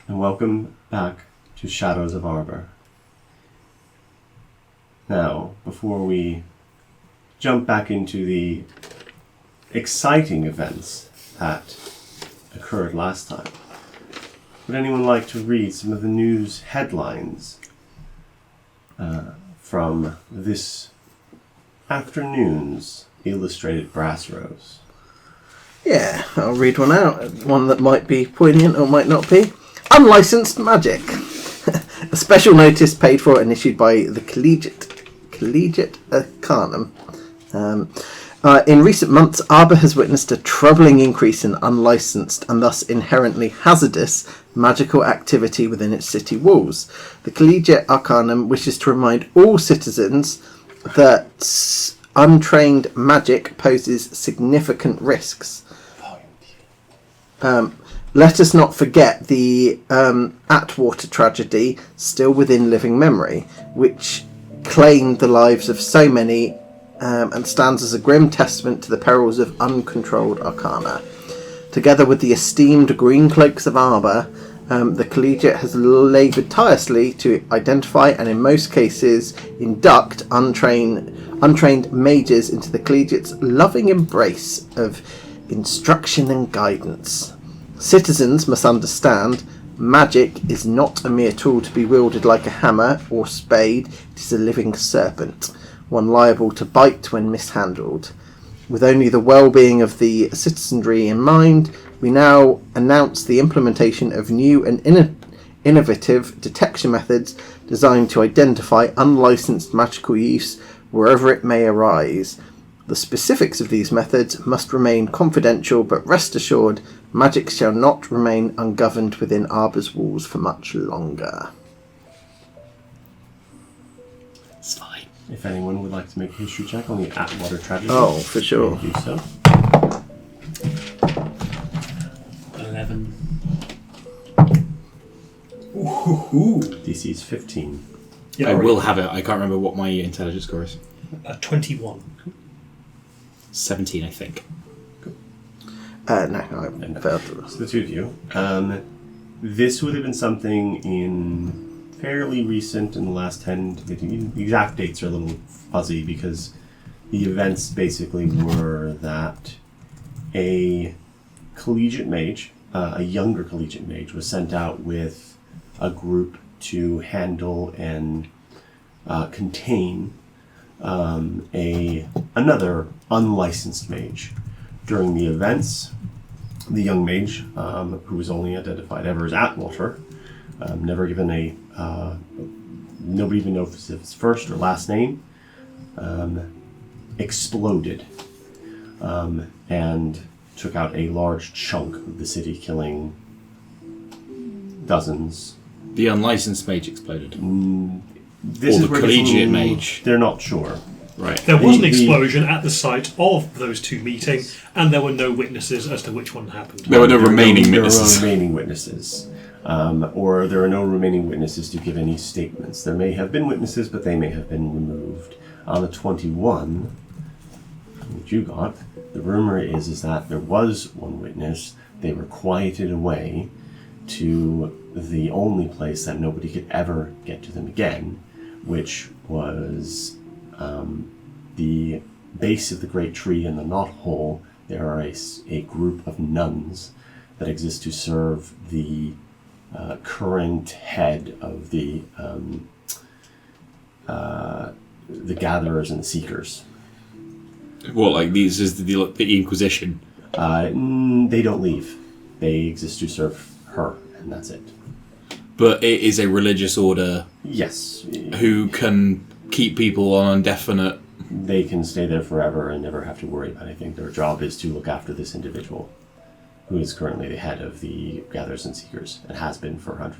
and welcome back to Shadows of Arbor. Now, before we jump back into the exciting events that occurred last time, would anyone like to read some of the news headlines from this afternoon's Illustrated Brass Rose? Yeah, I'll read one out. One that might be poignant or might not be. Unlicensed magic. A special notice paid for and issued by the Collegiate Arcanum. In recent months, Arbor has witnessed a troubling increase in unlicensed and thus inherently hazardous magical activity within its city walls. The Collegiate Arcanum wishes to remind all citizens that untrained magic poses significant risks. Let us not forget the Atwater tragedy, still within living memory, which claimed the lives of so many and stands as a grim testament to the perils of uncontrolled arcana. Together with the esteemed Greencloaks of Arbor, the Collegiate has laboured tirelessly to identify and in most cases induct untrained mages into the Collegiate's loving embrace of instruction and guidance. Citizens must understand magic is not a mere tool to be wielded like a hammer or spade. It is a living serpent, one liable to bite when mishandled. With only the well-being of the citizenry in mind, we now announce the implementation of new and innovative detection methods designed to identify unlicensed magical use wherever it may arise. The specifics of these methods must remain confidential, but rest assured, magic shall not remain ungoverned within Arbor's walls for much longer. It's fine. If anyone would like to make a history check on the Atwater tragedy, Oh, for sure. do so. 11. Ooh. DC is 15. Yeah, I will have it. I can't remember what my intelligence score is. 21. 17, I think. No, I failed to. So the two of you. This would have been something in fairly recent, in the last 10 to 15. The exact dates are a little fuzzy because the events basically were that a collegiate mage, a younger collegiate mage, was sent out with a group to handle and contain another unlicensed mage. During the events, the young mage, who was only identified ever as Atwater, never given nobody even knows if it's first or last name, exploded and took out a large chunk of the city, killing dozens. The unlicensed mage exploded. This Or is the where collegiate mage. They're not sure. Right. There was an The- explosion at the site of those two meeting, and there were no witnesses as to which one happened. There were no remaining There witnesses. are no remaining witnesses. Or there are no remaining witnesses to give any statements. There may have been witnesses, but they may have been removed. On the 21, which you got, the rumor is that there was one witness. They were quieted away to the only place that nobody could ever get to them again, which was the base of the great tree in the knot hole. There are a group of nuns that exist to serve the current head of the gatherers and the seekers. What, like these is the Inquisition? They don't leave. They exist to serve her, and that's it. But it is a religious order Yes. who can keep people on indefinite. They can stay there forever and never have to worry about anything. Their job is to look after this individual, who is currently the head of the Gatherers and Seekers, and has been for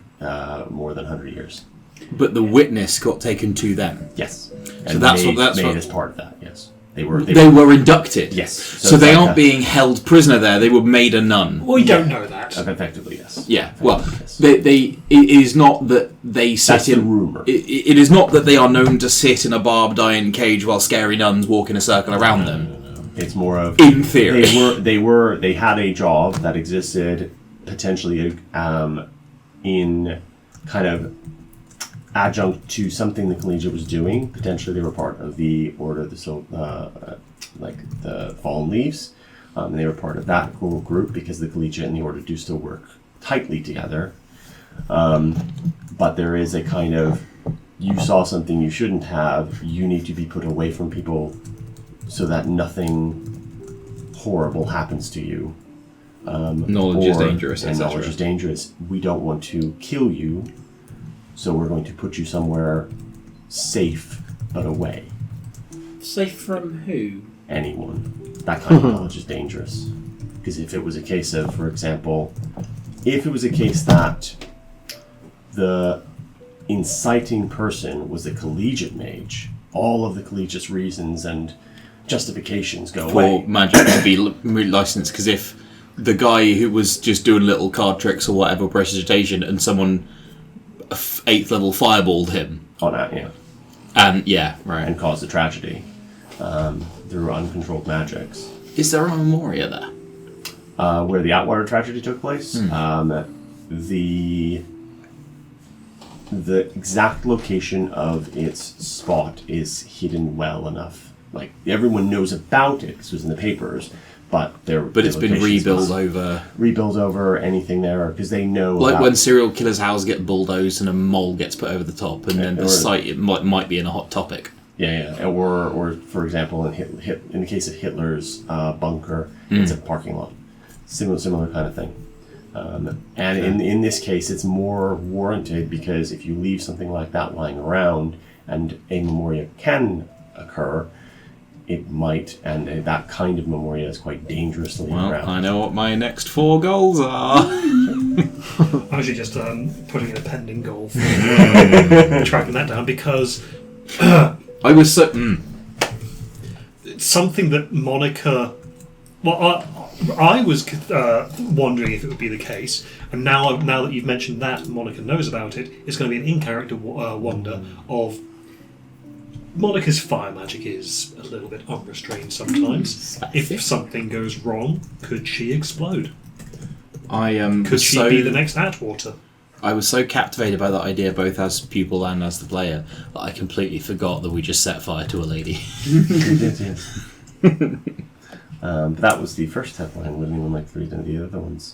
more than 100 years. But the witness got taken to them. Yes. So And that's made, what- that's made what- as part of that, yes. They They were inducted. Yes. So they it's aren't like being held prisoner there. They were made a nun. We don't know that. effectively, yes. Yeah. Well, Effectively, yes. it is not that they sit That's in. the rumor. It is not that they are known to sit in a barbed iron cage while scary nuns walk in a circle around them. It's more of In theory. they had a job that existed potentially in kind of adjunct to something the collegiate was doing. Potentially they were part of the Order of the like the Fallen Leaves. And they were part of that whole group because the collegiate and the Order do still work tightly together. But there is a kind of, you saw something you shouldn't have, you need to be put away from people so that nothing horrible happens to you. Knowledge is dangerous, and etc. knowledge is dangerous. We don't want to kill you, so we're going to put you somewhere safe but away. Safe from who? Anyone. That kind of knowledge is dangerous. Because if it was a case of, for example, if it was a case that the inciting person was a collegiate mage, all of the collegiate's reasons and justifications go away. For magic to be licensed, because if the guy who was just doing little card tricks or whatever, prestidigitation, and someone 8th level fireballed him. On that, yeah. And, yeah, right. And caused a tragedy through uncontrolled magics. Is there a Memoria there? Where the Atwater tragedy took place, the exact location of its spot is hidden well enough. Like, everyone knows about it because it was in the papers, but it's been rebuilt over anything there because they know. Like when serial killers' houses get bulldozed and a mole gets put over the top, and then the site might be in a hot topic. Yeah. Or for example, in the case of Hitler's bunker, it's a parking lot. Similar kind of thing. And in this case, it's more warranted because if you leave something like that lying around and a Memoria can occur, it might, and that kind of Memoria is quite dangerously around. I know what my next 4 goals are. I'm actually just putting in a pending goal for tracking that down because I was so... it's something that Monica... Well, I was wondering if it would be the case, and now that you've mentioned that Monica knows about it, it's going to be an in-character wonder of Monica's fire magic is a little bit unrestrained sometimes. If something goes wrong, could she explode? Could she be the next Atwater? I was so captivated by that idea, both as pupil and as the player, that I completely forgot that we just set fire to a lady. Yes. That was the first headline. Wouldn't even like to read any of the other ones.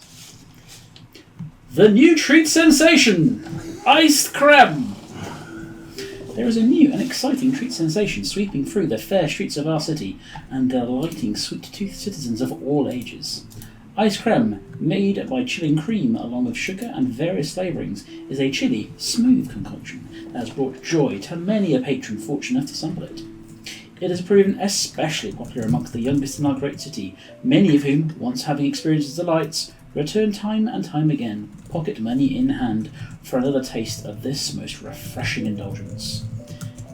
The new treat sensation! Iced creme! There is a new and exciting treat sensation sweeping through the fair streets of our city and delighting sweet-toothed citizens of all ages. Ice creme, made by chilling cream along with sugar and various flavourings, is a chilly, smooth concoction that has brought joy to many a patron fortunate enough to sample it. It has proven especially popular amongst the youngest in our great city, many of whom, once having experienced its delights, return time and time again, pocket money in hand, for another taste of this most refreshing indulgence.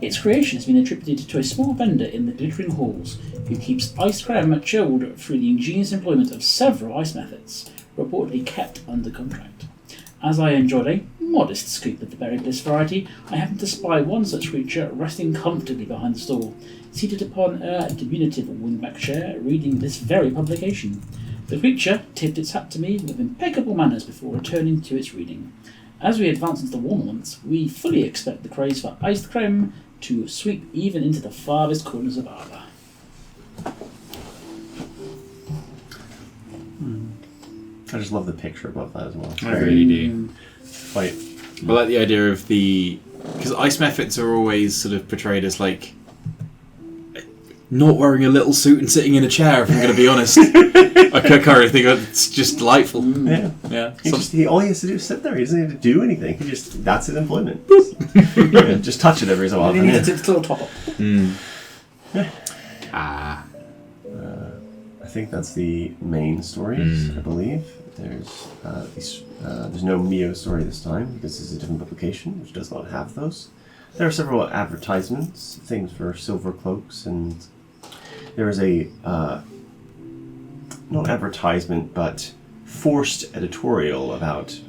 Its creation has been attributed to a small vendor in the glittering halls, who keeps ice creme chilled through the ingenious employment of several ice methods, reportedly kept under contract. As I enjoyed a modest scoop of the berry bliss variety, I happened to spy one such creature resting comfortably behind the stall, seated upon a diminutive wingback chair, reading this very publication. The creature tipped its hat to me with impeccable manners before returning to its reading. As we advance into the warmer months, we fully expect the craze for iced creme to sweep even into the farthest corners of Arbor. I just love the picture above that as well. I really do. Quite. I like the idea of because ice methods are always sort of portrayed as like not wearing a little suit and sitting in a chair, if I'm going to be honest. I kind of think it's just delightful. Yeah. All he has to do is sit there. He doesn't need to do anything. That's his employment. Just touch it every so often. He needs its little top up. I think that's the main stories, I believe. There's no Mio story this time because this is a different publication which does not have those. There are several advertisements, things for silver cloaks, and there is a not advertisement but forced editorial about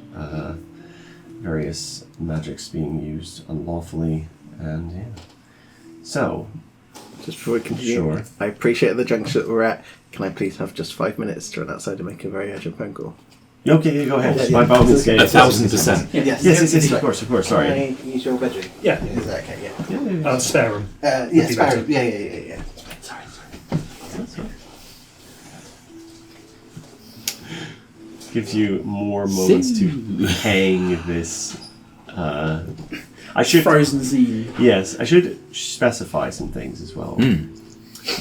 various magics being used unlawfully, and yeah. So, just before we continue, sure. I appreciate the juncture that we're at. Can I please have just 5 minutes to run outside and make a very urgent phone call? Okay, yeah, go ahead. Yeah, My bowel is 1,000%. Yes, of course. Sorry. Can I use your bedroom? Yeah. Is that okay? Yeah. Spare room. Yeah, be spare better. room. Yeah. Sorry. Gives you more moments to hang this. I should. Frozen zine. Yes, I should specify some things as well.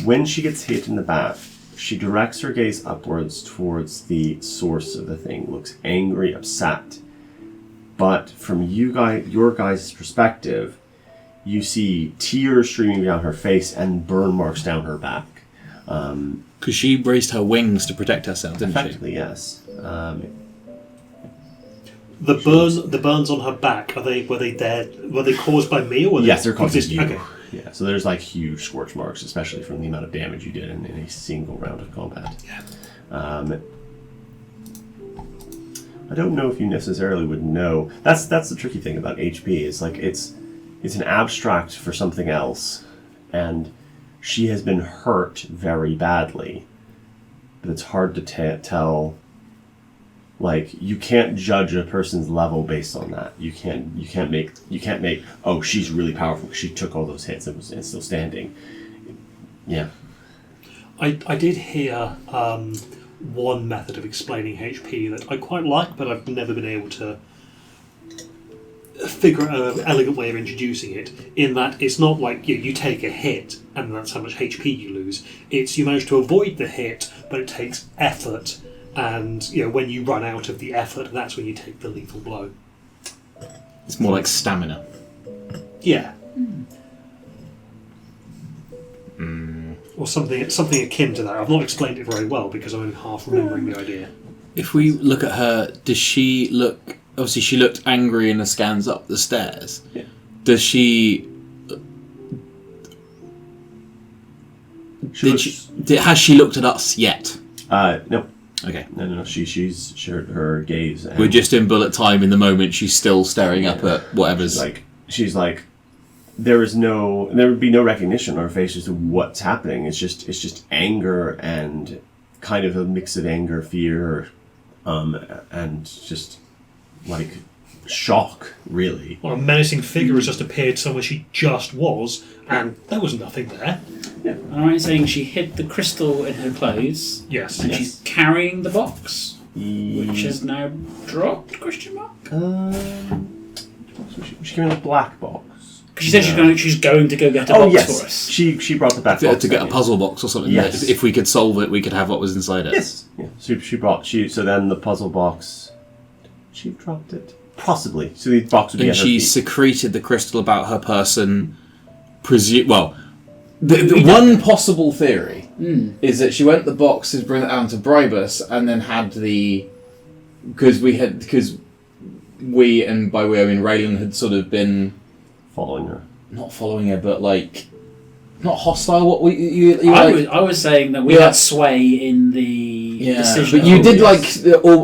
When she gets hit in the back, she directs her gaze upwards towards the source of the thing, looks angry, upset. But from your guys' perspective, you see tears streaming down her face and burn marks down her back. Because she raised her wings to protect herself, didn't she? Effectively, yes. The burns on her back, were they caused by me or were they Yes, they're caused by you. Okay. Yeah, so there's like huge scorch marks, especially from the amount of damage you did in a single round of combat. Yeah. I don't know if you necessarily would know. That's the tricky thing about HP. Is like it's an abstract for something else, and she has been hurt very badly, but it's hard to tell. Like, you can't judge a person's level based on that. You can't make oh, she's really powerful because she took all those hits and is still standing. Yeah. I did hear one method of explaining HP that I quite like, but I've never been able to figure out an elegant way of introducing it, in that it's not like you take a hit and that's how much HP you lose. It's you manage to avoid the hit, but it takes effort. And when you run out of the effort, that's when you take the lethal blow. It's more like stamina. Yeah. Or something akin to that. I've not explained it very well because I'm only half remembering the idea. If we look at her, does she look... Obviously, she looked angry in the scans up the stairs. Yeah. Does she... Has she looked at us yet? No. Okay. No. She's shared her gaze. And We're just in bullet time in the moment. She's still staring up at whatever's... She's like, there would be no recognition on her face as to what's happening. It's just anger and kind of a mix of anger, fear, and just like shock, really. Well, a menacing figure has just appeared somewhere she just was, and there was nothing there. Am I right in saying she hid the crystal in her clothes? Yes. And she's carrying the box, which has now dropped? Question mark. She's carrying a black box. Because she said she's going to go get a box for us. She brought the back box to get a puzzle box or something. Yes. If we could solve it, we could have what was inside it. Yes. Yeah. So then the puzzle box. She dropped it. Possibly. So the box would be And at her she feet. secreted the crystal about her person. The one possible theory is that she went the box to bring it down to bribe us, and then had because we, and by we I mean Raylan, had sort of been following her. Not following her, but like not hostile. What I was saying that we had sway in the decision. But you did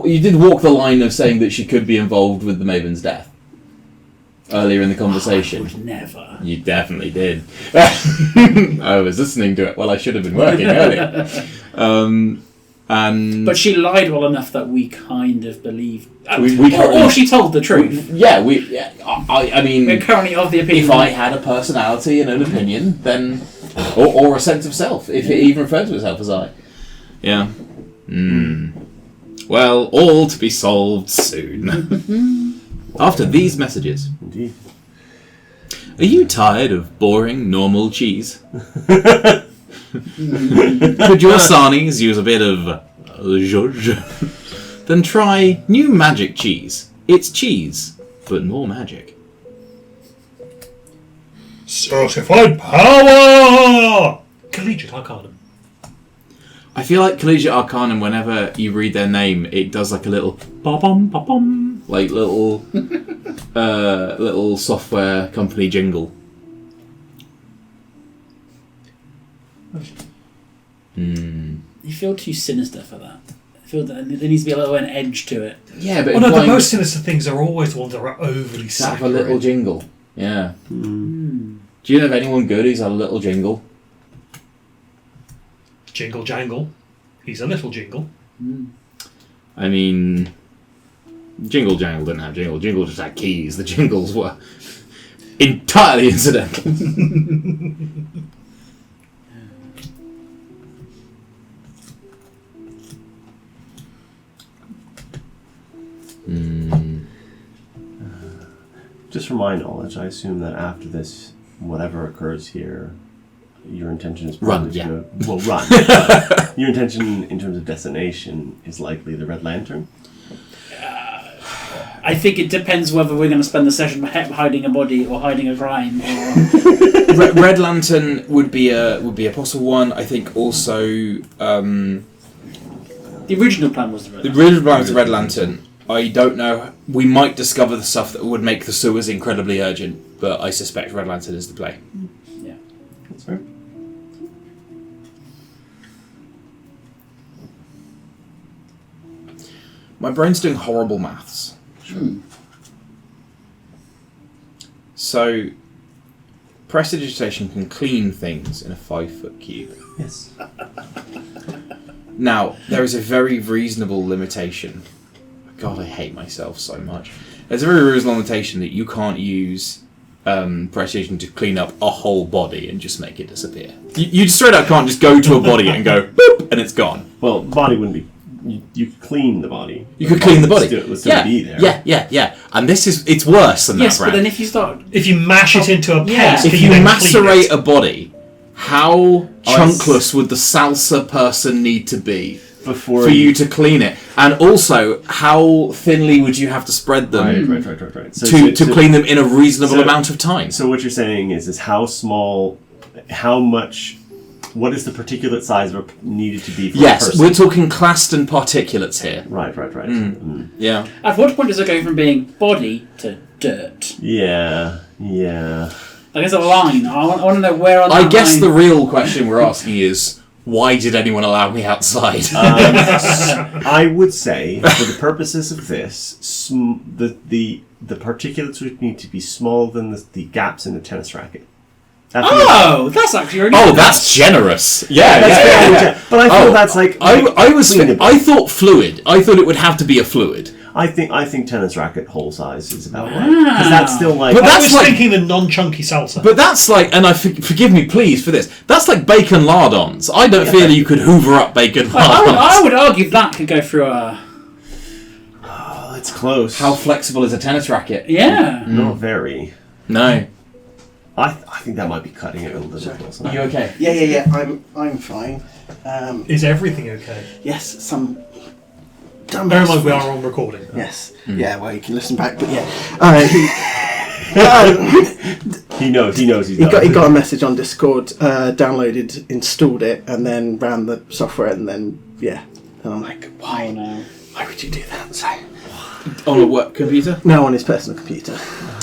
you did walk the line of saying that she could be involved with the Maven's death earlier in the conversation. I would never. You definitely did. I was listening to it while I should have been working earlier. But she lied well enough that we kind of believed. Or she told the truth. I mean, we're currently of the opinion. If I had a personality and an opinion, then, or a sense of self, if it even referred to itself as I. Yeah. Well, all to be solved soon. After these messages. Indeed. Are you tired of boring normal cheese? Could your sarnies use a bit of zhuzh? Then try new magic cheese. It's cheese, but more magic. Certified power! Collegiate Arcanum. I feel like Collegiate Arcanum, whenever you read their name, it does like a little ba-bum, ba-bum, like little little software company jingle. You feel too sinister for that. I feel that there needs to be a little an edge to it. Yeah, but the most sinister things are always the ones that are overly saccharine. Have a little jingle. Yeah. Do you know of anyone good who's had a little jingle? Jingle Jangle. He's a little jingle. I mean, Jingle Jangle didn't have jingle. Jingle just had keys. The jingles were entirely incidental. Just from my knowledge, I assume that after this, whatever occurs here, your intention is Run, probably yeah. to go, well, run. But your intention in terms of destination is likely the Red Lantern. I think it depends whether we're going to spend the session hiding a body or hiding a crime. Or... Red Lantern would be a possible one. I think also The original plan was the Red the Lantern. original plan was the Red Lantern. I don't know. We might discover the stuff that would make the sewers incredibly urgent, but I suspect Red Lantern is the play. Yeah. That's fair. My brain's doing horrible maths. So, prestidigitation can clean things in a 5-foot cube. Yes. Now, there is a very reasonable limitation. God, I hate myself so much. There's a very reasonable limitation that you can't use prestidigitation to clean up a whole body and just make it disappear. You straight up can't just go to a body and go, boop, and it's gone. Well, the body wouldn't be... You could clean the body. You could clean the body. It would still be there. Yeah. And it's worse than Yes, that, but Brad. then if you start... If you mash it into a paste, Yeah. If can you then macerate clean a body, how chunkless would the salsa person need to be Before for you to clean it? And also, how thinly would you have to spread them Right. to clean them in a reasonable so- amount of time? So what you're saying is how small, how much, what is the particulate size needed to be for a Yes, person? we're talking classed and particulates here. Right. Yeah. At what point does it go from being body to dirt? Yeah. Like, there's a line. I want to know where on that I guess line... the real question we're asking is, why did anyone allow me outside? I would say, for the purposes of this, the particulates would need to be smaller than the gaps in the tennis racket. Oh, that's actually really Oh, good. that's generous. Yeah, Yeah. But I feel that's like cleanable. I thought fluid. I thought it would have to be a fluid. I think tennis racket hole size is about right, because that's still like. But I that's was like- thinking the non-chunky salsa. But that's like, and forgive me please for this, that's like bacon lardons. I don't feel you could hoover up bacon lardons. I would argue that could go through a... Oh, it's close. How flexible is a tennis racket? Yeah. Not very. No. I think that might be cutting it a little bit. Are you okay? Yeah. I'm fine. Is everything okay? Yes, some. Bear in mind we are on recording. Yes. Yeah. Well, you can listen back, but yeah. He knows he's He got a message on Discord, downloaded, installed it, and then ran the software, and then yeah. And I'm like, why? Oh, no. Why would you do that? So On a work computer? no, on his personal computer.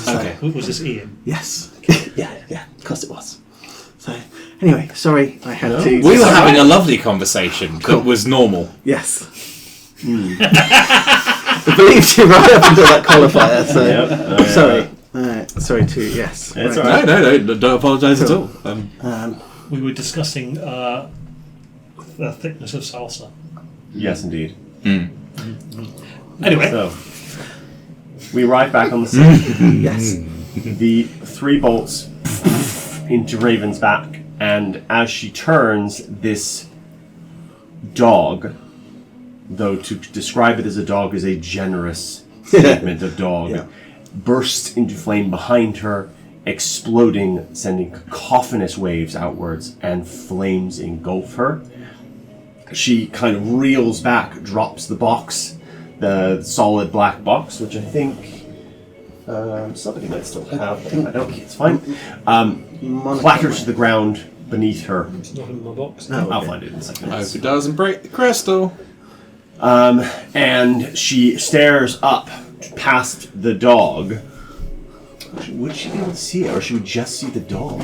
Okay. Was this Ian? Yes. yeah. Of course it was. So anyway, sorry, I had to. We were having a lovely conversation that was normal. Yes. I believed you right up until that qualifier. So Yep. sorry. Sorry to yes. It's Right. all right. No, don't apologise at all. We were discussing the thickness of salsa. Yes, indeed. Anyway, So we arrive back on the scene. Yes. The 3 bolts into Raven's back, and as she turns, this dog, though to describe it as a dog is a generous statement of dog, Yeah. bursts into flame behind her, exploding, sending cacophonous waves outwards, and flames engulf her. She kind of reels back, drops the box, the solid black box, which I think somebody might still have, but I don't. It's fine. Clatters to the ground beneath her. it's not in my box. Oh, I'll okay. find it in a second. I hope it doesn't break the crystal. And she stares up past the dog. Would she be able to see it, or she would just see the dog?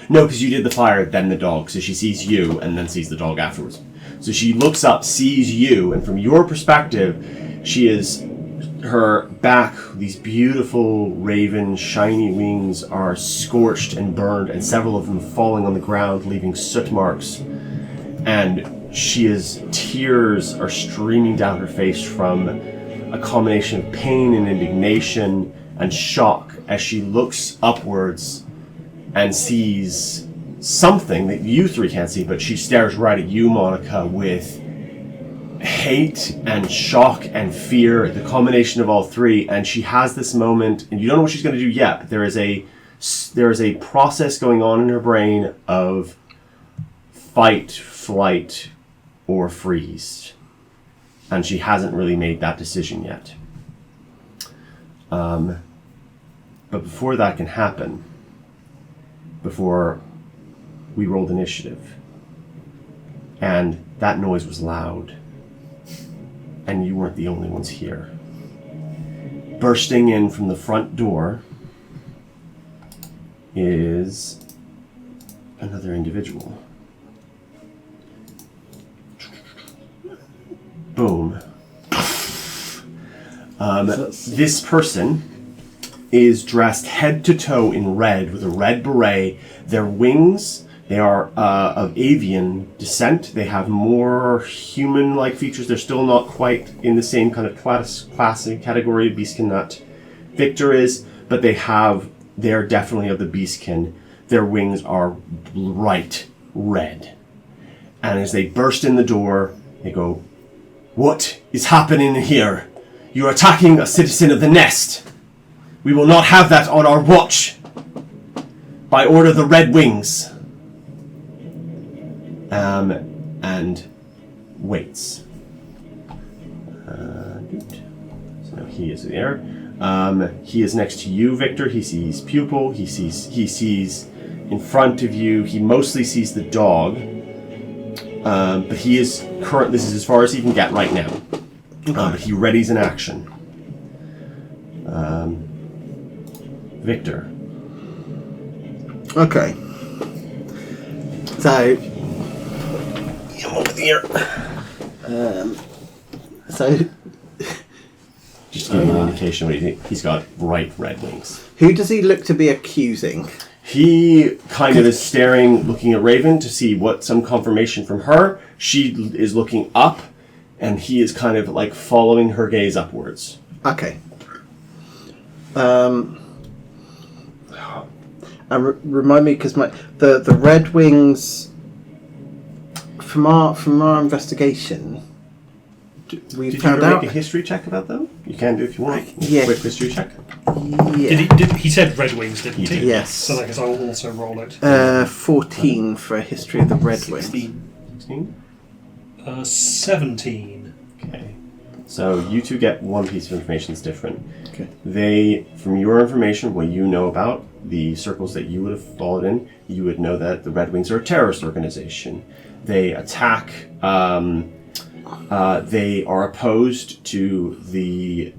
No, because you did the fire, then the dog, so she sees you and then sees the dog afterwards. So she looks up, sees you, and from your perspective, she is her back, these beautiful raven shiny wings are scorched and burned, and several of them falling on the ground, leaving soot marks. And tears are streaming down her face from a combination of pain and indignation and shock as she looks upwards and sees something that you three can't see, but she stares right at you, Monica, with hate and shock and fear, the combination of all three. And she has this moment, and you don't know what she's going to do yet, but there is a process going on in her brain of fight, flight, or freeze. And she hasn't really made that decision yet. But before that can happen, before we rolled initiative, and that noise was loud, and you weren't the only ones here. Bursting in from the front door is another individual. Boom. This person is dressed head to toe in red with a red beret. Their wings, they are of avian descent. They have more human-like features. They're still not quite in the same kind of classic category of beastkin that Victor is, but they're definitely of the beastkin. Their wings are bright red. And as they burst in the door, they go, "What is happening here? You're attacking a citizen of the Nest. We will not have that on our watch. By order of the Red Wings." And waits. So now he is there. He is next to you, Victor. He sees Pupil. He sees in front of you. He mostly sees the dog. But he is current. This is as far as he can get right now. But he readies an action. Victor. Okay. So. Come over here. So. Just give you an indication what you think. He's got bright red wings. Who does he look to be accusing? He kind of is staring, looking at Raven to see what some confirmation from her. She is looking up, and he is kind of like following her gaze upwards. Okay. Remind me, because the Red Wings, from our investigation, we Did found you out. make a history check about them? You can do if you want. Yeah. Quick history check. Yeah. He said Red Wings, didn't he? Yes. So I guess I will also roll it. 14 for a history of the Red Wings. 16. 17. Okay. So you two get one piece of information that's different. Okay. They, from your information, what you know about the circles that you would have followed in, you would know that the Red Wings are a terrorist organization. They attack. They are opposed to the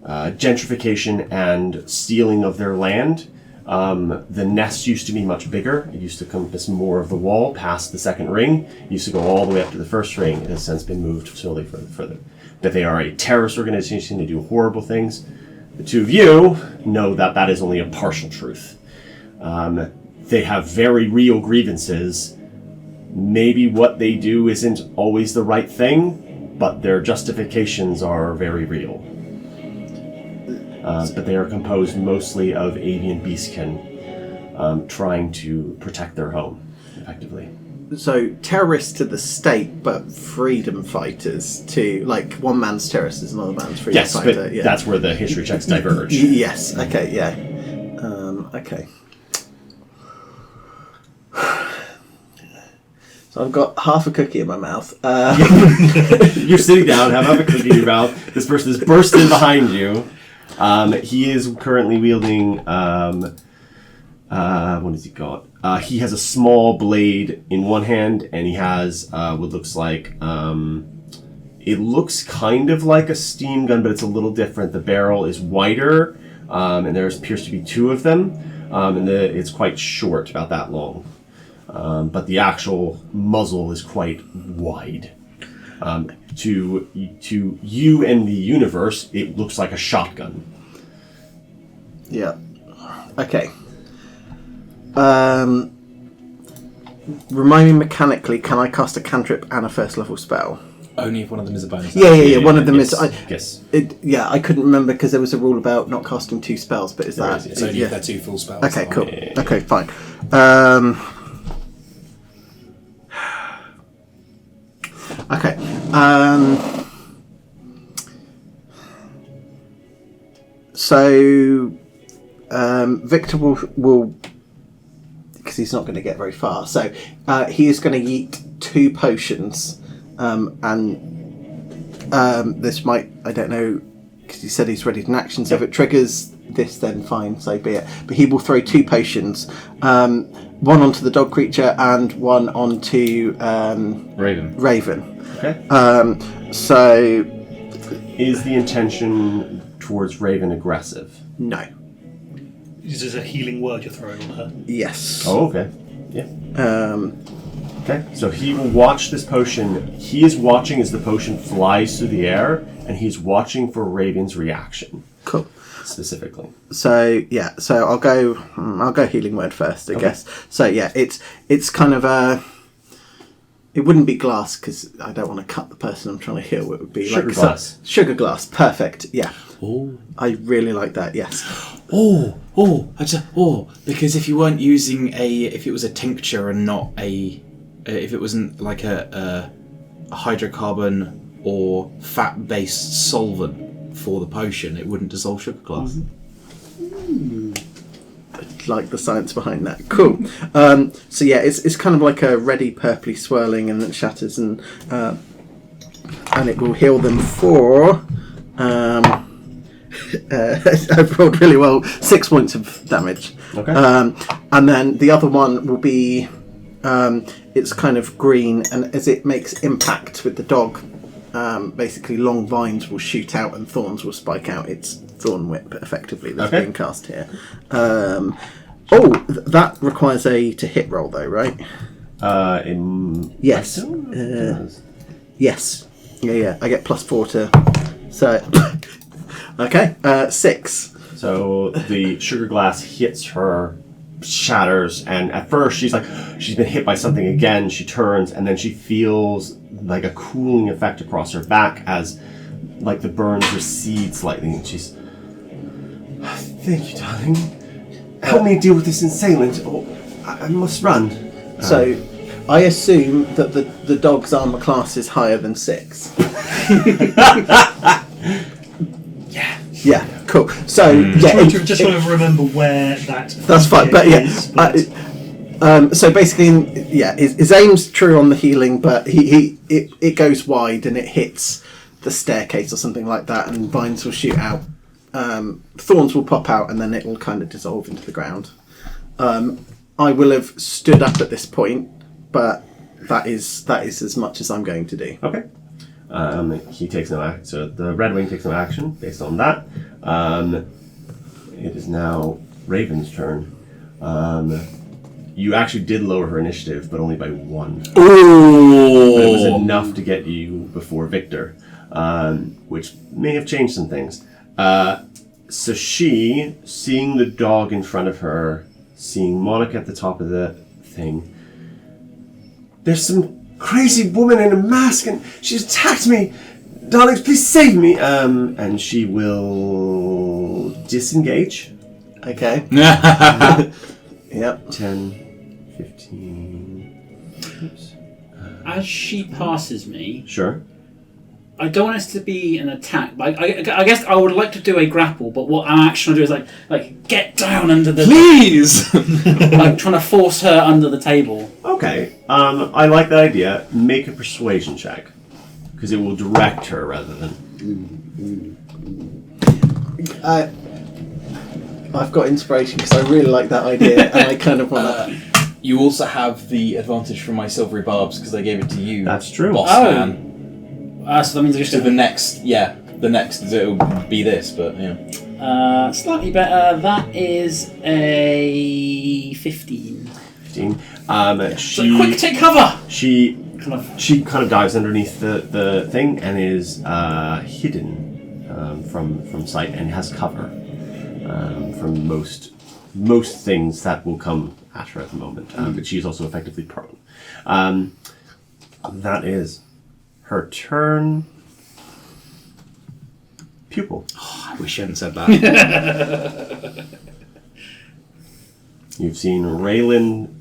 gentrification and stealing of their land. The nest used to be much bigger. It used to encompass more of the wall past the second ring. It used to go all the way up to the first ring. It has since been moved slowly further. But they are a terrorist organization. They do horrible things. The two of you know that that is only a partial truth. They have very real grievances. Maybe what they do isn't always the right thing, but their justifications are very real. But they are composed mostly of avian beastkin trying to protect their home, effectively. So, terrorists to the state, but freedom fighters to, like, one man's terrorist is another man's freedom Yes, fighter. but that's where the history checks diverge. Yes, okay, yeah. Okay. So I've got half a cookie in my mouth. You're sitting down, have a cookie in your mouth. This person is bursting behind you. He is currently wielding... what has he got? He has a small blade in one hand, and he has what looks like... it looks kind of like a steam gun, but it's a little different. The barrel is wider, and there appears to be two of them, and it's quite short, about that long. But the actual muzzle is quite wide. To you and the universe, it looks like a shotgun. Yeah. Okay. Remind me mechanically, can I cast a cantrip and a first level spell? Only if one of them is a bonus. Yeah. One of them Yes. is. Yes. I couldn't remember because there was a rule about not casting 2 spells, but is There that? is, yes. It's only if they're 2 full spells. Okay, that cool. one. Yeah. Okay, fine. Okay. So Victor will because he's not going to get very far. So he is going to eat 2 potions, and this might, I don't know, because he said he's ready to action. So if it triggers this, then fine, so be it. But he will throw 2 potions, one onto the dog creature and one onto Raven. Okay. So Is the intention towards Raven aggressive? no. Is this a healing word you're throwing on her? Yes. Oh, okay. Yeah. Um, Okay. So he will watch this potion. He is watching as the potion flies through the air, and he's watching for Raven's reaction cool. specifically. So yeah, so I'll go healing word first, I guess. So yeah, it's kind of it wouldn't be glass because I don't want to cut the person I'm trying to heal. It would be Sugar like glass. Sugar glass, perfect. Yeah, Oh. I really like that. Yes. Because if you weren't using if it was a tincture and not if it wasn't like a hydrocarbon or fat-based solvent for the potion, it wouldn't dissolve sugar glass. Like the science behind that. Cool. So yeah, it's kind of like a ready purpley swirling and it shatters and it will heal them for I've rolled really well, 6 points of damage. Okay. And then the other one will be it's kind of green, and as it makes impact with the dog, basically long vines will shoot out and thorns will spike out. It's thorn whip effectively that's Okay. being cast here. That requires a to hit roll though, right? Yes. I don't know if it does. Yes. Yeah. I get +4 to. So. Okay. 6. So the sugar glass hits her, shatters, and at first she's been hit by something again. She turns, and then she feels like a cooling effect across her back as like the burns recede slightly, and she's, thank you, darling. Help me deal with this assailant. Oh, I must run. So, I assume that the dog's armor class is higher than 6. Yeah, cool. So, Just trying to remember where that. that's fine. But yeah, is, but so basically, his aim's true on the healing, but it goes wide and it hits the staircase or something like that, and vines will shoot out, thorns will pop out, and then it will kind of dissolve into the ground. I will have stood up at this point, but that is as much as I'm going to do. Okay. He takes no action. So the Red Wing takes no action based on that. It is now Raven's turn. You actually did lower her initiative, but only by 1. Ooh! But it was enough to get you before Victor, which may have changed some things. So she, seeing the dog in front of her, seeing Monica at the top of the thing, there's some crazy woman in a mask and she's attacked me. Darlings, please save me. And she will disengage. Okay. Yep. 10, 15. Oops. As she passes me, Sure. I don't want us to be an attack, but I guess I would like to do a grapple, but what I'm actually going to do is like get down under the... Please! like trying to force her under the table. Okay. I like that idea. Make a persuasion check. Because it will direct her rather than... I've got inspiration because I really like that idea, and I kind of want to... You also have the advantage from my silvery barbs because I gave it to you. That's true. Boss Oh. man. So that means I just So the next it'll be this, but yeah. slightly better. That is a 15. 15. So quick, take cover. She Kind of. dives underneath the thing and is hidden from sight and has cover from most things that will come at her at the moment. But she is also effectively prone. That is her turn. Pupil. I wish you hadn't said that. You've seen Raylan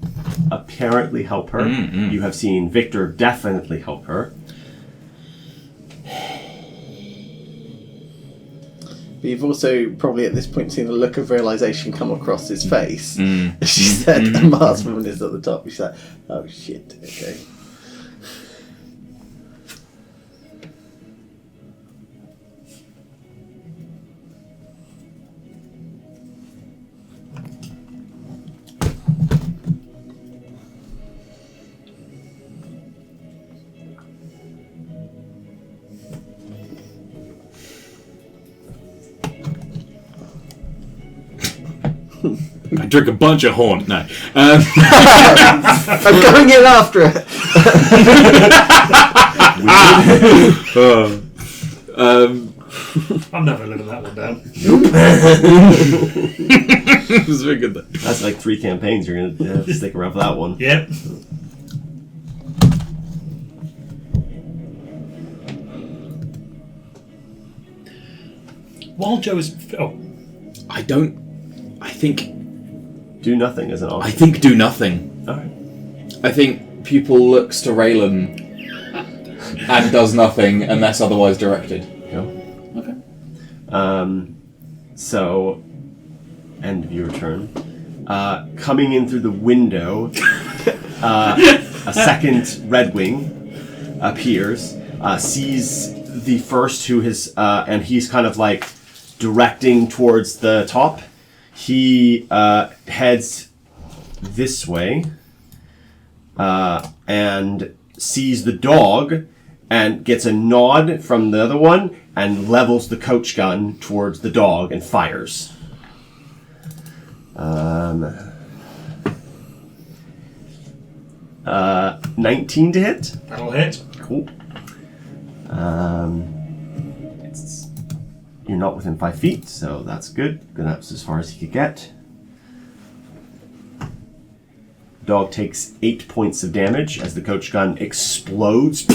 apparently help her. You have seen Victor definitely help her. But you've also probably at this point seen a look of realization come across his face. She said, "The marksman is at the top." She's like, "Oh shit, okay." I drink a bunch of horn. No. I'm going in after it. I'm never living that one down. It was very good though. That's like 3 campaigns. You're going to have to stick around for that one. Yep. While Joe is... Oh, I think Do nothing as an option. I think do nothing. Alright. I think pupil looks to Raylan and does nothing unless otherwise directed. Go. Okay. So, end of your turn. Coming in through the window, a second Red Wing appears, sees the first who has, and he's kind of like directing towards the top. He heads this way and sees the dog and gets a nod from the other one and levels the coach gun towards the dog and fires. 19 to hit. that'll hit. Cool. You're not within 5 feet, so that's good. That's as far as he could get. Dog takes 8 points of damage as the coach gun explodes.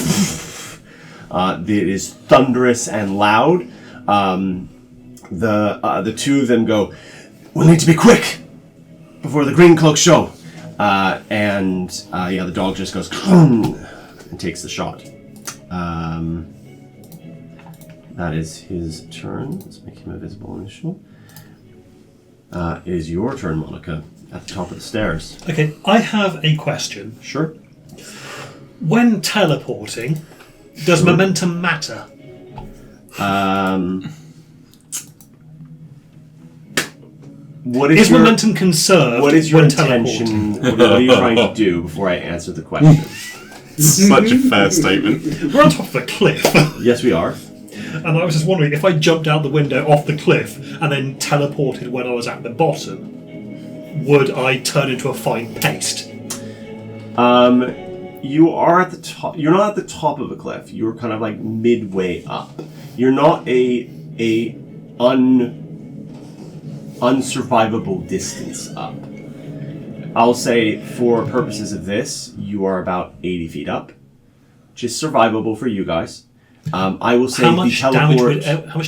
It is thunderous and loud. The two of them go, "We'll need to be quick before the green cloaks show." The dog just goes and takes the shot. That is his turn. Let's make him a visible initial. It is your turn, Monica, at the top of the stairs. Okay, I have a question. Sure. When teleporting, does momentum matter? What Is momentum conserved What is your when teleporting? intention? What are you trying to do before I answer the question? Such a fair statement. We're on top of a cliff, Yes, we are. and I was just wondering if I jumped out the window off the cliff and then teleported when I was at the bottom, would I turn into a fine paste? You are at the top. You're not at the top of a cliff. You're kind of like midway up. You're not a unsurvivable distance up. I'll say, for purposes of this, you are about 80 feet up, which is survivable for you guys. I will say How much the teleport.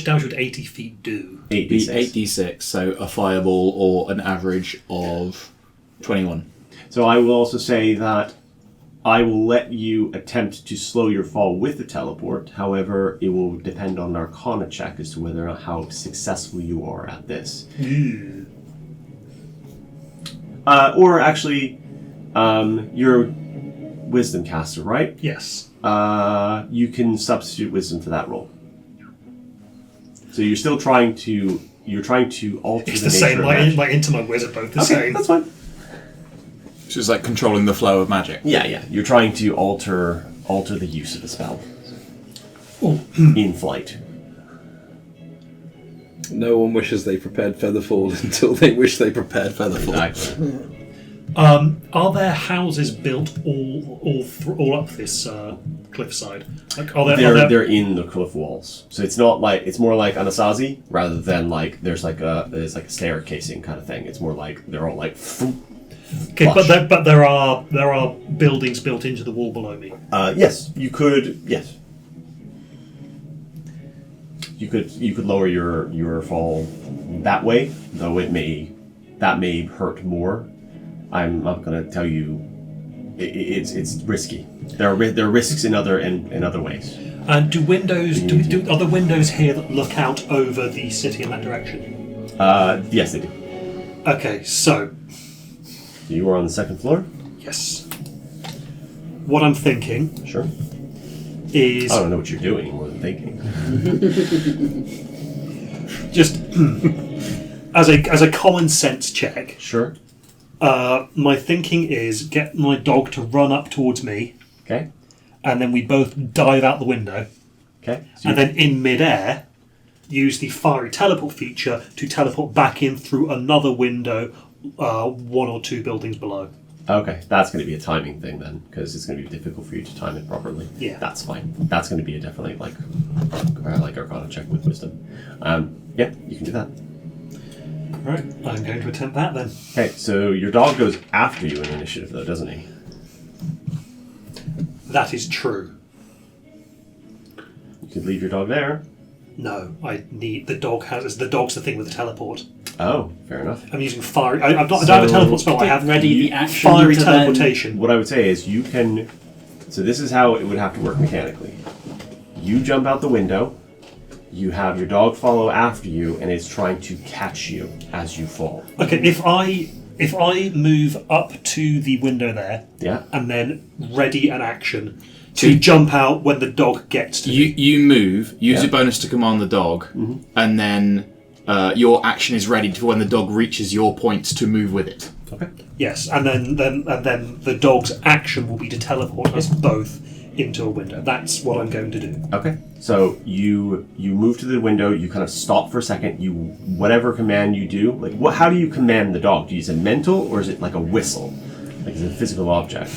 damage would 80 feet do? Be 8d6, so a fireball or an average of 21. So I will also say that I will let you attempt to slow your fall with the teleport. However, it will depend on an Arcana check as to whether or how successful you are at this. Or actually, you're Wisdom caster, right? Yes. You can substitute Wisdom for that roll. So you're still trying to alter It's the the nature same. of magic. My int and my whiz are both the Okay, same. that's fine. Which is like controlling the flow of magic. Yeah. You're trying to alter the use of the spell in flight. No one wishes they prepared Featherfall until they wish they prepared Featherfall. Exactly. Are there houses built all up this cliffside? Like, are there? They're in the cliff walls, so it's not like it's more like Anasazi rather than like there's like a staircasing kind of thing. It's more like they're all like. Okay, flush. but there are buildings built into the wall below me. Yes, you could. Yes, you could lower your fall that way, though that may hurt more. I'm not going to tell you. It's risky. There are risks in other ways. And do are the windows here that look out over the city in that direction? Yes, they do. Okay, so You are on the second floor. yes. What I'm thinking Sure. is I don't know what you're doing more than thinking. just as a common sense check. Sure. My thinking is get my dog to run up towards me, Okay. and then we both dive out the window, Okay. So and then in midair, use the fiery teleport feature to teleport back in through another window, 1 or 2 buildings below. okay, that's going to be a timing thing then, because it's going to be difficult for you to time it properly. Yeah. That's fine. That's going to be a definitely like Arcana check with wisdom. Yeah, you can do that. Right, I'm going to attempt that then. Okay, so your dog goes after you in initiative, though, doesn't he? That is true. You could leave your dog there. No, I need the dog. The dog's the thing with the teleport. Oh, fair enough. I'm using fiery. I don't have a teleport spell. I have ready the action fiery to then- teleportation. What I would say is you can. So this is how it would have to work mechanically. You jump out the window. You have your dog follow after you, and it's trying to catch you as you fall. Okay, if I move up to the window there, Yeah. and then ready an action to jump out when the dog gets to me. You move, use Yeah. your bonus to command the dog, and then your action is ready for when the dog reaches your point to move with it. Okay. Yes, and then the dog's action will be to teleport us both into a window. That's what I'm going to do. Okay. So you move to the window. You kind of stop for a second. You whatever command you do, like what? How do you command the dog? Do you use a mental or is it like a whistle? Like is it a physical object?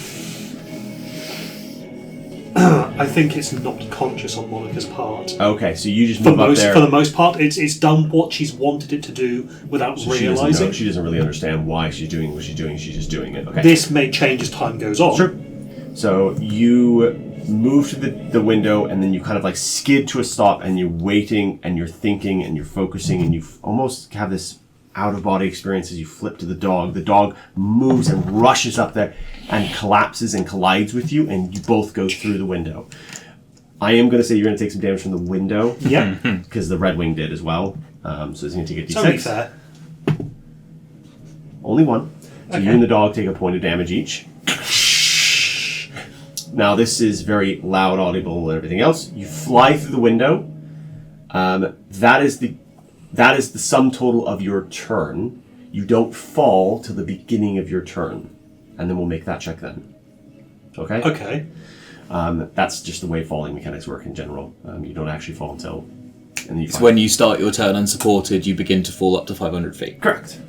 I think it's not conscious on Monica's part. Okay. So you just For move up there. the most part, it's done what she's wanted it to do without So she doesn't realizing. know. She doesn't really understand why she's doing what she's doing. She's just doing it. Okay. This may change as time goes on. Sure. So you move to the window and then you kind of like skid to a stop and you're waiting and you're thinking and you're focusing and you almost have this out-of-body experience as you flip to the dog. The dog moves and rushes up there and collapses and collides with you and you both go through the window. I am going to say you're going to take some damage from the window. Yeah. Because the Red Wing did as well. So it's going to take a It's only D6. fair. Only one. So you and the dog take a point of damage each. Now this is very loud, audible, and everything else. You fly through the window. That is the sum total of your turn. You don't fall till the beginning of your turn, and then we'll make that check then. Okay. Okay. That's just the way falling mechanics work in general. You don't actually fall until, and then you It's fly. when you start your turn unsupported, you begin to fall up to 500 feet. Correct.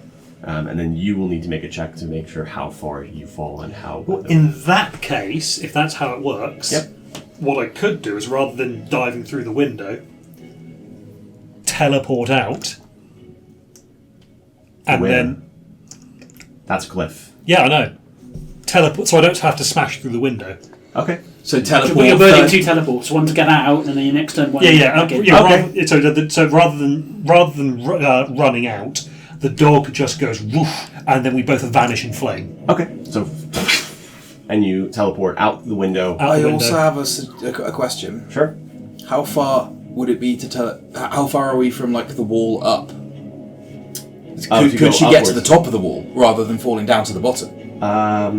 And then you will need to make a check to make sure how far you fall and how. Well, in that case, if that's how it works, Yep. what I could do is rather than diving through the window, teleport out, and Where? then That's Cliff. yeah, I know, teleport, so I don't have to smash through the window. Okay. So teleport. Well, you're burning first. 2 teleports, one to get out, and then your next turn one. Yeah. Okay. Okay. So rather than running out, the dog just goes woof, and then we both vanish in flame. Okay. So, and you teleport out the window. Out I the also window. have a question. Sure. How far would it be to tell? How far are we from like the wall up? Oh, to go Could she get to the upwards. top of the wall rather than falling down to the bottom? I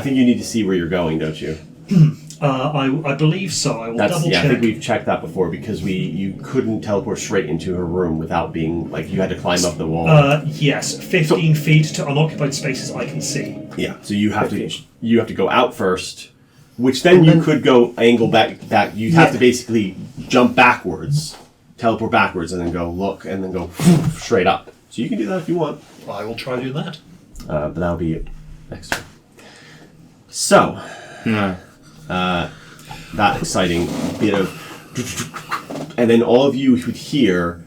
think you need to see where you're going, don't you? I believe so. I will double I check. think we've checked that before because you couldn't teleport straight into her room without being like you had to climb up the wall. Yes, 15 feet to unoccupied spaces I can see. Yeah. So you have to go out first, which then you could go angle back. You'd have to basically jump backwards, teleport backwards, and then go look, and then go straight up. So you can do that if you want. I will try doing that. But that'll be next turn. So, that exciting bit of, and then all of you would hear,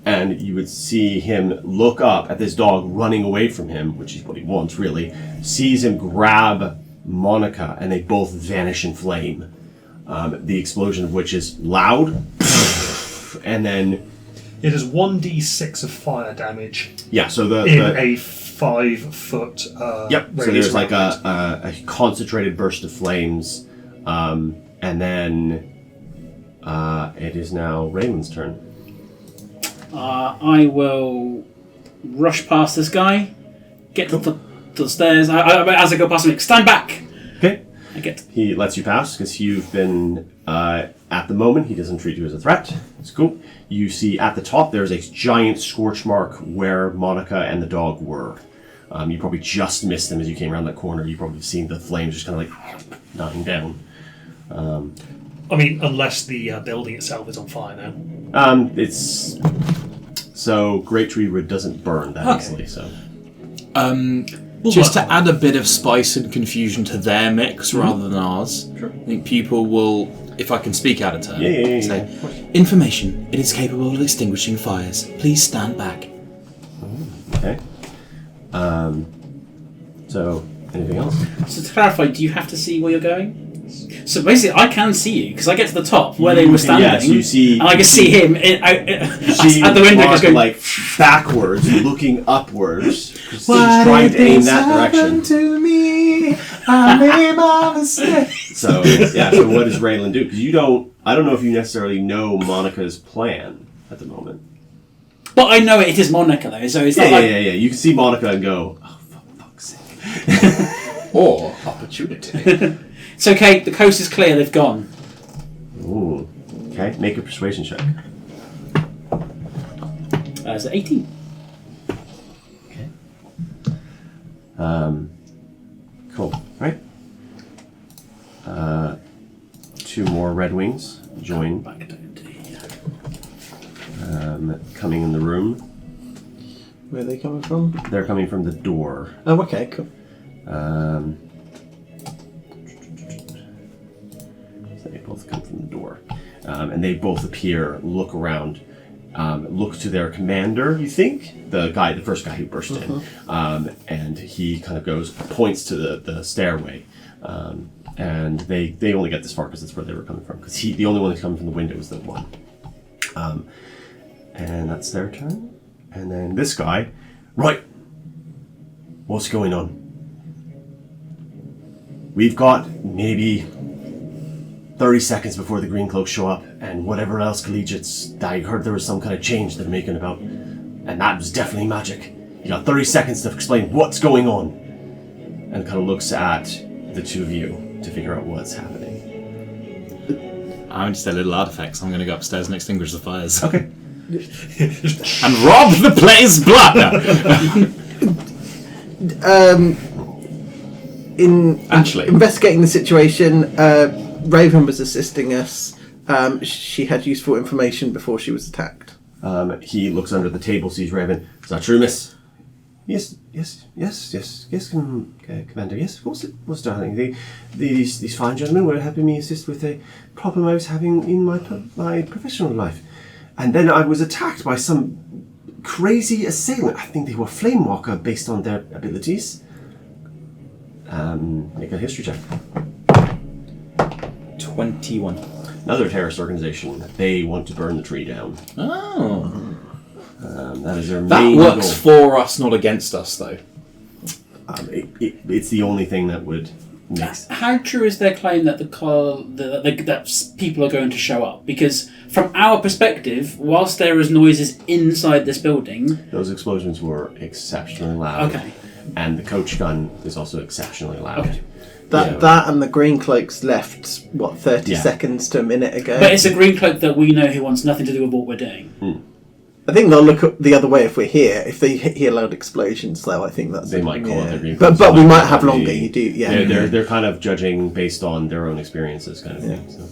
and you would see him look up at this dog running away from him, which is what he wants really, sees him grab Monica, and they both vanish in flame. The explosion of which is loud, and then It is 1d6 of fire damage yeah. So in the a 5-foot. yep. So radius there's like around it. a concentrated burst of flames, and then it is now Raymond's turn. I will rush past this guy, get to the stairs. As I go past him, stand back. Okay. I get. He lets you pass because you've been at the moment. He doesn't treat you as a threat. It's cool. You see at the top there's a giant scorch mark where Monica and the dog were. You probably just missed them as you came around that corner. You probably seen the flames just kind of like dying down. I mean, unless the building itself is on fire now. It's so Great Tree Wood doesn't burn that easily. So Just to add a bit of spice and confusion to their mix rather than ours, I think people will, if I can speak out of turn, say, information, it is capable of extinguishing fires. Please stand back. Okay. So, anything else? So to clarify, do you have to see where you're going? So basically, I can see you because I get to the top where they were standing. Yes, you see, and I can see him at the window, just going like backwards, looking upwards. He's trying to aim that direction. To me, I made my mistake. So yeah. So what does Raylan do? Because you don't. I don't know if you necessarily know Monica's plan at the moment. But I know it is Monica though, so it's Yeah, not yeah, like yeah, yeah. You can see Monica and go, oh, for fuck's sake. Or opportunity. it's okay. The coast is clear. They've gone. Ooh. Okay. Make a persuasion check. It's 18. Okay. Cool. Right. 2 more Red Wings join. Back down to here. Coming in the room. Where are they coming from? They're coming from the door. Oh, okay, cool. So they both come from the door. And they both appear, look around, look to their commander, you think? The first guy who burst in. And he kind of points to the stairway. And they only get this far because that's where they were coming from. Because the only one that's coming from the window is the one. And that's their turn. And then this guy, right, what's going on? We've got maybe 30 seconds before the Green Cloaks show up, and whatever else collegiates, I heard there was some kind of change they're making about, and that was definitely magic. You got 30 seconds to explain what's going on. And kind of looks at the two of you to figure out what's happening. I'm just a little artifact, so I'm going to go upstairs and extinguish the fires. Okay. And rob the place blood! Actually, investigating the situation, Raven was assisting us. She had useful information before she was attacked. He looks under the table, sees Raven. Is that true, miss? Yes, Commander. Yes, of course it was, darling. These fine gentlemen were helping me assist with a problem I was having in my professional life. And then I was attacked by some crazy assailant. I think they were Flamewalker based on their abilities. Make a history check. 21. Another terrorist organization. They want to burn the tree down. Oh. That is their That main works goal. for us, not against us, though. It's the only thing that would make sense. How true is their claim that that people are going to show up? Because from our perspective, whilst there is noises inside this building, Those explosions were exceptionally loud. Okay. And the coach gun is also exceptionally loud. Okay. That and the Green Cloaks left 30 Yeah. seconds to a minute ago. but it's a green cloak that we know who wants nothing to do with what we're doing. I think they'll look the other way if we're here. If they hear loud explosions, though, I think that's They might call it their green But cloaks. we might But have they- longer. You do, yeah. They're kind of judging based on their own experiences, kind of thing. So.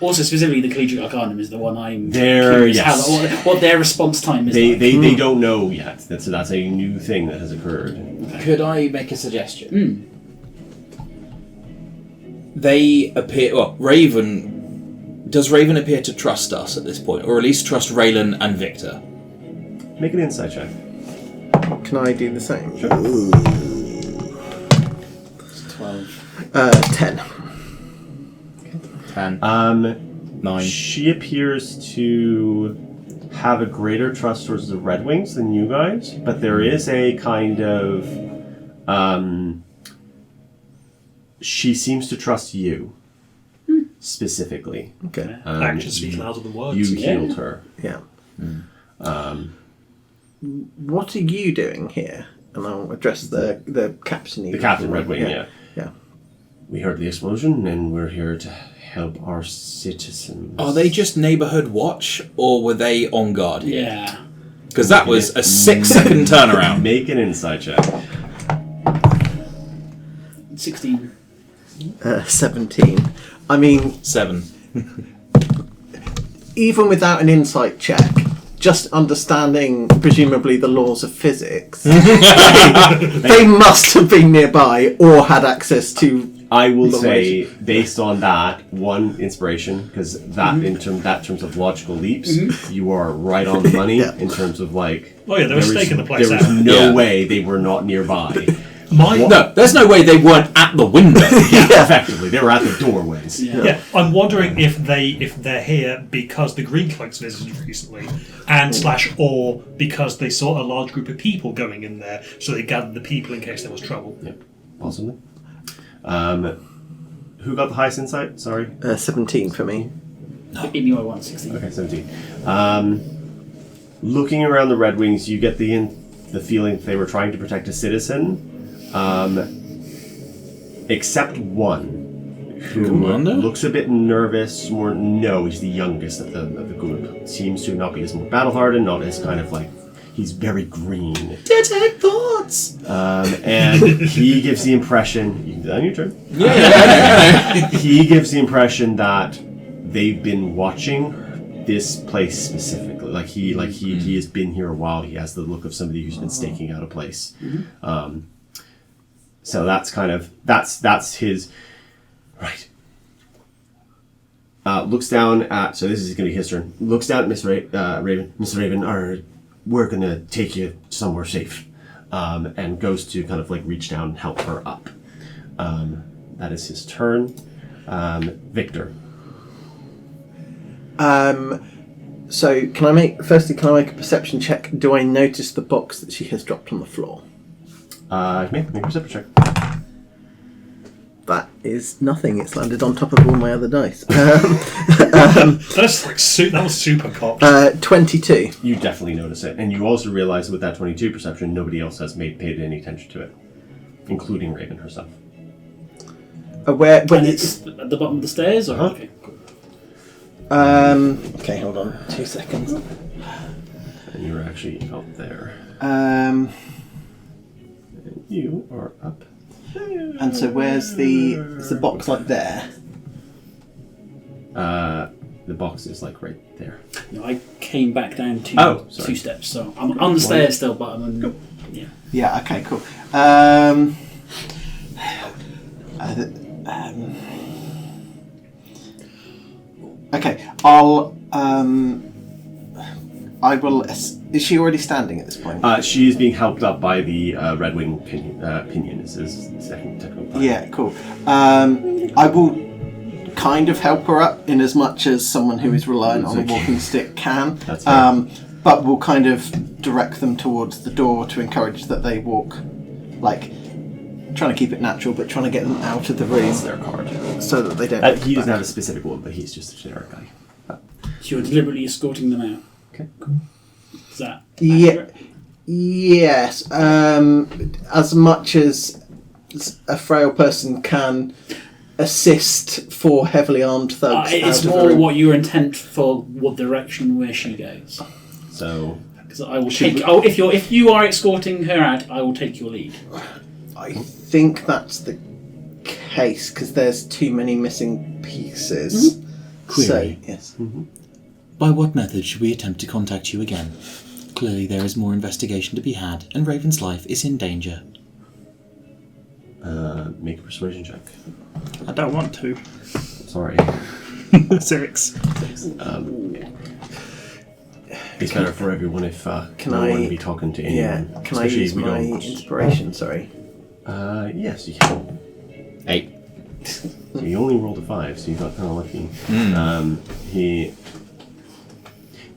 Also, specifically, the Collegiate Arcanum is the one I'm There, curious yes. what their response time is. They like. they don't know yet. That's a new thing that has occurred. Could I make a suggestion? They appear... Well, Raven... Does Raven appear to trust us at this point? Or at least trust Raylan and Victor? Make an insight check. Can I do the same? Sure. 12. 10. 10. 9. She appears to have a greater trust towards the Red Wings than you guys, but there is a kind of she seems to trust you specifically. Okay. Actions speak louder than words. You Yeah. healed her. Yeah. What are you doing here? And I'll address the captain. The Captain Red Wing, yeah. Yeah. We heard the explosion and we're here to help our citizens. Are they just neighbourhood watch, or were they on guard here? Yeah. Because that was a 6-second turnaround. Make an insight check. 16. 17. I mean, 7. even without an insight check, just understanding, presumably, the laws of physics, they must have been nearby or had access to. I will The say, based on that, one inspiration, because that in terms of logical leaps, you are right on the money Yeah. in terms of like. Oh yeah, they were there was- staking the place There was out. no Yeah. way they were not nearby. No, there's no way they weren't at the window. Effectively, they were at the doorways. Yeah, I'm wondering if they're here because the Green Cloaks visited recently, and / or because they saw a large group of people going in there, so they gathered the people in case there was trouble. Yep, possibly. Who got the highest insight? Sorry. 17 for me. Give me my 1, 16. Okay, 17. Looking around the Red Wings, you get the feeling they were trying to protect a citizen, except one who Commander? looks a bit nervous. No, he's the youngest of the group. Seems to not be as more battle hardened, not as kind of like he's very green. Detect thoughts. And he gives the impression. You can do that on your turn. Yeah. He gives the impression that they've been watching this place specifically. Like he has been here a while. He has the look of somebody who's been staking out a place. So that's kind of that's his right. Looks down at, so this is going to be his turn. Looks down at Miss Raven. Miss Raven, we're going to take you somewhere safe, and goes to kind of like reach down and help her up. That is his turn. Victor. So can I make a perception check? Do I notice the box that she has dropped on the floor? Make a perception check. That is nothing. It's landed on top of all my other dice. That's like that was super cocked. 22. You definitely notice it, and you also realize with that 22 perception, nobody else has paid any attention to it, including Raven herself. Where? And When it's at the bottom of the stairs? Or? Uh-huh. Okay, cool. Okay, hold on. 2 seconds. And you're actually out there. Um, And you are up. and so where's is the box like there? The box is like right there. No, I came back down Oh, sorry. 2 steps, so I'm on the stairs still, but I'm yeah. Yeah. Okay. Cool. Okay. I will. Is she already standing at this point? She is being helped up by the Red Wing pinion. Is his second technical title. Yeah. Cool. I will kind of help her up in as much as someone who is reliant on a walking stick can. That's fair. But we'll kind of direct them towards the door to encourage that they walk, like trying to keep it natural, but trying to get them out of the room It's their card. so that they don't. He doesn't back. have a specific one, but he's just a generic guy. So you're deliberately escorting them out. Okay, cool. Is that Yeah. accurate? Yes. As much as a frail person can assist for heavily armed thugs. It's out of the more room. what your intent for what direction where she goes. So Because I will take. Oh, if you are escorting her out, I will take your lead. I think that's the case because there's too many missing pieces. Query. So yes. By what method should we attempt to contact you again? Clearly there is more investigation to be had, and Raven's life is in danger. make a persuasion check. I don't want to. Sorry. 6. It's better for everyone if Can no I- one be talking to anyone. Yeah. Can I especially use if we my don't- inspiration? Sorry. Yes, you can. 8. So you only rolled a 5, so you got kind of lucky.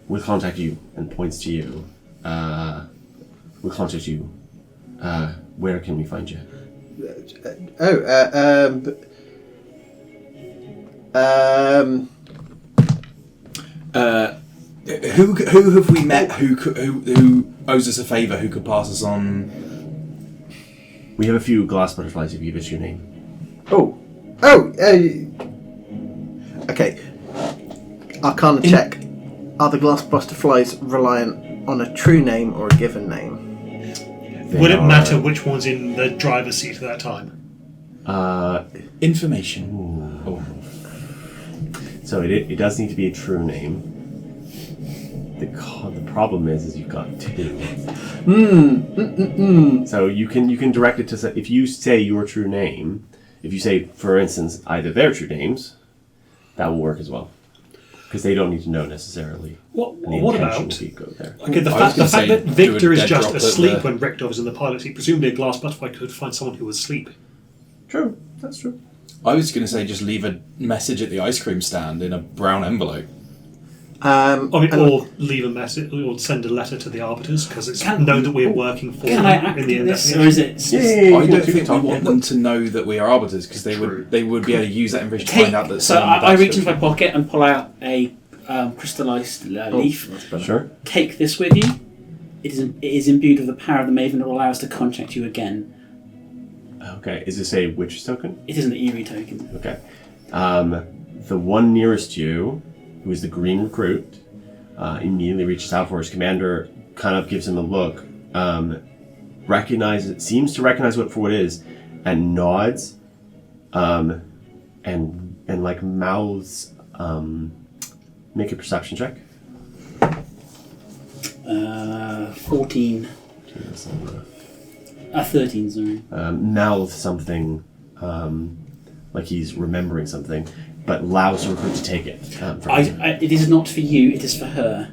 will contact you and points to you. We'll contact you. Where can we find you? Who have we met who owes us a favour, who could pass us on? We have a few glass butterflies if you give us your name. Okay. Arcana check. Are the glass butterflies reliant on a true name or a given name? Would it matter which one's in the driver's seat at that time? Information. Oh. So it does need to be a true name. The problem is you've got two. So you can direct it to say, if you say your true name, if you say, for instance, either their true names, that will work as well, because they don't need to know necessarily. What And the about? intention would be go there. Okay, the fact that Victor is just asleep when Richter was in the pilot seat, presumably a glass butterfly could find someone who was asleep. True, that's true. I was going to say just leave a message at the ice cream stand in a brown envelope. Or leave a message, or send a letter to the arbiters, because it's known that we're working for Can them I act in the in this, investigation. or is Yeah, it? I don't think we want them to know that we are arbiters, because they would be able to use that information to find out that. So I reach into my pocket and pull out a crystallized leaf. Sure. Take this with you. It is imbued with the power of the Maven that will allow us to contact you again. Okay, is this a witch token? It is an eerie token. Okay. The one nearest to you, who is the green recruit, immediately reaches out for his commander, kind of gives him a look, seems to recognize it for what it is, and nods, and like mouths, make a perception check. 14. 13, sorry. Mouth something, like he's remembering something, but allows the recruit to take it. It is not for you, it is for her.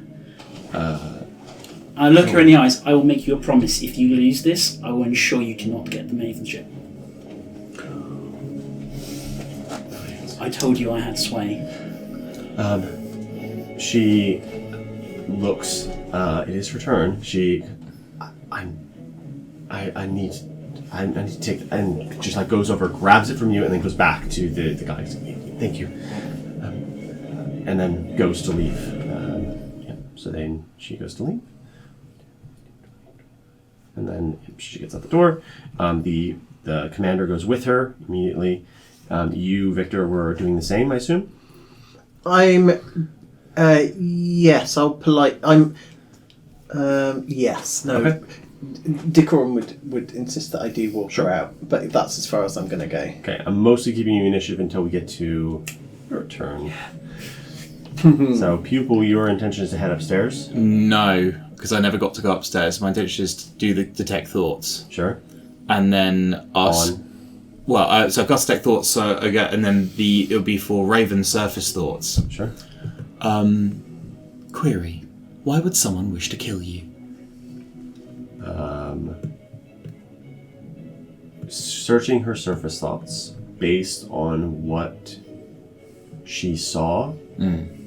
I look her in the eyes. I will make you a promise. If you lose this, I will ensure you do not get the Maven ship. I told you I had sway. She looks. It is her turn. I need to take, and just like goes over, grabs it from you, and then goes back to the guys. Thank you, and then goes to leave. So then she goes to leave, and then she gets out the door. The commander goes with her immediately. You, Victor, were doing the same, I assume. Yes, yes, no. Okay. Decorum would insist that I do walk her out, but that's as far as I'm going to go. Okay, I'm mostly keeping you initiative until we get to your turn. So, Pupil, your intention is to head upstairs? No, because I never got to go upstairs. My intention is to do the detect thoughts. Sure. And then ask. Well, so I've got detect thoughts, so again, and then it'll be for Raven surface thoughts. Sure. Query. Why would someone wish to kill you? Searching her surface thoughts based on what she saw.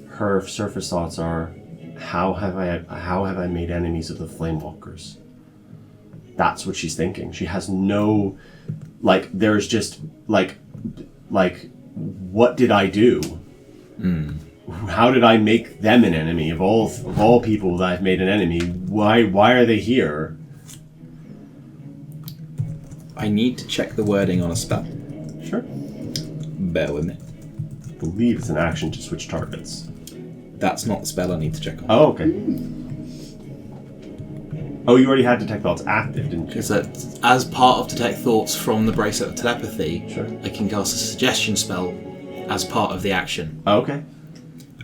Her surface thoughts are, how have I made enemies of the Flamewalkers? That's what she's thinking. She has no, there's just like what did I do? How did I make them an enemy? Of all people that I've made an enemy, why are they here? I need to check the wording on a spell. Sure. Bear with me. I believe it's an action to switch targets. That's not the spell I need to check on. Oh, okay. Oh, you already had Detect Thoughts active, didn't you? Is that as part of Detect Thoughts from the Bracelet of Telepathy, Sure. I can cast a suggestion spell as part of the action. Oh, okay.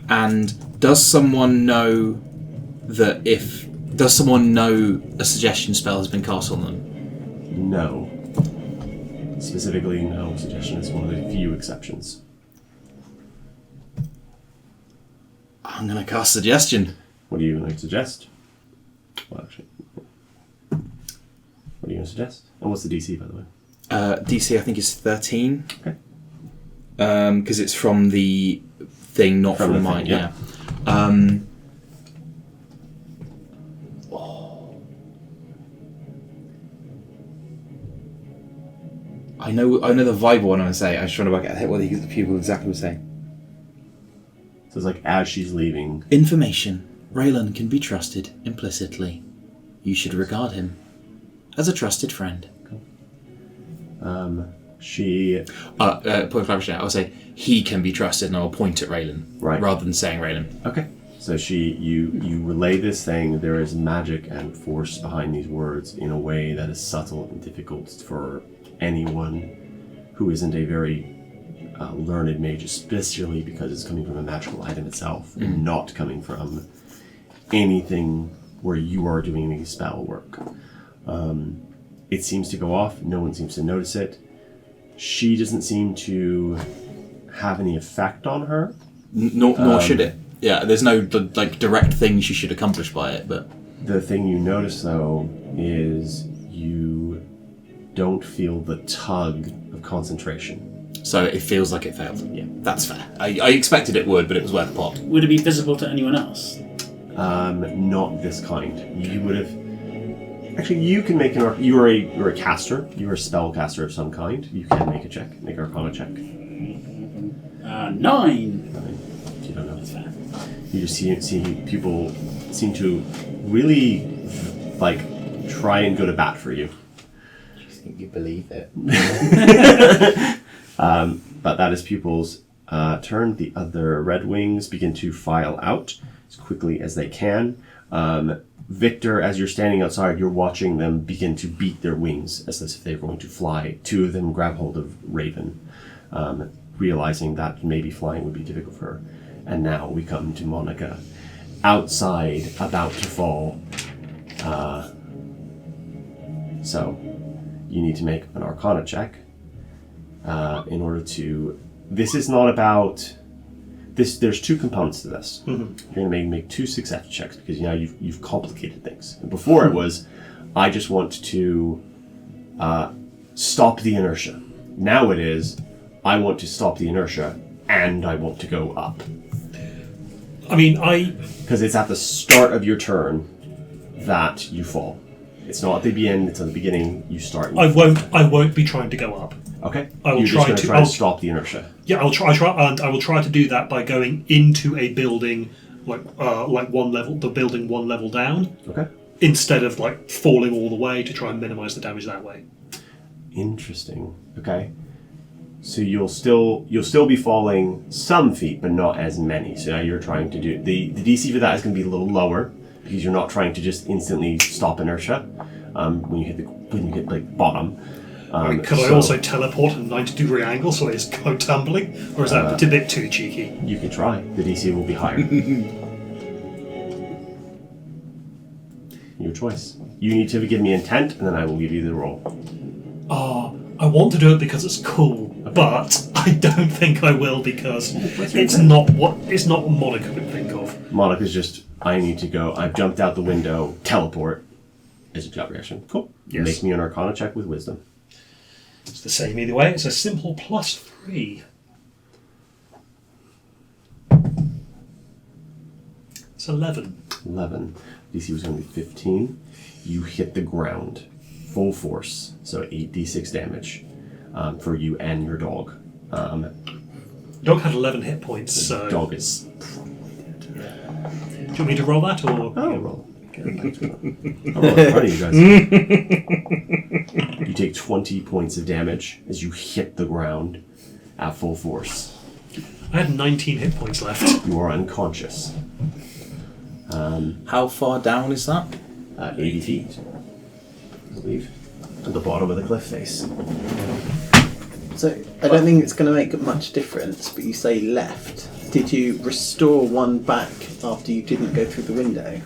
And does someone know a suggestion spell has been cast on them? No. Specifically, no. Suggestion is one of the few exceptions. I'm going to cast suggestion. What do you like to suggest? Well, actually, what are you going to suggest? And what's the DC, by the way? DC, I think, is 13. Okay. Because it's from the thing, not from the mine. thing, yeah. I know the vibe one I'm going to say. I was trying to work out what the people exactly were saying. So it's like as she's leaving. Information. Raylan can be trusted implicitly. You should regard him as a trusted friend. She. Point of clarification. I'll say he can be trusted, and I'll point at Raylan, Right. rather than saying Raylan. Okay. So you relay this thing. There is magic and force behind these words in a way that is subtle and difficult for anyone who isn't a very learned mage, especially because it's coming from a magical item itself and not coming from anything where you are doing any spell work. It seems to go off. No one seems to notice it. She doesn't seem to have any effect on her. Nor should it. Yeah, there's no direct thing she should accomplish by it, but The thing you notice, though, is you don't feel the tug of concentration. so it feels like it failed. Yeah, that's fair. I expected it would, but it was worth a pot. Would it be visible to anyone else? Not this kind. You would have. Actually, you can make an. You're a caster. You're a spell caster of some kind. You can make a check. Make an Arcana check. 9. You don't know. That's fair. You just see people seem to really try and go to bat for you. I think you believe it. But that is pupils' turn. The other Red Wings begin to file out as quickly as they can. Victor, as you're standing outside, you're watching them begin to beat their wings as if they're going to fly. Two of them grab hold of Raven, realizing that maybe flying would be difficult for her. And now we come to Monica, outside, about to fall. So you need to make an Arcana check. In order to... This is not about... There's two components to this. Mm-hmm. You're going to make two success checks because now you've complicated things. And before it was, I just want to stop the inertia. Now it is, I want to stop the inertia and I want to go up. I mean, Because it's at the start of your turn that you fall. It's not at the end, it's at the beginning, you start. And I won't be trying to go up. Okay. I will You're just going to try I'll- to stop the inertia. Yeah, I will try to do that by going into a building like one level, the building one level down, Okay. instead of falling all the way to try and minimise the damage that way. Interesting. Okay. So you'll still be falling some feet, but not as many. So now you're trying to do the DC for that is going to be a little lower because you're not trying to just instantly stop inertia when you hit the bottom. Could I also teleport at a 90-degree angle so I just go tumbling, or is that a bit too cheeky? You can try. The DC will be higher. Your choice. You need to give me intent, and then I will give you the roll. I want to do it because it's cool, but I don't think I will because it's not what Monica would think of. Monica's just, I need to go. I've jumped out the window. Teleport. Is a job reaction. Cool. Yes. Make me an Arcana check with Wisdom. It's the same either way. It's a simple +3. It's 11. 11. DC was going to be 15. You hit the ground. Full force. So 8d6 damage for you and your dog. Dog had 11 hit points, so... Dog is... Do you want me to roll that, or...? Oh, roll. I'll roll in front of you guys. You take 20 points of damage as you hit the ground at full force. I had 19 hit points left. You are unconscious. How far down is that? 80 feet, I believe. At the bottom of the cliff face. So I don't think it's going to make much difference, but you say left. Did you restore one back after you didn't go through the window?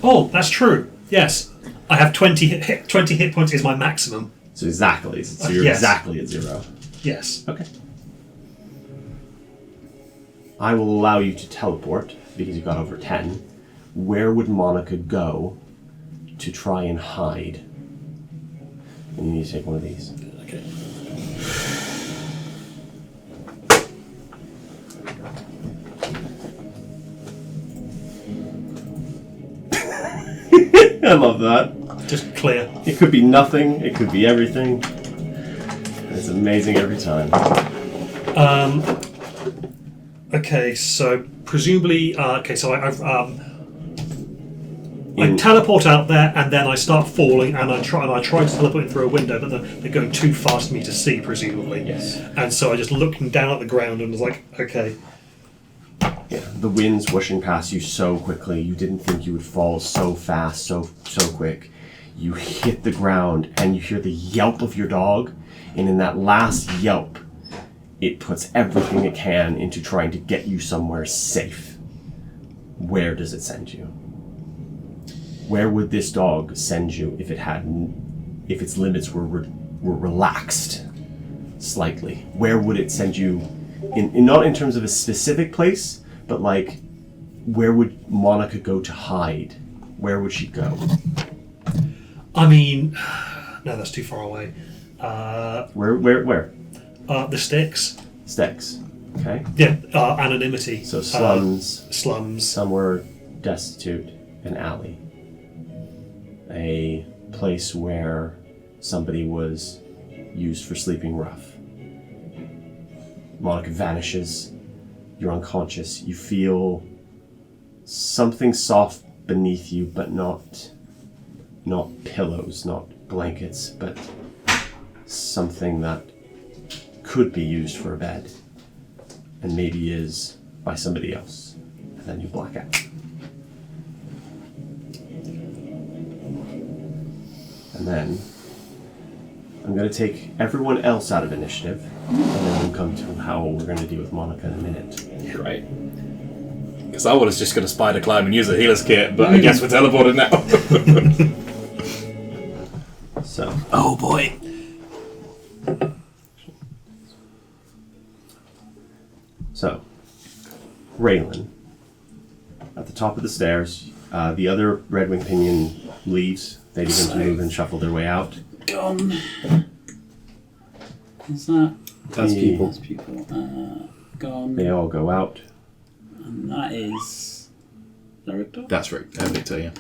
Oh, that's true. Yes. I have 20 hit points is my maximum. So exactly. So you're Yes. exactly at 0. Yes. Okay. I will allow you to teleport because you got over 10. Where would Monica go to try and hide? And you need to take one of these. Okay. I love that. Just clear. It could be nothing. It could be everything. It's amazing every time. Okay, so presumably, so I teleport out there, and then I start falling, and I try to teleport in through a window, but they're going too fast for me to see, presumably. Yes. And so I just looked down at the ground and was like, okay. Yeah, the wind's whooshing past you so quickly. You didn't think you would fall so fast, so quick. You hit the ground, and you hear the yelp of your dog, and in that last yelp, it puts everything it can into trying to get you somewhere safe. Where does it send you? Where would this dog send you if its limits were relaxed slightly? Where would it send you? Not in terms of a specific place, but like, where would Monica go to hide? Where would she go? I mean, no, that's too far away. Where? The sticks. Sticks. Okay. Yeah, anonymity. So slums. Slums. Somewhere destitute, an alley. A place where somebody was used for sleeping rough. Monica vanishes. You're unconscious. You feel something soft beneath you, but not pillows, not blankets, but something that could be used for a bed, and maybe is by somebody else. And then you black out. And then I'm going to take everyone else out of initiative, and then we'll come to how we're going to deal with Monica in a minute. Right. Because I was just going to spider climb and use a healer's kit, but I guess we're teleported now. So. Oh boy. So, Raylan, at the top of the stairs, the other Red Wing Pinion leaves. They begin to move and shuffle their way out. Gone. Is that? That's people. That's people. Gone. They all go out. And that is. Victor? That's right. Victor, yeah.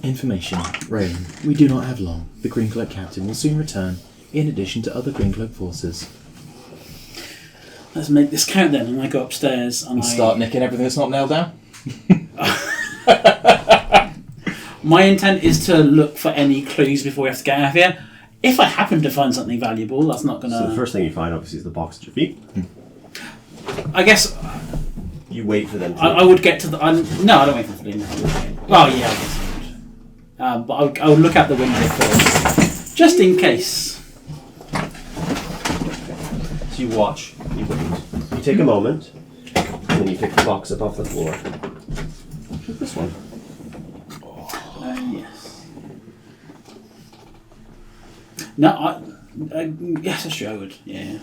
Information. Rain. We do not have long. The Greencloak captain will soon return, in addition to other Greencloak forces. Let's make this count then, and I go upstairs and Start nicking everything that's not nailed down. My intent is to look for any clues before we have to get out of here. If I happen to find something valuable, that's not going to... So the first thing you find, obviously, is the box at your feet. I guess... You wait for them to... I would get to the... no, I don't wait for them to do that. Well, yeah, I guess I would. But I would look out the window first. Just in case. So you watch. You wait. You take a moment, and then you pick the box up off the floor. Pick this one. Yes. No, yes, that's true. I would. Yeah.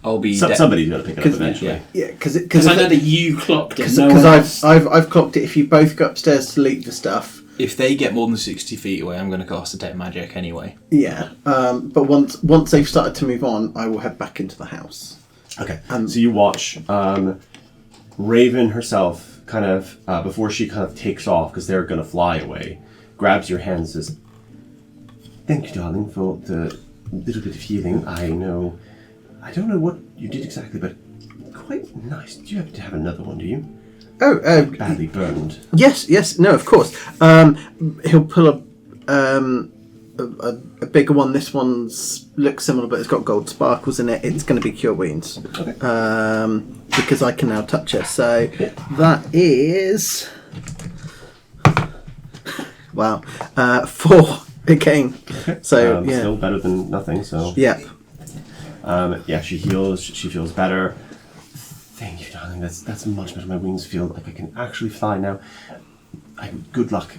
I'll be. Somebody's got to pick it up eventually. Yeah. Yeah, because Because I know that you clocked it. I've clocked it. If you both go upstairs to loot the stuff. If they get more than 60 feet away, I'm going to cast Detect Magic anyway. Yeah. But once they've started to move on, I will head back into the house. Okay. So you watch Raven herself, kind of before she kind of takes off because they're going to fly away, grabs your hand and says, "Thank you, darling, for the little bit of healing. I don't know what you did exactly, but quite nice. Do you happen to have another one? Do you?" Oh, Badly burned. Yes, no, of course. He'll pull a bigger one. This one's looks similar, but it's got gold sparkles in it. It's going to be Cure Wounds. Okay. Because I can now touch it. So that is... Wow. 4 again. Okay. So, yeah. Still better than nothing, so... Yep. Yeah, she heals. She feels better. Thank you, darling. That's much better. My wings feel like I can actually fly now. Good luck.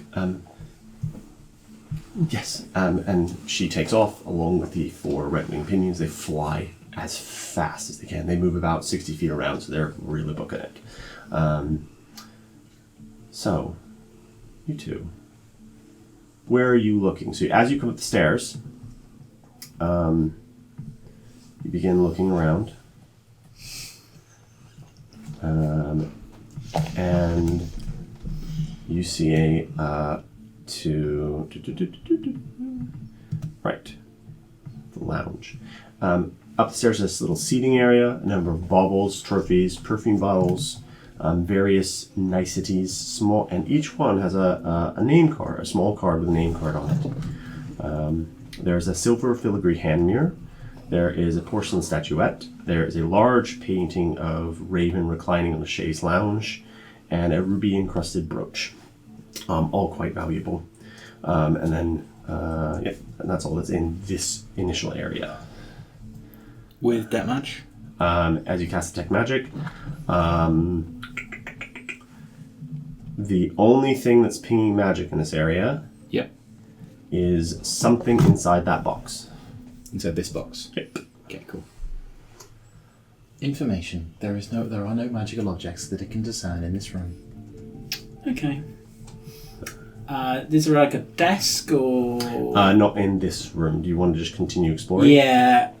Yes. And she takes off along with the 4 Red Wing Pinions. They fly as fast as they can. They move about 60 feet around, so they're really booking it. So, you two. Where are you looking? So as you come up the stairs, you begin looking around. And you see right. the lounge. Upstairs, this little seating area, a number of baubles, trophies, perfume bottles, various niceties, small, and each one has a name card, a small card with a name card on it. There's a silver filigree hand mirror. There is a porcelain statuette. There is a large painting of Raven reclining on the chaise lounge, and a ruby-encrusted brooch, all quite valuable. And then, and that's all that's in this initial area. With death match? As you cast Detect Magic, the only thing that's pinging magic in this area Yep. is something inside that box. Inside this box. Yep. Okay, cool. Information. There are no magical objects that it can discern in this room. Okay. Is there like a desk or? Not in this room. Do you want to just continue exploring? Yeah.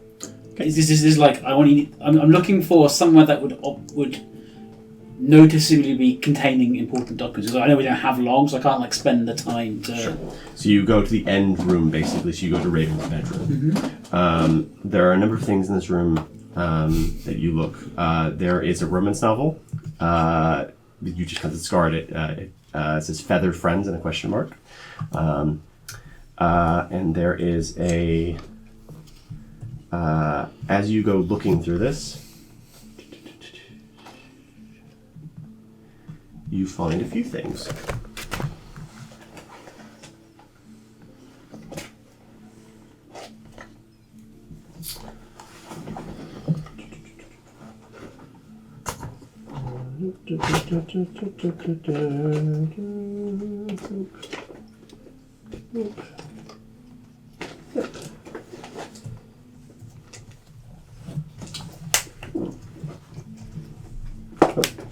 This is like I'm looking for somewhere that would noticeably be containing important documents. Because I know we don't have long, so I can't like spend the time to. Sure. So you go to the end room, basically. So you go to Raven's bedroom. There are a number of things in this room that you look. There is a romance novel. You just kind of discard it. It says "Feathered Friends" and a question mark. And there is a. As you go looking through this, you find a few things.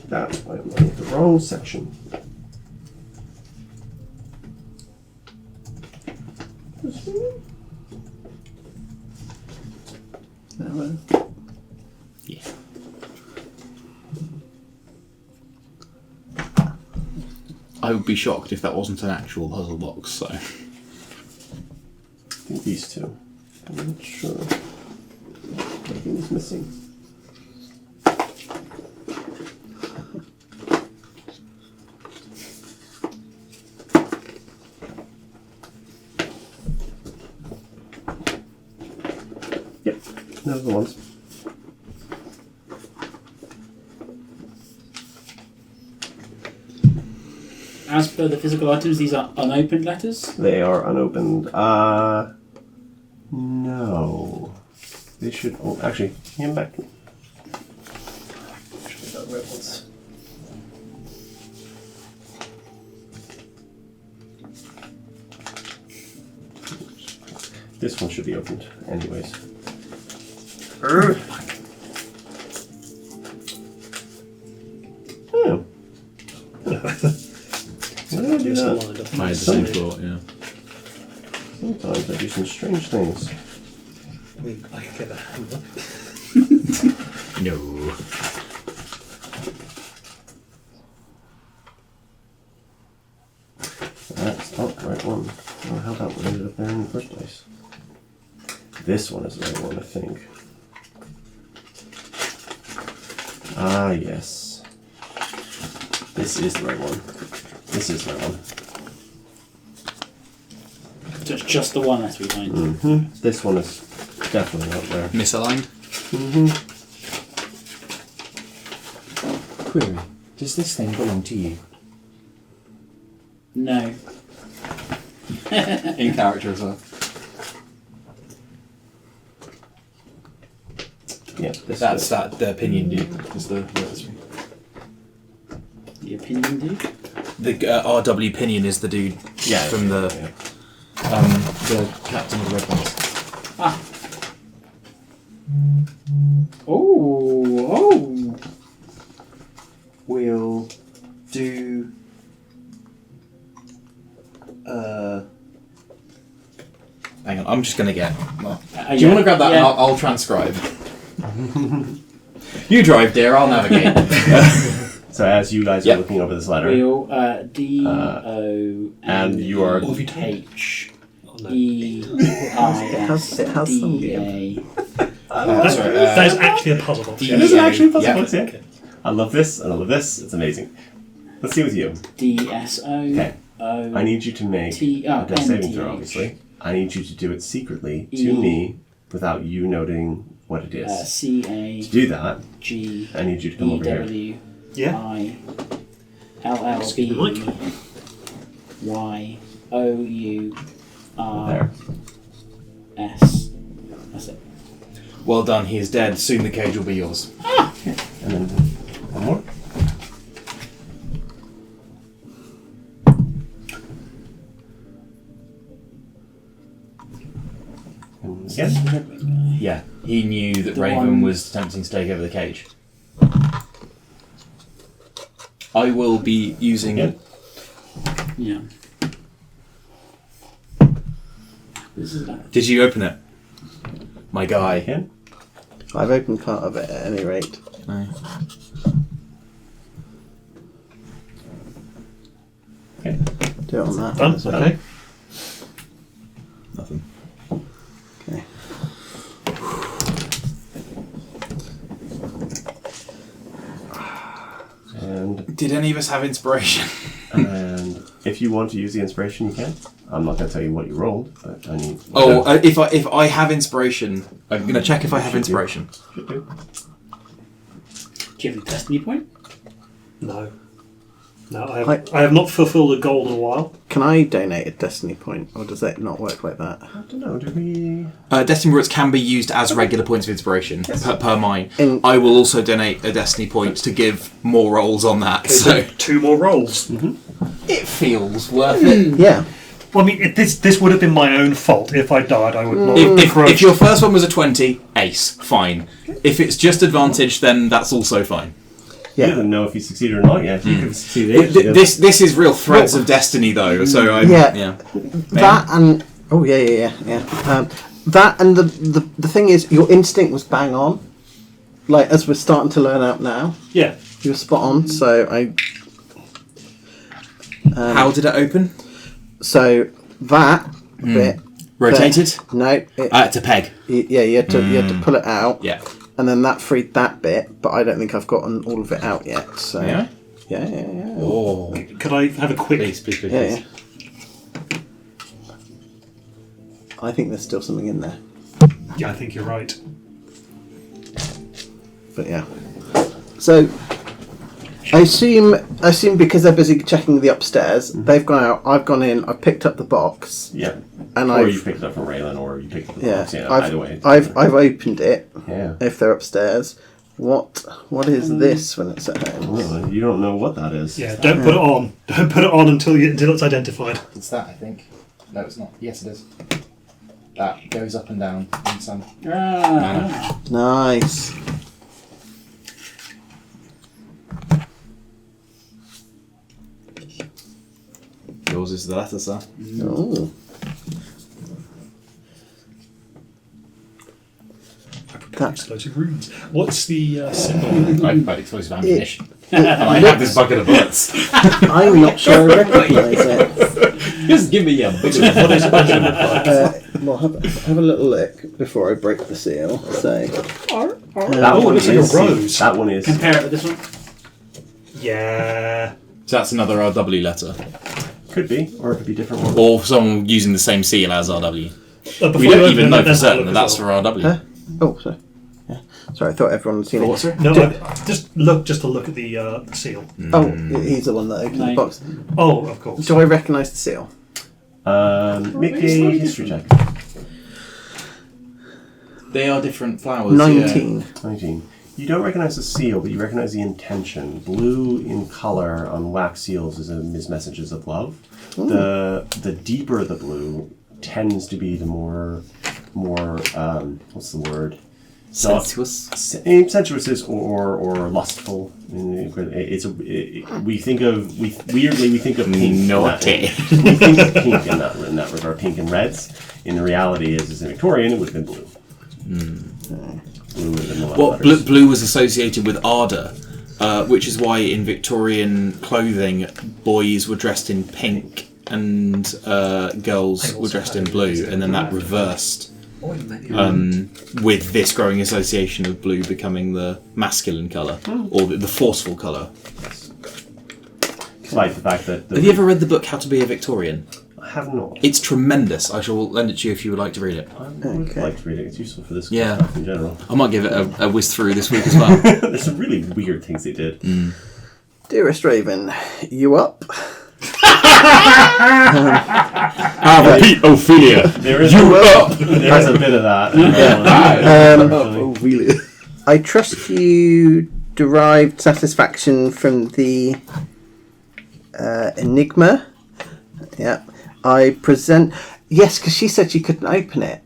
That I'm looking at the wrong section. This one? That one? Yeah. I would be shocked if that wasn't an actual puzzle box, so. I think these two. I'm not sure. Nothing is missing. Yep, those are the ones. As per the physical items, these are unopened letters. They are unopened. No. They should. Oh, actually, hand back to me. Should have got red ones. This one should be opened, anyways. Oh. Why did I do that? I had the same thought, yeah. Sometimes I do some strange things. I mean, I can get a hang up. No. That's not the right one. I don't know how that one ended up there in the first place. This one is the right one, I think. Ah, yes. This is the right one. This is the right one. So it's just the one has to be found. Mm-hmm. This one is definitely not there. Misaligned? Mm-hmm. Query. Does this thing belong to you? No. In character as well. Yeah, this That's is that, the opinion dude. Is the The opinion dude. The RW Pinion is the dude yeah, from the yeah. the captain of the Red Ones. Ah. Oh. We'll do. Hang on, I'm just gonna get. Well, do you Yeah, want to grab that? yeah. And I'll transcribe. You drive, dear. I'll navigate. So as you guys Yep. are looking over this letter, Wheel D O and you are H. no. It has some game. That is actually a puzzle box. It is actually a puzzle Yeah. box, yeah. I love this, and I love this. It's amazing. Let's see with you. DSO. Okay. O. I need you to make a death saving throw, obviously. I need you to do it secretly to me without you noting what it is. CA. To do that, G. I need you to come over here. EW. Yeah. I. LLB. Speak the mic. Y. OU. R. There. S. That's it. Well done, he is dead. Soon the cage will be yours. And then one more. And again. Yeah, he knew that The Raven one- was attempting to take over the cage. I will be using... Again. Yeah. This is that. Did you open it? My guy. Again. I've opened part of it at any rate. No. Okay. Do it on that. Done? as well. Okay. Nothing. Okay. And Did any of us have inspiration? and if you want to use the inspiration, you can. I'm not going to tell you what you rolled, but I need. If I have inspiration, I'm going to check if I have inspiration. Should do. Do you have a destiny point? No. No, I have not fulfilled a goal in a while. Can I donate a destiny point, or does that not work like that? I don't know. Do we? Destiny points can be used as regular points of inspiration per mine. In- I will also donate a destiny point to give more rolls on that. So 2 more rolls. it feels worth it. Yeah. Well, I mean, this would have been my own fault. If I died, I would not If your first one was a 20, ace, fine. If it's just advantage, then that's also fine. You Yeah. didn't know if you succeeded or not yet. You could have succeeded. This is real threads of destiny, though. So Yeah. That and that and the thing is, your instinct was bang on. Like as we're starting to learn out now, Yeah. you were spot on. So How did it open? that bit Rotated no, it, to peg. you had to pull it out. Yeah. And then that freed that bit, but I don't think I've gotten all of it out yet. So Yeah. yeah. Oh, Could I have a quick? please. Yeah. I think there's still something in there, Yeah, I think you're right. but yeah. So I assume because they're busy checking the upstairs, they've gone out. I've gone in. I've picked up the box, Yeah. and Or you I've picked it up from Raylan, or you picked it up from yeah. box. Yeah. I've Either way. I've opened it. Yeah. If they're upstairs, what is this when it's at home? Well, you don't know what that is. Yeah, don't put it on. Don't put it on until it's identified. It's that, I think. No, it's not. Yes, it is. That goes up and down in some manner. Nice. Yours is the letter, sir. Oh. Explosive runes. What's the symbol? I've got explosive ammunition. And I have this bucket of bullets. I'm not sure I recognise it. Just give me a big What is it? Well, have a little look before I break the seal. So, That Oh, it one looks like a is. rose. That one is. Compare it with this one. Yeah. So that's another RW letter. Could be, or it could be different one. Or someone using the same seal as RW. Before We you don't open even it, know for let's have a certain look that as that's well. for RW. Huh? Oh, sorry. Yeah. Sorry, I thought everyone had seen For it. what, sir? No, just to look at the seal. Oh, he's the one that opened the No. box. Oh, of course. Do I recognise the seal? Make a history check. They are different flowers. 19. 19. You don't recognize the seal, but you recognize the intention. Blue in color on wax seals is messages of love. The deeper the blue tends to be the more what's the word? Sensuous. Sensuous is or lustful. We think of pink. Naughty. We think of pink in that regard, pink and reds. In the reality is in Victorian it would have been blue. Blue would have been the love Well, letters. blue was associated with ardour, which is why in Victorian clothing, boys were dressed in pink girls were dressed in blue, and then that reversed with this growing association of blue becoming the masculine colour, or the forceful colour. Despite the fact that... Have you ever read the book How to Be a Victorian? I have not. It's tremendous. I shall lend it to you if you would like to read it. I would like to read it. It's useful for this Yeah. stuff in general. I might give it a whiz through this week as well. There's some really weird things they did. Dearest Raven, you up? Repeat, Ophelia. There is You up? There's a bit of that. Really? I trust you derived satisfaction from the enigma. Yeah. I present... Yes, because she said she couldn't open it.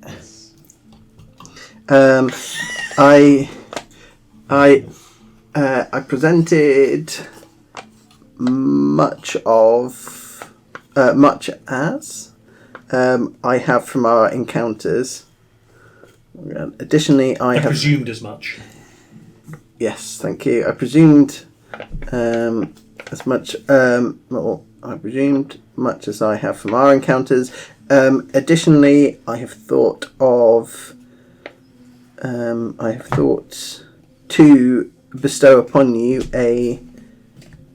I presented much as I have from our encounters. Additionally, I have presumed as much. Yes, thank you. I presumed as much. Well, I presumed much as I have from our encounters. Additionally, I have thought of. I have thought to bestow upon you a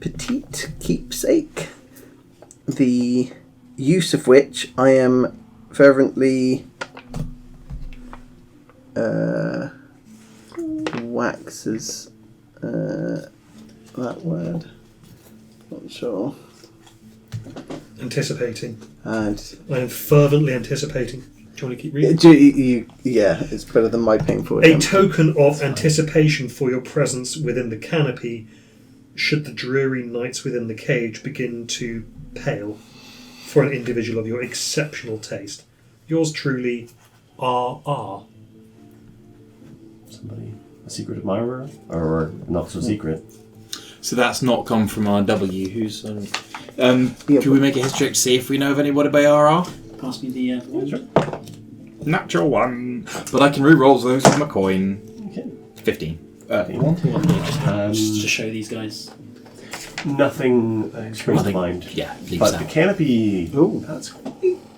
petite keepsake, the use of which I am fervently waxes that word. Not sure. Anticipating. And I am fervently anticipating. Do you want to keep reading? yeah, it's better than my painful A attempt. token of anticipation for your presence within the canopy should the dreary nights within the cage begin to pale for an individual of your exceptional taste. Yours truly, R.R. Somebody, a secret admirer? Or not so secret? So that's not come from RW. Who's Yeah, can we make a history check to see if we know of anybody by RR? Pass me the. Natural one. But I can re-roll those with my coin. Okay. 15. Just to show these guys. Nothing springs to mind. Yeah, leaves But out. the canopy... Ooh. That's quite...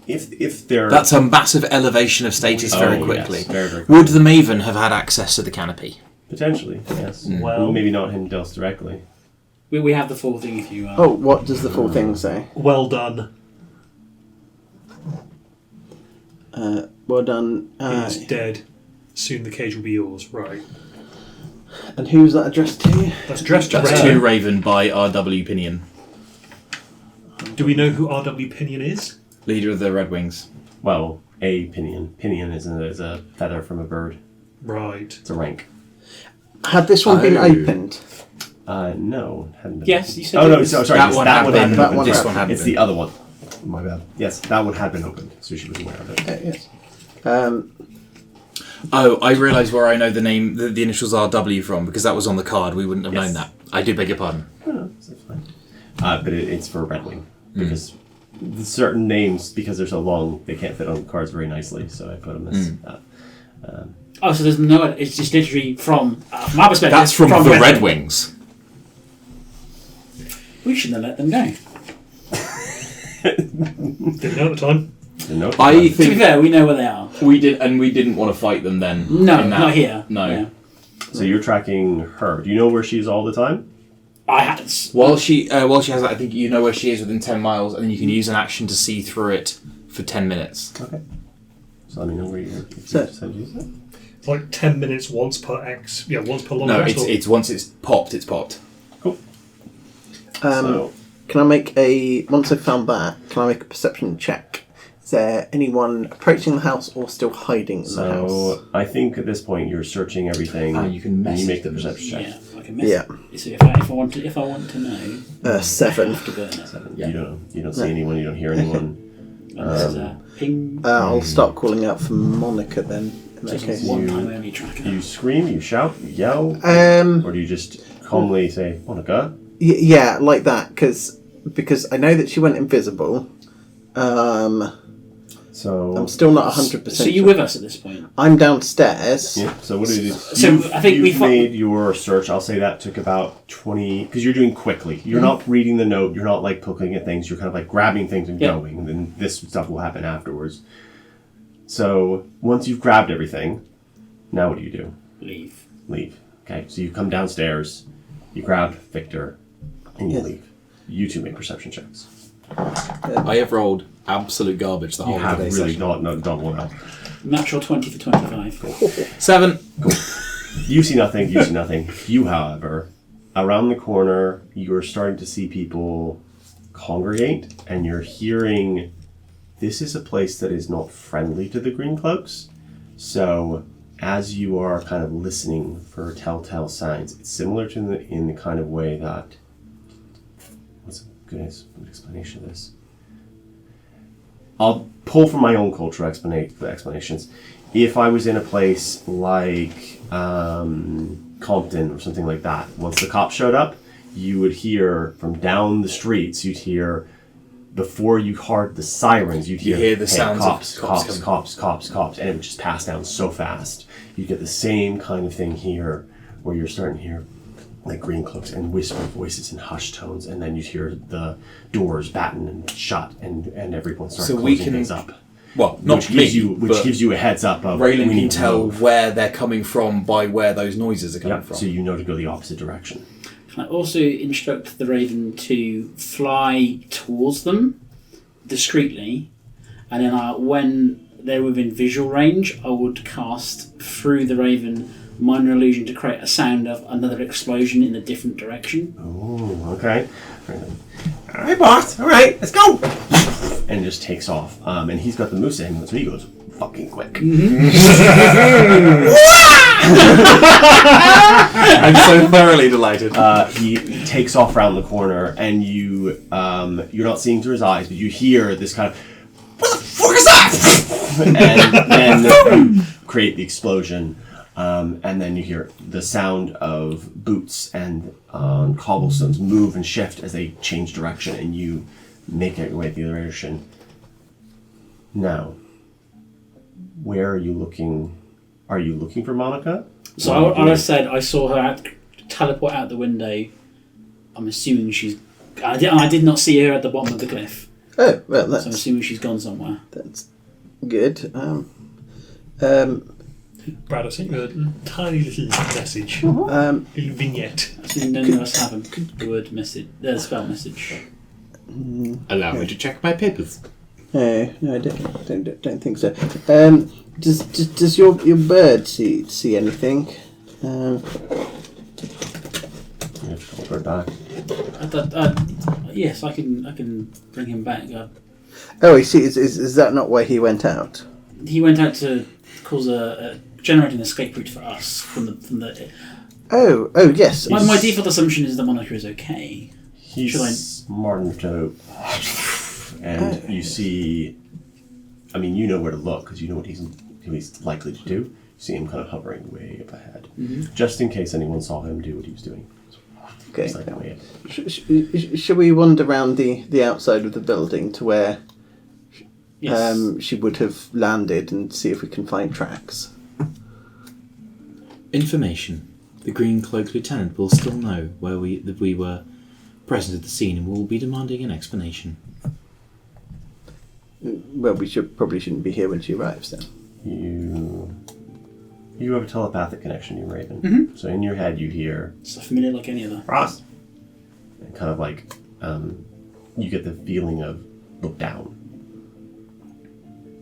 If they're... That's a massive elevation of status very Oh, quickly. yes, very, very quickly. Would the Maven have had access to the canopy? Potentially, yes. Well- Maybe not himself directly. We have the full thing if you. Oh, what does the full thing say? Well done. Well done. He's dead. Soon the cage will be yours. Right. And who's that addressed to? That's dressed to That's red. to Raven by RW Pinion, Do we know who R.W. Pinion is? leader of the Red Wings. Well, a pinion. Pinion is a feather from a bird. Right. It's a rank. Had this one been Oh. opened? No, it hadn't been. Yes, you said Oh, it no, was- sorry. That yes, one that had one been, hadn't that opened. one this had one hadn't It's been. the other one. My bad. Yes, that one had been opened, so she was aware of it. Yes. Oh, I realise where I know the name, the initials RW from, because that was on the card. We wouldn't have Yes. known that. I do beg your pardon. No, that's fine. But it's for Red Wing, because the certain names, because they're so long, they can't fit on cards very nicely, so I put them as that. Oh, so there's no. It's just literally from our perspective. That's from the Red Wings. We shouldn't have let them go. Didn't know at the time. No, I To be think fair, we know where they are. we did, and we didn't want to fight them then. No, in that. not here. No. Yeah. So you're tracking her. Do you know where she is all the time? I had. While she has that, I think you know where she is within 10 miles, and then you can use an action to see through it for 10 minutes. Okay. So let me know where you're. If So- you decide to use it. It's like 10 minutes once per X. Yeah, once per long No, rest. or- it's once it's popped, it's popped. Cool. Um, Can I make once I've found that, can I make a perception check? Is there anyone approaching the house or still hiding in the house? So I think at this point you're searching everything. You can and message you make the them. perception check. Yeah, I can mess. Yeah. So if I want to know, I 7. have to burn it. Yeah. You don't know. You don't see anyone. You don't hear anyone. This is a ping. I'll start calling out for Monica then. In that Just case. one time only tracker. You scream. You shout. You yell. Or do you just calmly say, "Monica"? Yeah, like that, because I know that she went invisible. So So I'm still not 100%. So you with us at this point? I'm downstairs. yeah. So what did you do? So I think you've made your search. I'll say that took about 20 because you're doing quickly. You're not reading the note. You're not like poking at things. You're kind of like grabbing things and going. And then this stuff will happen afterwards. So once you've grabbed everything, now what do? Leave. Okay. So you come downstairs. You grab Victor, and you leave. You two make perception checks. I have rolled absolute garbage the You whole have of the really session. not done well. Natural 20 for 25. 7. You see nothing. You, however, around the corner, you're starting to see people congregate, and you're hearing, this is a place that is not friendly to the Green Cloaks. So, as you are kind of listening for telltale signs, it's similar to in the kind of way that, what's a good explanation of this? I'll pull from my own cultural explanations. If I was in a place like Compton or something like that, once the cops showed up, you would hear from down the streets, you'd hear, before you heard the sirens, you'd hear the sounds of cops, and it would just pass down so fast. You get the same kind of thing here, where you're starting to hear like Green Cloaks and whispered voices and hushed tones, and then you'd hear the doors batten and shut, and everyone starts closing things up. Well, not which gives you a heads up of Raylan we can need to tell move. where they're coming from by where those noises are coming from. So you know to go the opposite direction. Can I also instruct the Raven to fly towards them discreetly, and then when they're within visual range, I would cast through the Raven minor illusion to create a sound of another explosion in a different direction. Oh, okay. All right, boss. All right, let's go. And just takes off. And he's got the moose in him, so he goes fucking quick. I'm so thoroughly delighted. He takes off around the corner, and you're not seeing through his eyes, but you hear this kind of, what the fuck is that? And then you create the explosion, and then you hear the sound of boots and cobblestones move and shift as they change direction, and you make your way the other direction. Now, where are you looking? Are you looking for Monica? So I said I saw her teleport out the window. I'm assuming she's... I did not see her at the bottom of the cliff. Oh, well, So I'm assuming she's gone somewhere. that's good. Brad, I sent you a tiny little message. Um, Little vignette. Actually, none of us have a word message. There's a spell message. Allow me to check my papers. no, I don't think so. Does your bird see anything? You have to call her back. Yes, I can bring him back. Oh, I see. Is that not why he went out? He went out to cause generate an escape route for us from the. Oh, yes. My default assumption is the monitor is okay. He's smart enough to, and you see. I mean, you know where to look because you know what he's likely to do. You see him kind of hovering way up ahead, just in case anyone saw him do what he was doing. Okay. He's like way up. Shall we wander around the outside of the building to where Yes. she would have landed and see if we can find tracks? Information. The Green Cloaked Lieutenant will still know that we were present at the scene and will be demanding an explanation. Well, we probably shouldn't be here when she arrives then. You have a telepathic connection, you Raven. So in your head you hear It's familiar like any other. Ross, and kind of like you get the feeling of look down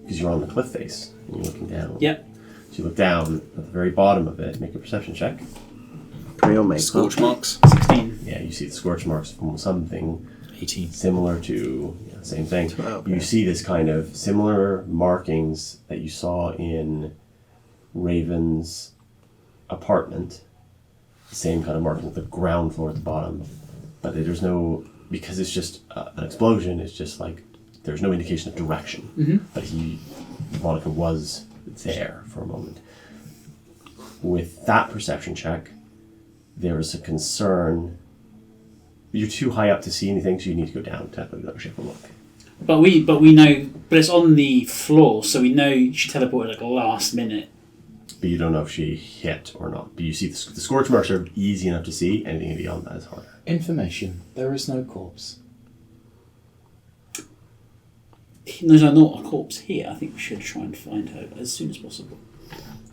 because you're on the cliff face and you're looking down. Yep. So you look down at the very bottom of it. Make a perception check. Can we all make Scorch marks. 16. Yeah, you see the scorch marks from something 18. similar to same thing. Okay. You see this kind of similar markings that you saw in Raven's apartment. The same kind of marking at the ground floor at the bottom, but there's no, because it's just an explosion. It's just like there's no indication of direction. But Monica was there for a moment. With that perception check, there is a concern. You're too high up to see anything, so you need to go down to have a look. But we know, but it's on the floor, so we know she teleported like last minute. But you don't know if she hit or not. But you see the scorch marks are easy enough to see. Anything beyond that is harder. Information. There is no corpse. There's not a corpse here. I think we should try and find her as soon as possible.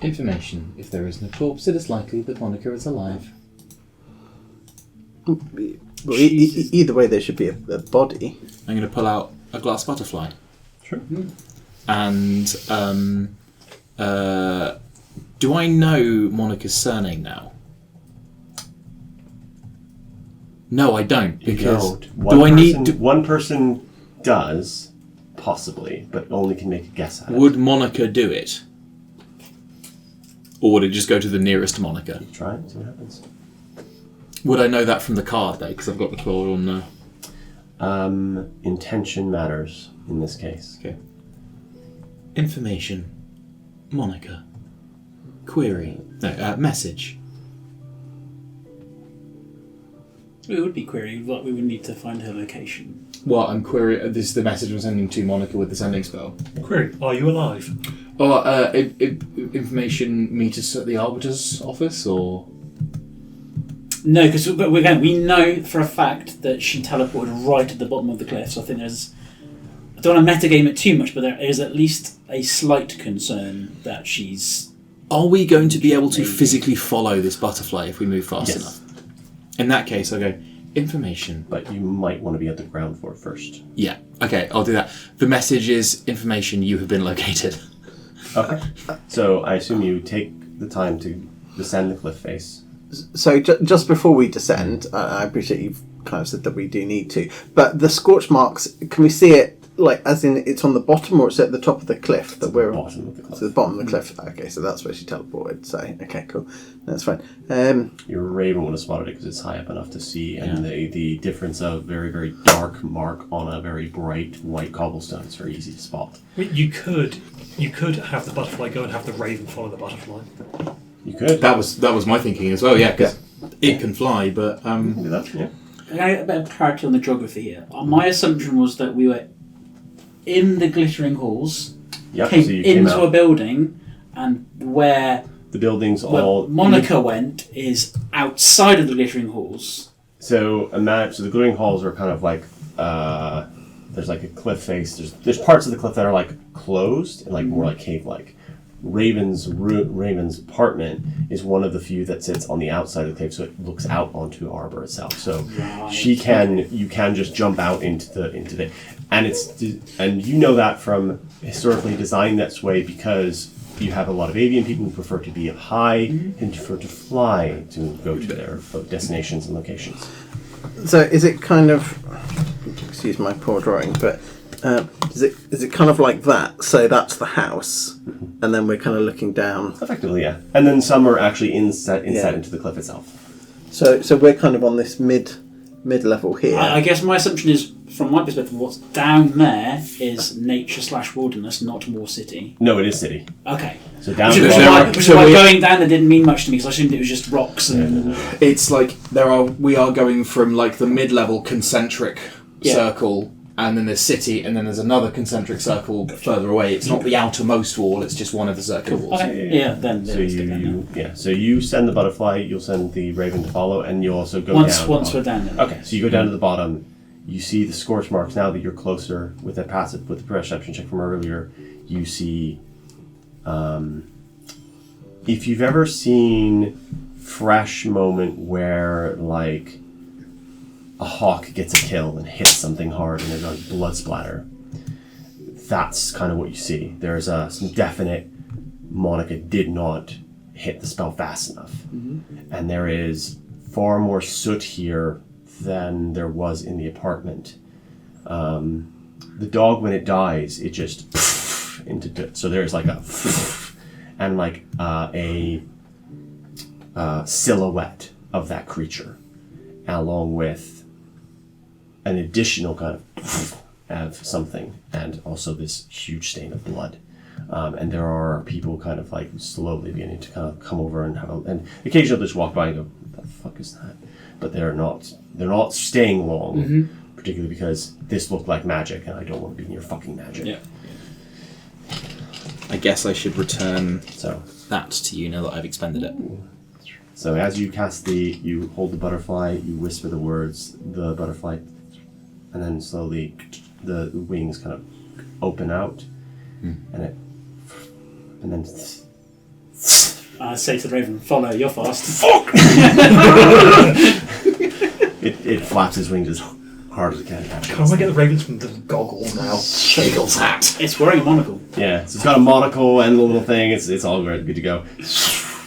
Information. If there is no corpse, it is likely that Monica is alive. Well, either way, there should be a body. I'm going to pull out a glass butterfly. Sure. And do I know Monica's surname now? No, I don't. Because one person does, possibly, but only can make a guess at it. Would Monica do it? Or would it just go to the nearest Monica? Try it, see what happens. Would I know that from the card, though? Because I've got the claw on there. Intention matters in this case. Okay. Information. Monica. Query. No, message. It would be query, but we would need to find her location. Well, I'm querying. This is the message I'm sending to Monica with the sending spell. Query: are you alive? Or information meet us at the Arbiter's office, or No, because we know for a fact that she teleported right at the bottom of the cliff. So I think there's. I don't want to metagame it too much, but there is at least a slight concern that she's. Are we going to be able to physically follow this butterfly if we move fast Yes. enough? In that case, I'll go, information. But you might want to be at the ground floor first. Yeah, okay, I'll do that. The message is, information, you have been located. Okay. So I assume you take the time to descend the cliff face. So just before we descend, I appreciate you've kind of said that we do need to, but the scorch marks, can we see it like as in it's on the bottom, or it's at the top of the cliff that we're Bottom of the cliff. So the bottom of the cliff. Okay, so that's where she teleported. So okay, cool, that's fine. Your raven would have spotted it because it's high up enough to see, and the difference of very, very dark mark on a very bright white cobblestone is very easy to spot. You could have the butterfly go and have the raven follow the butterfly. You could. That was my thinking as well, yeah, because it can fly, but... Do that, yeah. Can I get a bit of clarity on the geography here? My assumption was that we were in the glittering halls, Yep, came so you came into out. a building, and where The buildings where all... Monica went is outside of the glittering halls. So the glittering halls are kind of like... there's like a cliff face. There's parts of the cliff that are like closed and like more like cave-like. Raven's apartment is one of the few that sits on the outside of the cliff, so it looks out onto Arbor itself. So you can just jump out into the and you know that from historically designed that way because you have a lot of avian people who prefer to be up high and prefer to fly to go to their destinations and locations. so is it kind of? Excuse my poor drawing, but. Is it kind of like that? So that's the house, and then we're kind of looking down. Effectively, yeah. And then some are actually inset into the cliff itself. So we're kind of on this mid level here. I guess my assumption is, from my perspective, what's down there is nature/wilderness, not more city. No, it is city. Okay. So down Which to is the why, bottom. which is why going down there didn't mean much to me, because I assumed it was just rocks and... It's like we are going from like the mid-level concentric circle, and then there's city, and then there's another concentric circle further away. It's not the outermost wall, it's just one of the circular walls. Okay. Yeah, then So let's go down there. so you send the butterfly, you'll send the raven to follow, and you also go Once down. we're down there. Okay, so you go down to the bottom. You see the scorch marks now that you're closer with the perception check from earlier. You see, if you've ever seen Fresh moment where like a hawk gets a kill and hits something hard and there's a blood splatter. That's kind of what you see. There's some definite Monica did not hit the spell fast enough. And there is far more soot here than there was in the apartment. The dog, when it dies, it just into so there's like a and like a silhouette of that creature, along with an additional kind of something, and also this huge stain of blood. And there are people kind of like slowly beginning to kind of come over and and occasionally just walk by and go, "What the fuck is that?" But they're not staying long particularly because this looked like magic, and I don't want to be near fucking magic. Yeah. I guess I should return So, that to you now that I've expended it. so as you cast you hold the butterfly, you whisper the words, the butterfly, and then slowly the wings kind of open out, and then I say to the raven, follow, you're fast. it flaps its wings as hard as it can. Can't I get the ravens from the goggles now? Eagle's hat. It's wearing a monocle. Yeah, so it's got a monocle and a little thing. It's all good to go,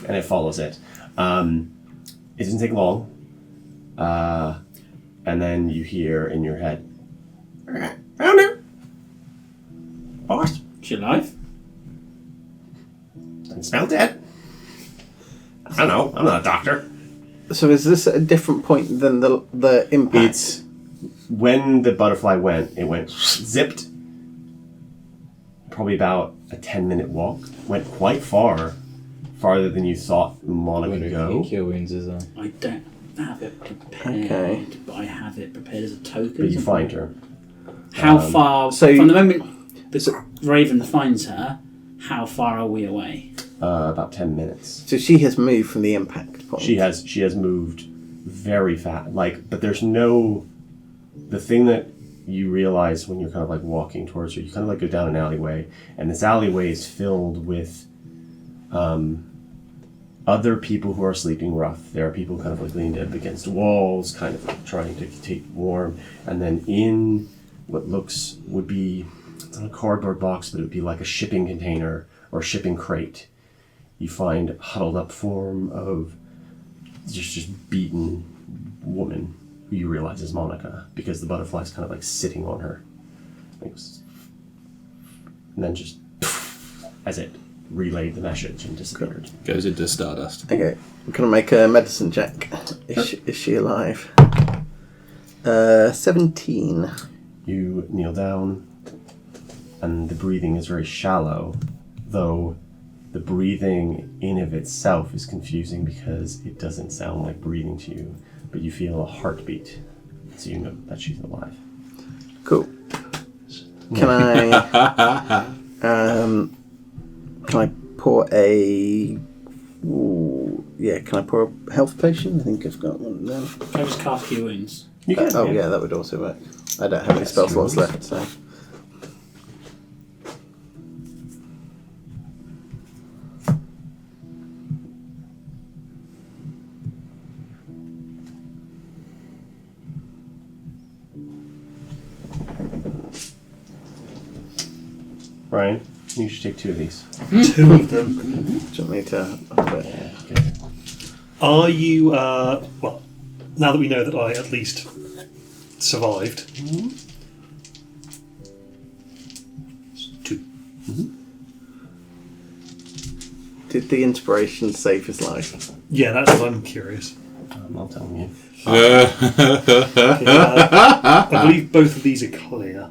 and it follows it. It doesn't take long, and then you hear in your head, "Found her, boss. She alive? Doesn't smell dead. I don't know. I'm not a doctor." So is this at a different point than the impact? It's when the butterfly went. It went zipped. Probably about a 10-minute walk. Went quite farther than you thought Monica could go. Cure wounds is I don't have it prepared, Okay. but I have it prepared as a token. But you find her. How far, so- from the moment the raven finds her, how far are we away? About 10 minutes. So she has moved from the impact point. She has moved very fast. But there's no. The thing that you realize when you're kind of like walking towards her, you kind of like go down an alleyway, and this alleyway is filled with other people who are sleeping rough. There are people kind of like leaned up against walls, kind of like trying to take warm, and then in what would be, it's not a cardboard box, but it would be like a shipping container or shipping crate. You find a huddled up form of just beaten woman who you realize is Monica, because the butterfly's kind of like sitting on her. And then just as it relayed the message and disappeared. Goes into stardust. Okay, I'm gonna make a medicine check. Is she alive? 17. You kneel down, and the breathing is very shallow, though the breathing in of itself is confusing because it doesn't sound like breathing to you, but you feel a heartbeat, so you know that she's alive. Cool. Can I can I pour a can I pour a health potion? I think I've got one now. Can I just cast Cure Wounds? You can, Oh yeah, that would also work. I don't have any spell slots left, so Brian, you should take 2 of these. 2 of them. do you want me to Okay. Are you, well, now that we know that I at least survived. 2. Did the inspiration save his life? Yeah, that's what I'm curious. I'm not telling you. Okay, I believe both of these are clear.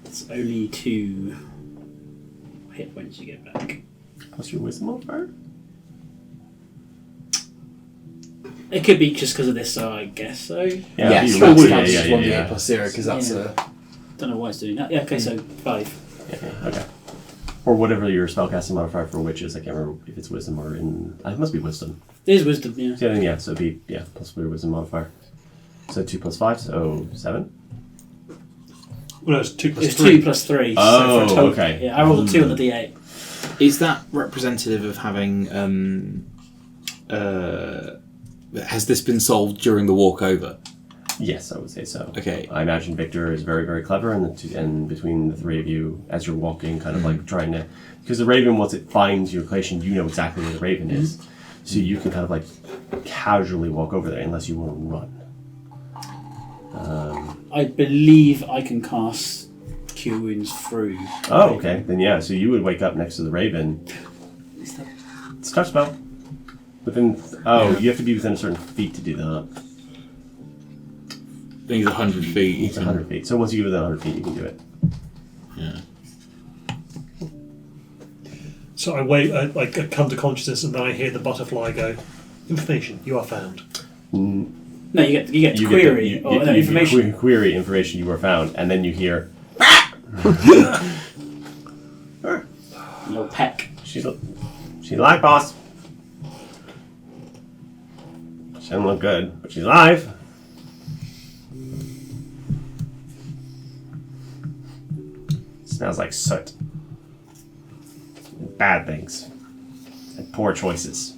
It's only 2 hit points you get back. Plus your wisdom modifier? It could be just because of this, so I guess so. Yes, you that's would. counts as 1d8 plus 0 because that's Yeah. Don't know why it's doing that. Yeah, okay, so 5. Yeah, okay. Or whatever your spellcasting modifier for which is. I can't remember if it's wisdom or in. It must be wisdom. It is wisdom, yeah. Yeah, so it'd be plus your wisdom modifier. So 2 plus 5, so 7. Well, no, it's 2 plus It's 3. 2 plus 3. Oh, so for a total, okay. Yeah, I rolled a 2 on the d8. Is that representative of having has this been solved during the walk over? Yes, I would say so. Okay. I imagine Victor is very, very clever, and between the 3 of you, as you're walking, kind of like trying to, because the raven, once it finds your location, you know exactly where the raven is, so you can kind of like casually walk over there unless you want to run. I believe I can cast Cure Wounds through. Oh, okay. Then yeah, so you would wake up next to the raven. It's a touch spell. Within you have to be within a certain feet to do that. I think it's 100 feet. It's 100 feet. So once you get within 100 feet, you can do it. Yeah. So I wait, I come to consciousness, and then I hear the butterfly go, "Information, you are found." No, you get to You get query the- or you information. query information you were found, and then you hear Little peck. she's alive, boss. She doesn't look good, but she's alive. Smells like soot. Bad things. And poor choices.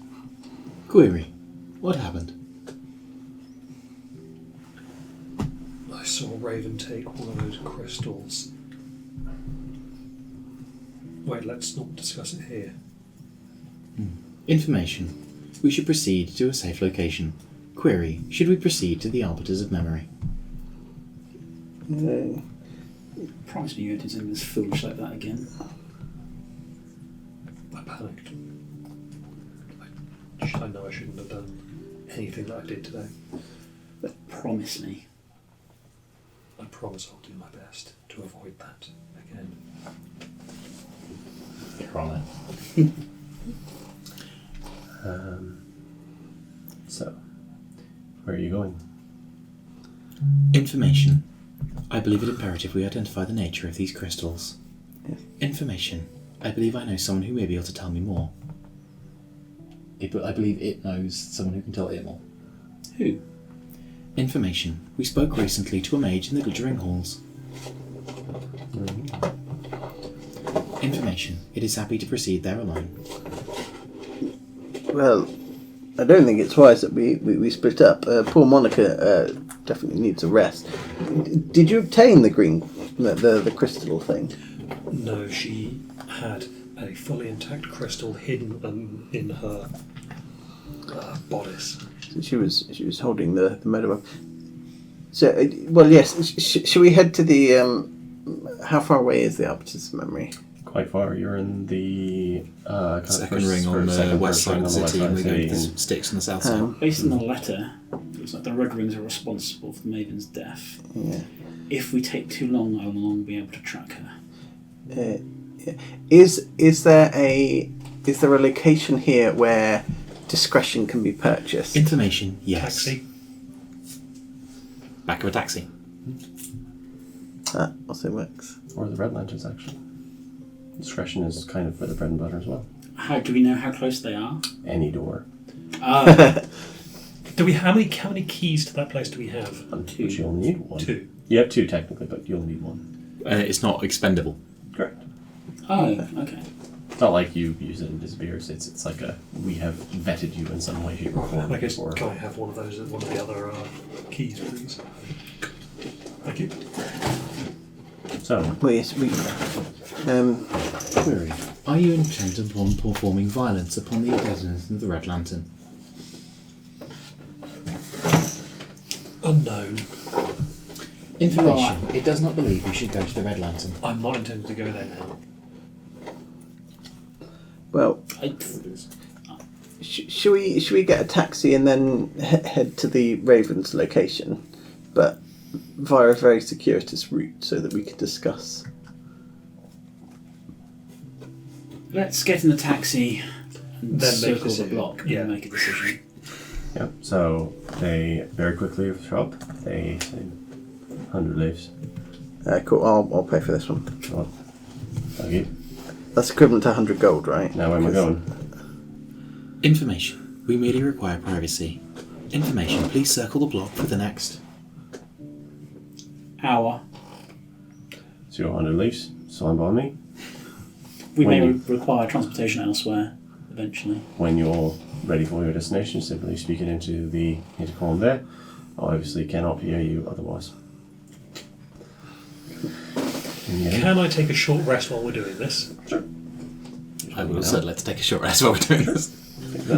Query. What happened? I saw Raven take one of those crystals. Wait, let's not discuss it here. Information. We should proceed to a safe location. Query. Should we proceed to the Arbiters of Memory? Promise me you won't do something that's foolish like that again. I panicked. I know I shouldn't have done anything that I did today. But promise me. I promise I'll do my best to avoid that again. You're on it. So, where are you going? Information. I believe it imperative we identify the nature of these crystals. Yes. Information. I believe I know someone who may be able to tell me more. I believe it knows someone who can tell it more. Who? Information. We spoke recently to a mage in the Glittering Halls. Information. It is happy to proceed there alone. Well, I don't think it's wise that we split up. Poor Monica definitely needs a rest. Did you obtain the the crystal thing? No, she had a fully intact crystal hidden in her bodice. So she was holding the motorbike. So, well, yes. Shall we head to the? How far away is the Arbiter's Memory? Quite far. You're in the kind of Second first- ring on the second west side ring of on the west city, side and of we're the going to city, the sticks on the south side. Based on the letter, it looks like the Red Rings are responsible for the Maven's death. Yeah. If we take too long, I will no longer be able to track her. Yeah. Is there a location here where discretion can be purchased? Information. Yes. Taxi. Back of a taxi. That also works. Or the Red Lanterns, actually. Discretion is kind of for the bread and butter as well. How do we know how close they are? Any door. Do we? How many keys to that place do we have? But you only need one. 2. You have 2 technically, but you'll need 1. And it's not expendable. Correct. Oh, okay. It's not like you use it and disappears. It's like we have vetted you in some way, shape, or form I guess before. can I have one of those? One of the other keys, please. Thank you. So, Well, yes, we. Query. Are you intent upon performing violence upon the inhabitants of the Red Lantern? Unknown. Information. It does not believe you should go to the Red Lantern. I'm not intending to go there now. Well, should we get a taxi and then head to the Ravens location, but via a very circuitous route so that we could discuss? Let's get in the taxi and Then make a circle the decision. block Yeah. and make a decision. yeah. So they very quickly show up. They say 100 leaves. Cool. I'll pay for this one. Well, okay. That's equivalent to 100 gold, right? Now where am I going? Information. We merely require privacy. Information. Please circle the block for the next. Hour. So you're 100 leaves. So I'm by me. We may When require transportation elsewhere eventually. When you're ready for your destination, simply speak it into the intercom there. I obviously cannot hear you otherwise. Yeah. Can I take a short rest while we're doing this? I would have said let's take a short rest while we're doing this.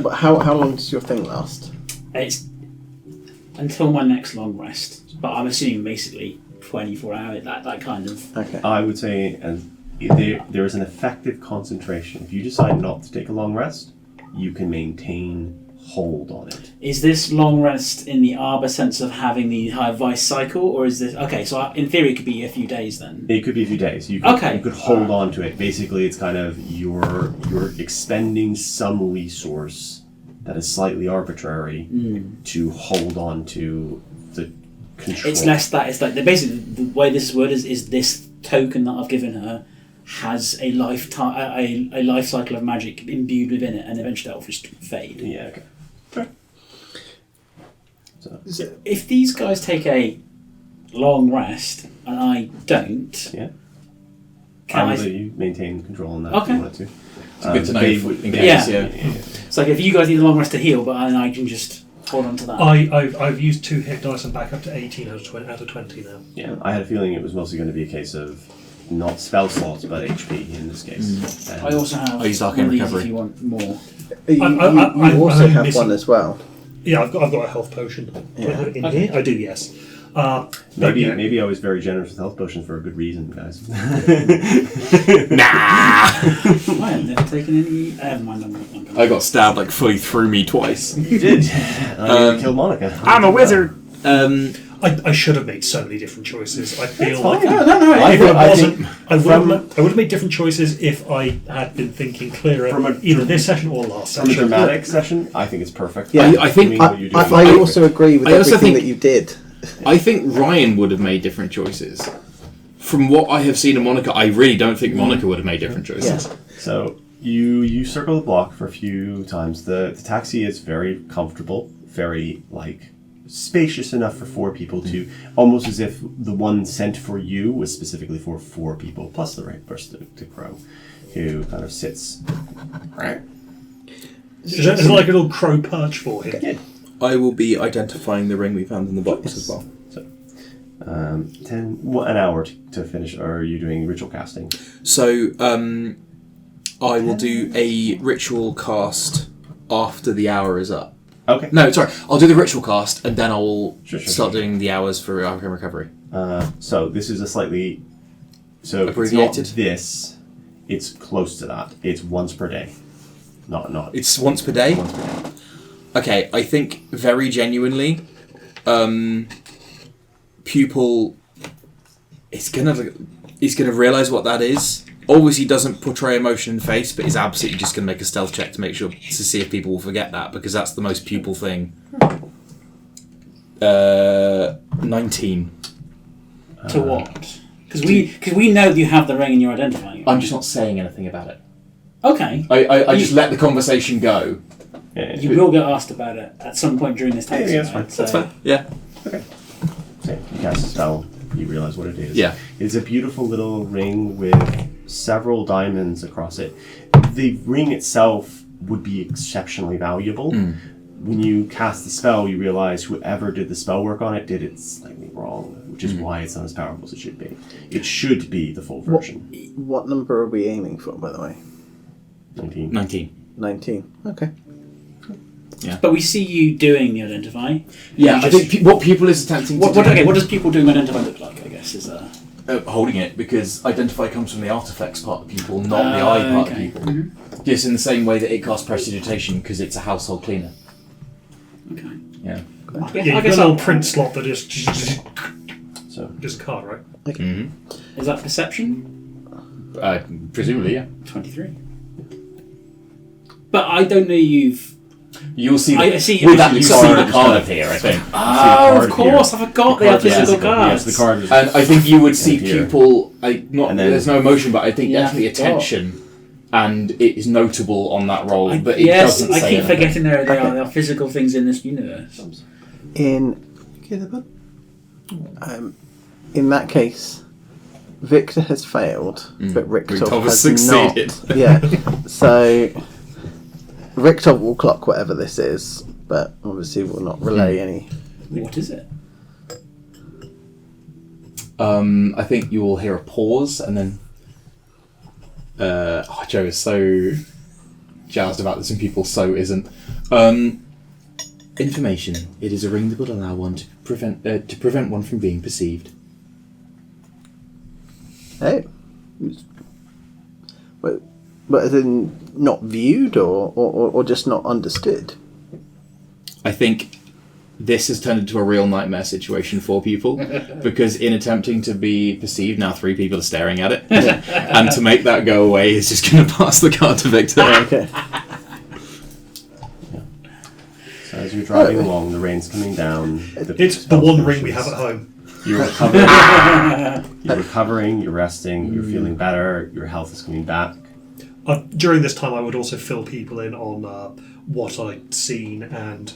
But how long does your thing last? It's until my next long rest, but I'm assuming basically 24 hours, that kind of. Okay. I would say there is an effective concentration. If you decide not to take a long rest, you can maintain hold on it. Is this long rest in the Arbor sense of having the high vice cycle, or is this okay? So in theory, it could be a few days then. It could be a few days. You could, Okay. You could hold on to it. Basically, it's kind of you're expending some resource that is slightly arbitrary to hold on to the control. It's less that. It's like basically the way this is worded is this token that I've given her has a lifetime, a life cycle of magic imbued within it, and eventually that will just fade. Yeah. Okay. So, If these guys take a long rest and I don't, yeah. can I I? would let you maintain control on that Okay. if you wanted to. It's good to know they if- would- in Yeah. case, yeah. It's like if you guys need a long rest to heal, but I can just hold on to that. I've used 2 hit dice and back up to 18 out of 20 now. Yeah, I had a feeling it was mostly going to be a case of not spell slots, but HP in this case. And I also have I used one Arcane of these Recovery. if you want more. You I'm also have missing- one as well. Yeah, I've got a health potion. Do I have it in here? I do, yes. maybe yeah. maybe I was very generous with health potions for a good reason, guys. I have never taken any. Never mind. I'm gonna- I got stabbed like fully through me twice. You did. I killed Monica. I'm a wizard. I should have made so many different choices. I feel fine. like No. I if I think would have made different choices if I had been thinking clearer either this session or last from a session. dramatic session, I think it's perfect. Yeah. I think- what you're doing is I perfect. also agree with I also everything think- that you did. I think Ryan would have made different choices. From what I have seen of Monica, I really don't think Monica would have made different choices. So you circle the block for a few times. The taxi is very comfortable, very spacious enough for 4 people to, almost as if the one sent for you was specifically for 4 people plus the right person to Crow, who kind of sits. Right. There's like a little crow perch for him. Yeah. I will be identifying the ring we found in the box as well. So, an hour to finish. Or are you doing ritual casting? So, I will do a ritual cast after the hour is up. Okay. No, sorry. I'll do the ritual cast and then I'll Sure. start doing the hours for Arcane Recovery. So this is a slightly. So it's Abbreviated? not this. It's close to that. It's once per day. Not. It's once per day? Once per day. Okay, I think very genuinely, Pupil is gonna realise what that is. Obviously, doesn't portray emotion in the face, but is absolutely just gonna make a stealth check to make sure to see if people will forget that because that's the most Pupil thing. 19. To what? Because we know that you have the ring and you're identifying it. I'm just not saying anything about it. Okay. I just let the conversation go. Yeah. You will get asked about it at some point during this time. Yeah, that's fine. That's fine. Yeah. So you cast a spell. You realise what it is. Yeah. It's a beautiful little ring with several diamonds across it. The ring itself would be exceptionally valuable. When you cast the spell, you realise whoever did the spell work on it did it slightly wrong, which is why it's not as powerful as it should be. It should be the full version. What number are we aiming for, by the way? 19. 19. 19. Okay. But we see you doing the identify. Yeah, You I just- think what Pupil is attempting to do... What does people doing identify look like? I guess is holding it, because Identify comes from the artifacts part of Pupil, not the eye part of okay. Pupil. Just in the same way that it casts Prestidigitation, because it's a household cleaner. Okay. Yeah. I Yeah, guess, you've I got guess a little I'll- print slot that just So a card, right? Is that perception? Presumably, yeah. 23. But I don't know you've. You'll see I see. with that, you you see see the the card appear, I think. Oh, of course! I forgot they have physical cards. Yes, the card was. And I think you would see Here. Pupil, And then- there's no emotion, but I think Yeah, definitely I forgot. attention, and it is notable on that roll, but it yes, doesn't I say keep anything. forgetting there are physical things in this universe. In that case, Victor has failed, but Richtov Richtov has has succeeded. not. Yeah. So Richtov will clock whatever this is, but obviously will not relay any. What is it? I think you will hear a pause, and then Joe is so jazzed about this, and people so isn't. Information. It is a ring that would allow one to prevent one from being perceived. Hey. But as in not viewed or just not understood? I think this has turned into a real nightmare situation for people because in attempting to be perceived, now 3 people are staring at it, and to make that go away is just going to pass the card to Victor. Okay. driving along, the rain's coming down. It's the one ring we have at home. You're recovering, you're resting, you're feeling better, your health is coming back. During this time, I would also fill people in on what I'd seen and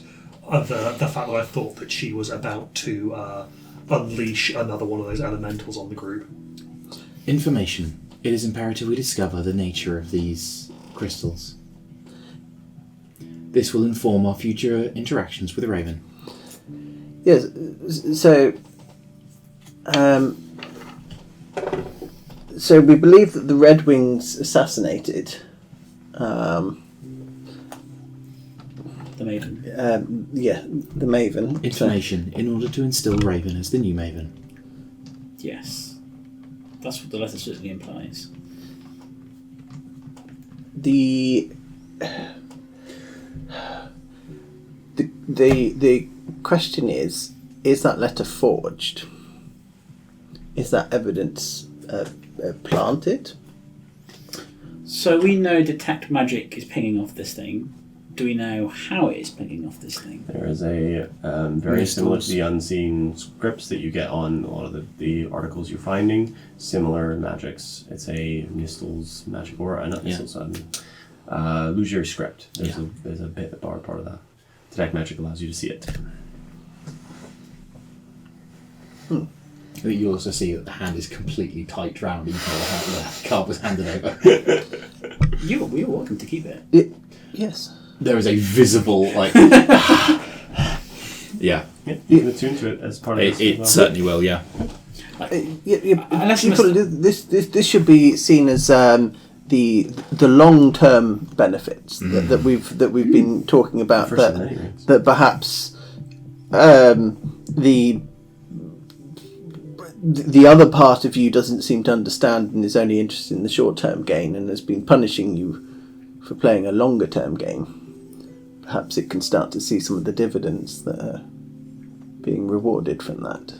the fact that I thought that she was about to unleash another one of those elementals on the group. Information. It is imperative we discover the nature of these crystals. This will inform our future interactions with Raven. Yes. So. So we believe that the Red Wings assassinated. The Maven. The Maven. Information in order to instill Raven as the new Maven. Yes. That's what the letter certainly implies. The question is that letter forged? Is that evidence planted? So we know detect magic is pinging off this thing. Do we know how it is pinging off this thing? There is a very similar to the unseen scripts that you get on a lot of the articles you're finding. Similar magics. It's a Nistel's magic aura, not Nistel's, illusory script. There's a bit part of that. Detect magic allows you to see it. You also see that the hand is completely tight round, even though the card was handed over. We were welcome to keep it. Yes. There is a visible, yeah. You can attune to it as part of It certainly will, yeah. This should be seen as the long-term benefits that we've been talking about. That perhaps the other part of you doesn't seem to understand and is only interested in the short-term gain and has been punishing you for playing a longer-term game. Perhaps it can start to see some of the dividends that are being rewarded from that.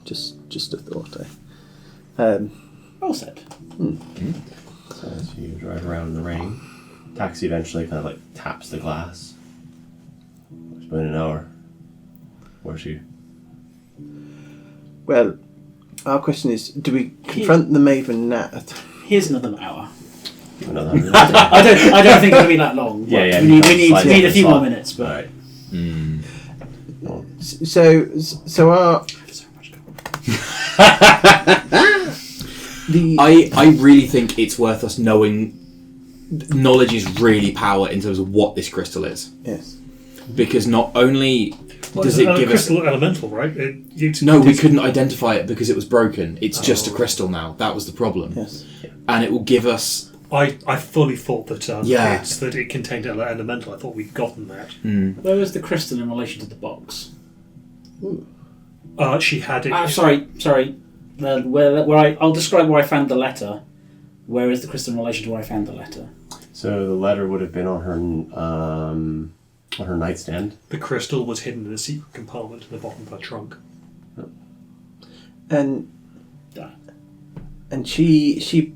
Just a thought. Well said. So as you drive around in the rain, taxi eventually kind of like taps the glass. It's been an hour. Where's she? Well, our question is: do we confront the Maven now? Here's another hour. Another I don't think it'll be that long. Yeah. We need a few more minutes, but. Right. So our. I really think it's worth us knowing. Knowledge is really power in terms of what this crystal is. Yes. Because not only does it give us crystal elemental, right? we couldn't identify it because it was broken. It's just a crystal now. That was the problem. Yes. And it will give us. I fully thought that that it contained elemental. I thought we'd gotten that. Where was the crystal in relation to the box? She had it. Sorry. I'll describe where I found the letter. Where is the crystal in relation to where I found the letter? So the letter would have been on her nightstand. The crystal was hidden in a secret compartment in the bottom of her trunk. And she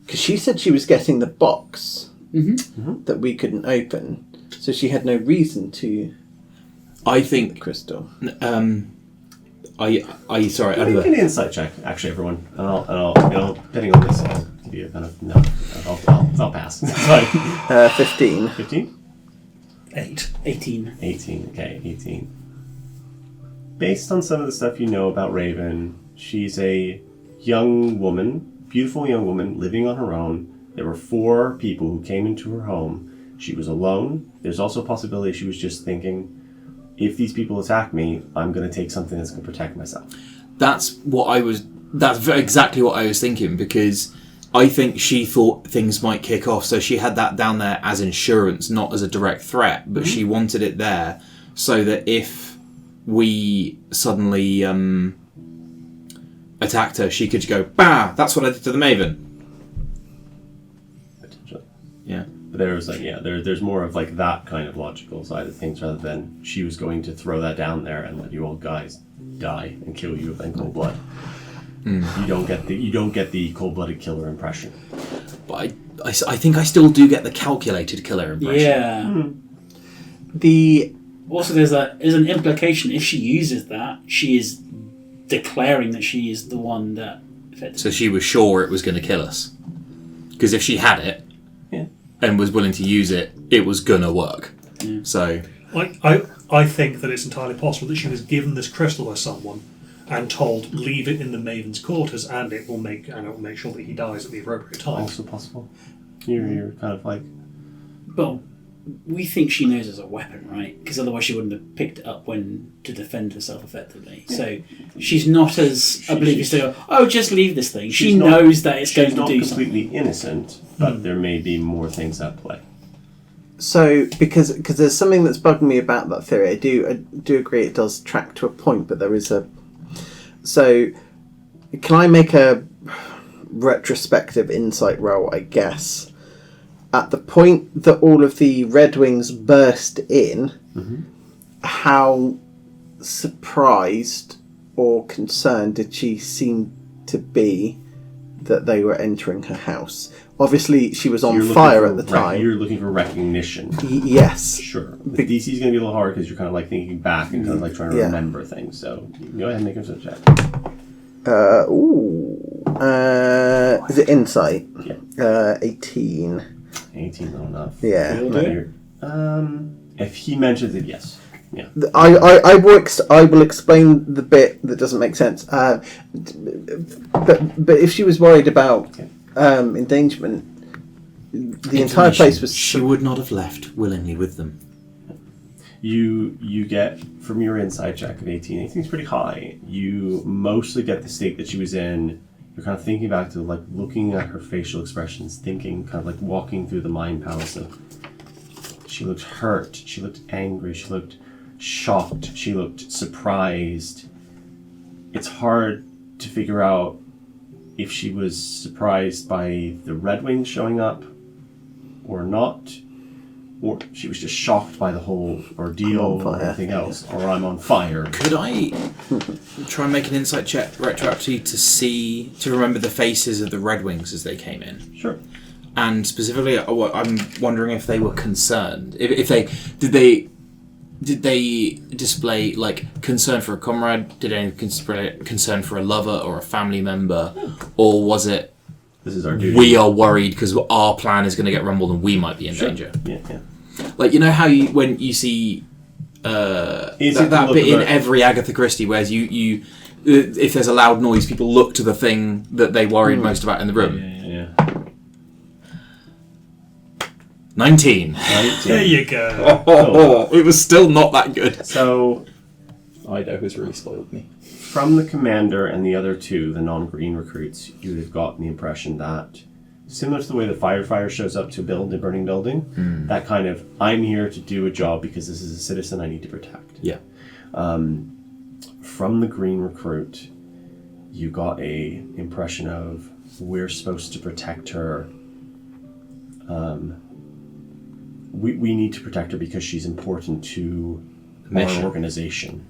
because she said she was getting the box that we couldn't open, so she had no reason to. I think the crystal. Sorry. Give me an insight check, actually, everyone. And I'll depending on this, I'll give you a kind of no. I'll pass. 15. 15. 18. 18. Okay, 18. Based on some of the stuff you know about Raven, she's a young woman, beautiful young woman, living on her own. There were 4 people who came into her home. She was alone. There's also a possibility she was just thinking, if these people attack me, I'm going to take something that's going to protect myself. That's exactly what I was thinking, because I think she thought things might kick off, so she had that down there as insurance, not as a direct threat, but she wanted it there so that if we suddenly attacked her, she could go, bah, that's what I did to the Maven. Potentially. Yeah. But there was there's more of like that kind of logical side of things rather than she was going to throw that down there and let you old guys die and kill you in cold blood. You don't get the cold-blooded killer impression. But I think I still do get the calculated killer impression. Yeah. The Also, there's an implication. If she uses that, she is declaring that she is the one that affected. So she was sure it was going to kill us. Because if she had it and was willing to use it, it was going to work. Yeah. So I think that it's entirely possible that she was given this crystal by someone and told leave it in the Maven's quarters and it will make sure that he dies at the appropriate time. Also possible. You're kind of like... But we think she knows it's a weapon, right? Because otherwise she wouldn't have picked it up to defend herself effectively. So she's not as oblivious to go, oh, just leave this thing. She knows that it's going to do She's not something. completely innocent, but there may be more things at play. So, because there's something that's bugging me about that theory. I do agree it does track to a point, but there is a... So, can I make a retrospective insight roll, I guess? At the point that all of the Red Wings burst in, how surprised or concerned did she seem to be that they were entering her house? Obviously, she was on fire at the time. You're looking for recognition. Yes. Sure. The DC is going to be a little hard because you're kind of like thinking back and kind of like trying to remember things. So go ahead and make a check. Is it insight? Yeah. 18. 18 not enough. Yeah. If he mentions it, yes. Yeah. I will explain the bit that doesn't make sense. But if she was worried about endangerment, the entire place was... She would not have left willingly with them. You get, from your inside check of 18, 18 is pretty high, you mostly get the state that she was in. You're kind of thinking back to, like, looking at her facial expressions, thinking, kind of like walking through the mind palace of... She looked hurt, she looked angry, she looked shocked, she looked surprised. It's hard to figure out if she was surprised by the Red Wings showing up or not, or she was just shocked by the whole ordeal or anything else, or I'm on fire. Could I try and make an insight check retroactively to remember the faces of the Red Wings as they came in? Sure. And specifically, I'm wondering if they were concerned. If they did they display like concern for a comrade? Did they display concern for a lover or a family member, or was it? This is our duty. We are worried because our plan is going to get rumbled and we might be in danger. Yeah. Like, you know how when you see that bit in every Agatha Christie, where you if there's a loud noise, people look to the thing that they worried most about in the room. Yeah. 19. There you go. Oh, it was still not that good. So, Idaho has really spoiled me. from the commander and the other two, the non-green recruits, you have gotten the impression that, similar to the way the firefighter shows up to build a burning building, that kind of, I'm here to do a job because this is a citizen I need to protect. Yeah. From the green recruit, you got a impression of, we're supposed to protect her. We need to protect her because she's important to our organization.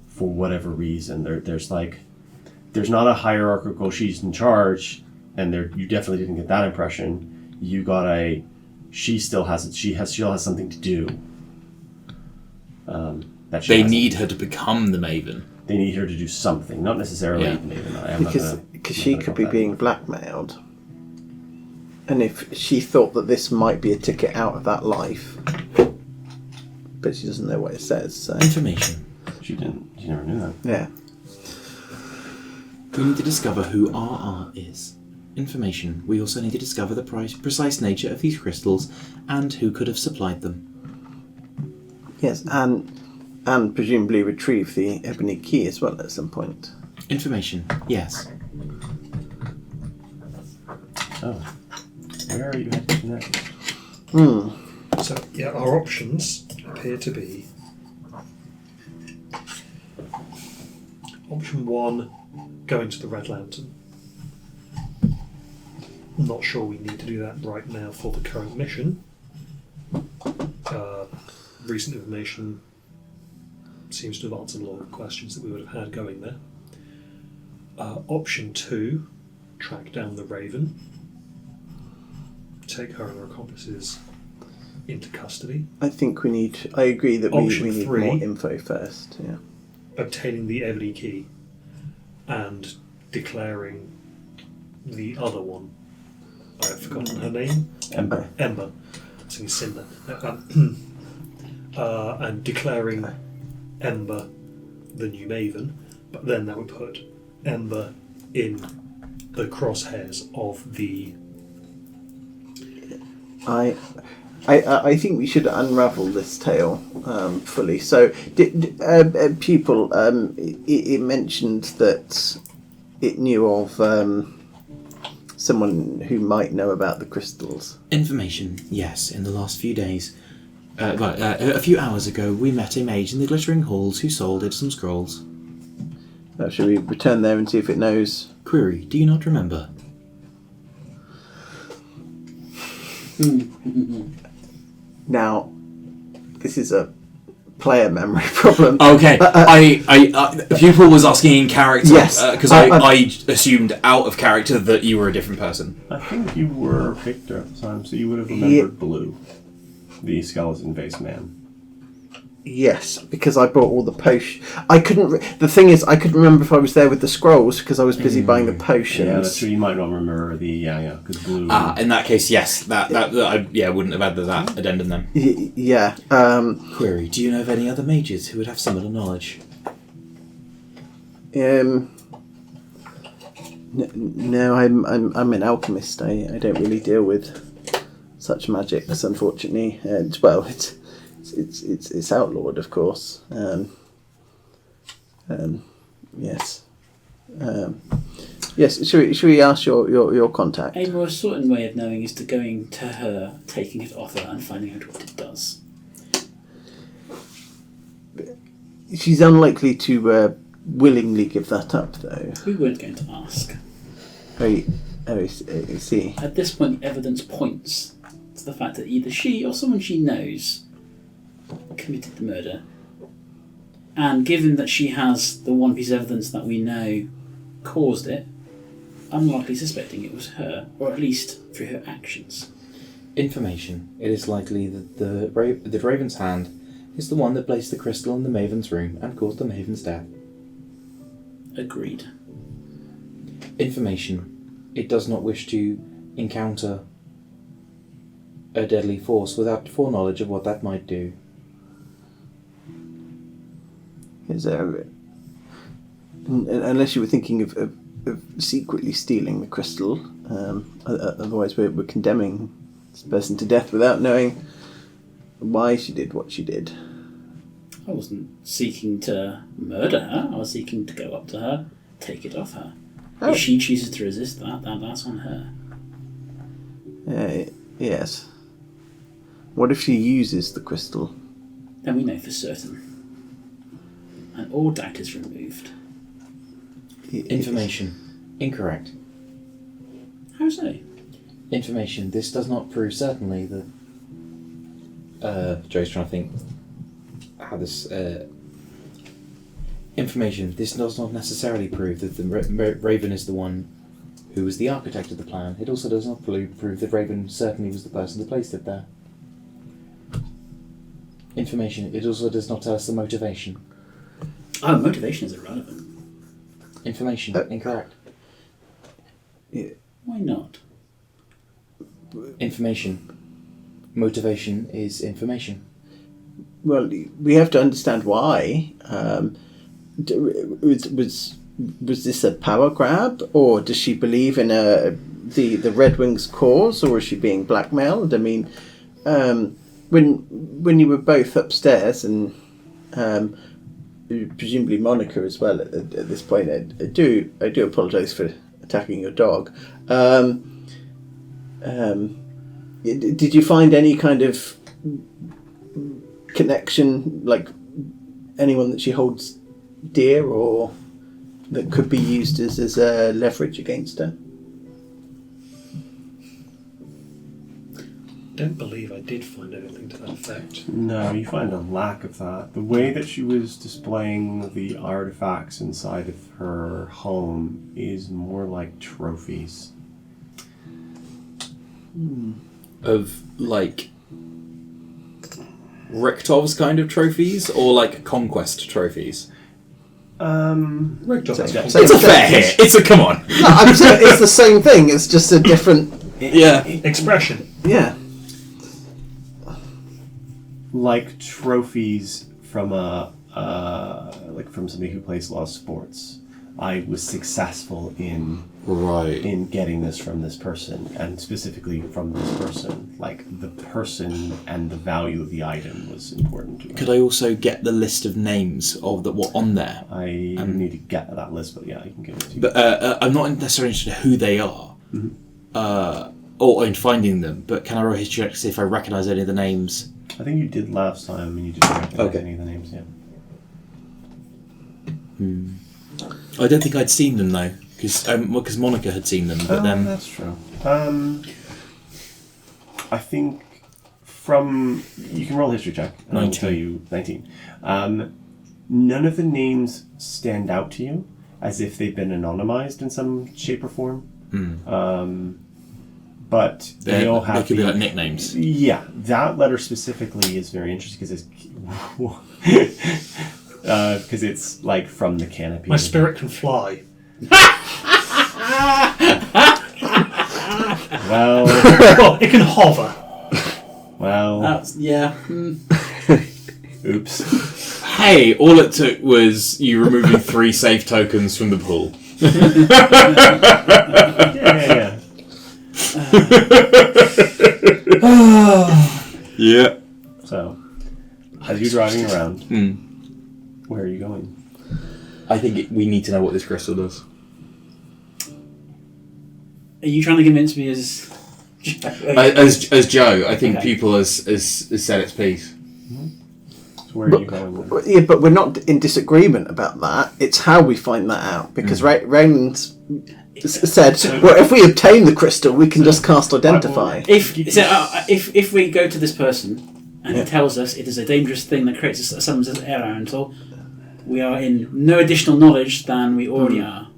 For whatever reason, there's not a hierarchical. She's in charge, and you definitely didn't get that impression. You got she still has it. She still has something to do. They need her to become the Maven. They need her to do something, not necessarily Maven. Because she could be being blackmailed. And if she thought that this might be a ticket out of that life, but she doesn't know what it says, so... Information. She never knew that. Yeah. We need to discover who RR is. Information. We also need to discover the precise nature of these crystals and who could have supplied them. Yes, and presumably retrieve the ebony key as well at some point. Information. Yes. Oh. Where are you headed next? So, yeah, our options appear to be... Option 1, going to the Red Lantern. Not sure we need to do that right now for the current mission. Recent information seems to have answered a lot of questions that we would have had going there. Option 2, track down the Raven. take her and her accomplices into custody, I think we need. I agree that we Option need 3. more info first. Yeah. obtaining the ebony key, and declaring the other one. I've forgotten her name. Ember. Ember. I was thinking Cinder. And declaring Ember the new Maven, but then that would put Ember in the crosshairs of the. I think we should unravel this tale fully. So, pupil, it mentioned that it knew of someone who might know about the crystals. Information, yes. In the last few days, a few hours ago, we met a mage in the Glittering Halls who sold it some scrolls. Shall we return there and see if it knows? Query: do you not remember? Now, this is a player memory problem. Okay, Pupil was asking in character. Yes. Because I assumed out of character that you were a different person. I think you were Victor at the time, so you would have remembered Blue, the skeleton-faced man. Yes, because I bought all the potions. I couldn't. The thing is, I couldn't remember if I was there with the scrolls because I was busy buying the potions. Yeah, that's true. You might not remember the because Blue. In that case, yes. That I wouldn't have added that addendum then. Yeah. Query: do you know of any other mages who would have similar knowledge? No, I'm an alchemist. I don't really deal with such magics, unfortunately. It's outlawed, of course. Yes. Yes. Should we ask your contact? A more certain way of knowing is to going to her, taking it off her, and finding out what it does. She's unlikely to willingly give that up, though. We weren't going to ask. I see. At this point, the evidence points to the fact that either she or someone she knows committed the murder. And given that she has the one piece of evidence that we know caused it, I'm likely suspecting it was her, or at least through her actions. Information: it is likely that the Raven's hand is the one that placed the crystal in the Maven's room and caused the Maven's death. Agreed. Information: it does not wish to encounter a deadly force without foreknowledge of what that might do. Is there, unless you were thinking of secretly stealing the crystal, otherwise we're condemning this person to death without knowing why she did what she did. I wasn't seeking to murder her. I was seeking to go up to her, take it off her. Oh. If she chooses to resist that's on her. Yes. What if she uses the crystal? Then we know for certain. And all doubt is removed. Information: incorrect. How so? Information: this does not prove certainly that. Joe's trying to think how this. Information: this does not necessarily prove that the Raven is the one who was the architect of the plan. It also does not prove that Raven certainly was the person that placed it there. Information: it also does not tell us the motivation. Oh, motivation is irrelevant. Information: incorrect. Why not? Information: motivation is information. Well, we have to understand why. Was this a power grab, or does she believe in the Red Wings' cause, or is she being blackmailed? I mean, when you were both upstairs and presumably Monica as well at this point, I do apologise for attacking your dog. Did you find any kind of connection, like anyone that she holds dear or that could be used as a leverage against her? Don't believe I did find anything to that effect. No, you find a lack of that. The way that she was displaying the artifacts inside of her home is more like trophies. of like Richtov's kind of trophies or like conquest trophies? Rick Job. So It's a fair hit. It's a come on. No, I'm saying it's the same thing. It's just a different. Yeah. Expression. Yeah. Like trophies from like from somebody who plays a lot of sports. I was successful in getting this from this person, and specifically from this person. Like the person and the value of the item was important to me. Could I also get the list of names of that were on there? I need to get that list, but yeah, I can give it to you. But I'm not necessarily interested in who they are, or in finding them. But can I roll a history check to see if I recognise any of the names? I think you did last time, and you didn't recognize any of the names. Yeah. I don't think I'd seen them though, because Monica had seen them. But then That's true. I think from you can roll a history check. And I'll 19. tell you 19. None of the names stand out to you as if they've been anonymized in some shape or form. But they all have. They could be like nicknames. Yeah, that letter specifically is very interesting because it's like from the canopy. My spirit can fly. Well, Well, it can hover. well. That's Oops. Hey, all it took was you removing 3 safe tokens from the pool. Yeah. Yeah. So, as you're driving around, where are you going? I think we need to know what this crystal does. Are you trying to convince me as Joe, I think Okay. Pupil has said its piece. So where are you going? Then? Yeah, but we're not in disagreement about that. It's how we find that out. Because Raymond said, well, if we obtain the crystal, we can just cast Identify. if we go to this person and he tells us it is a dangerous thing that creates summons an air elemental, we are in no additional knowledge than we already are.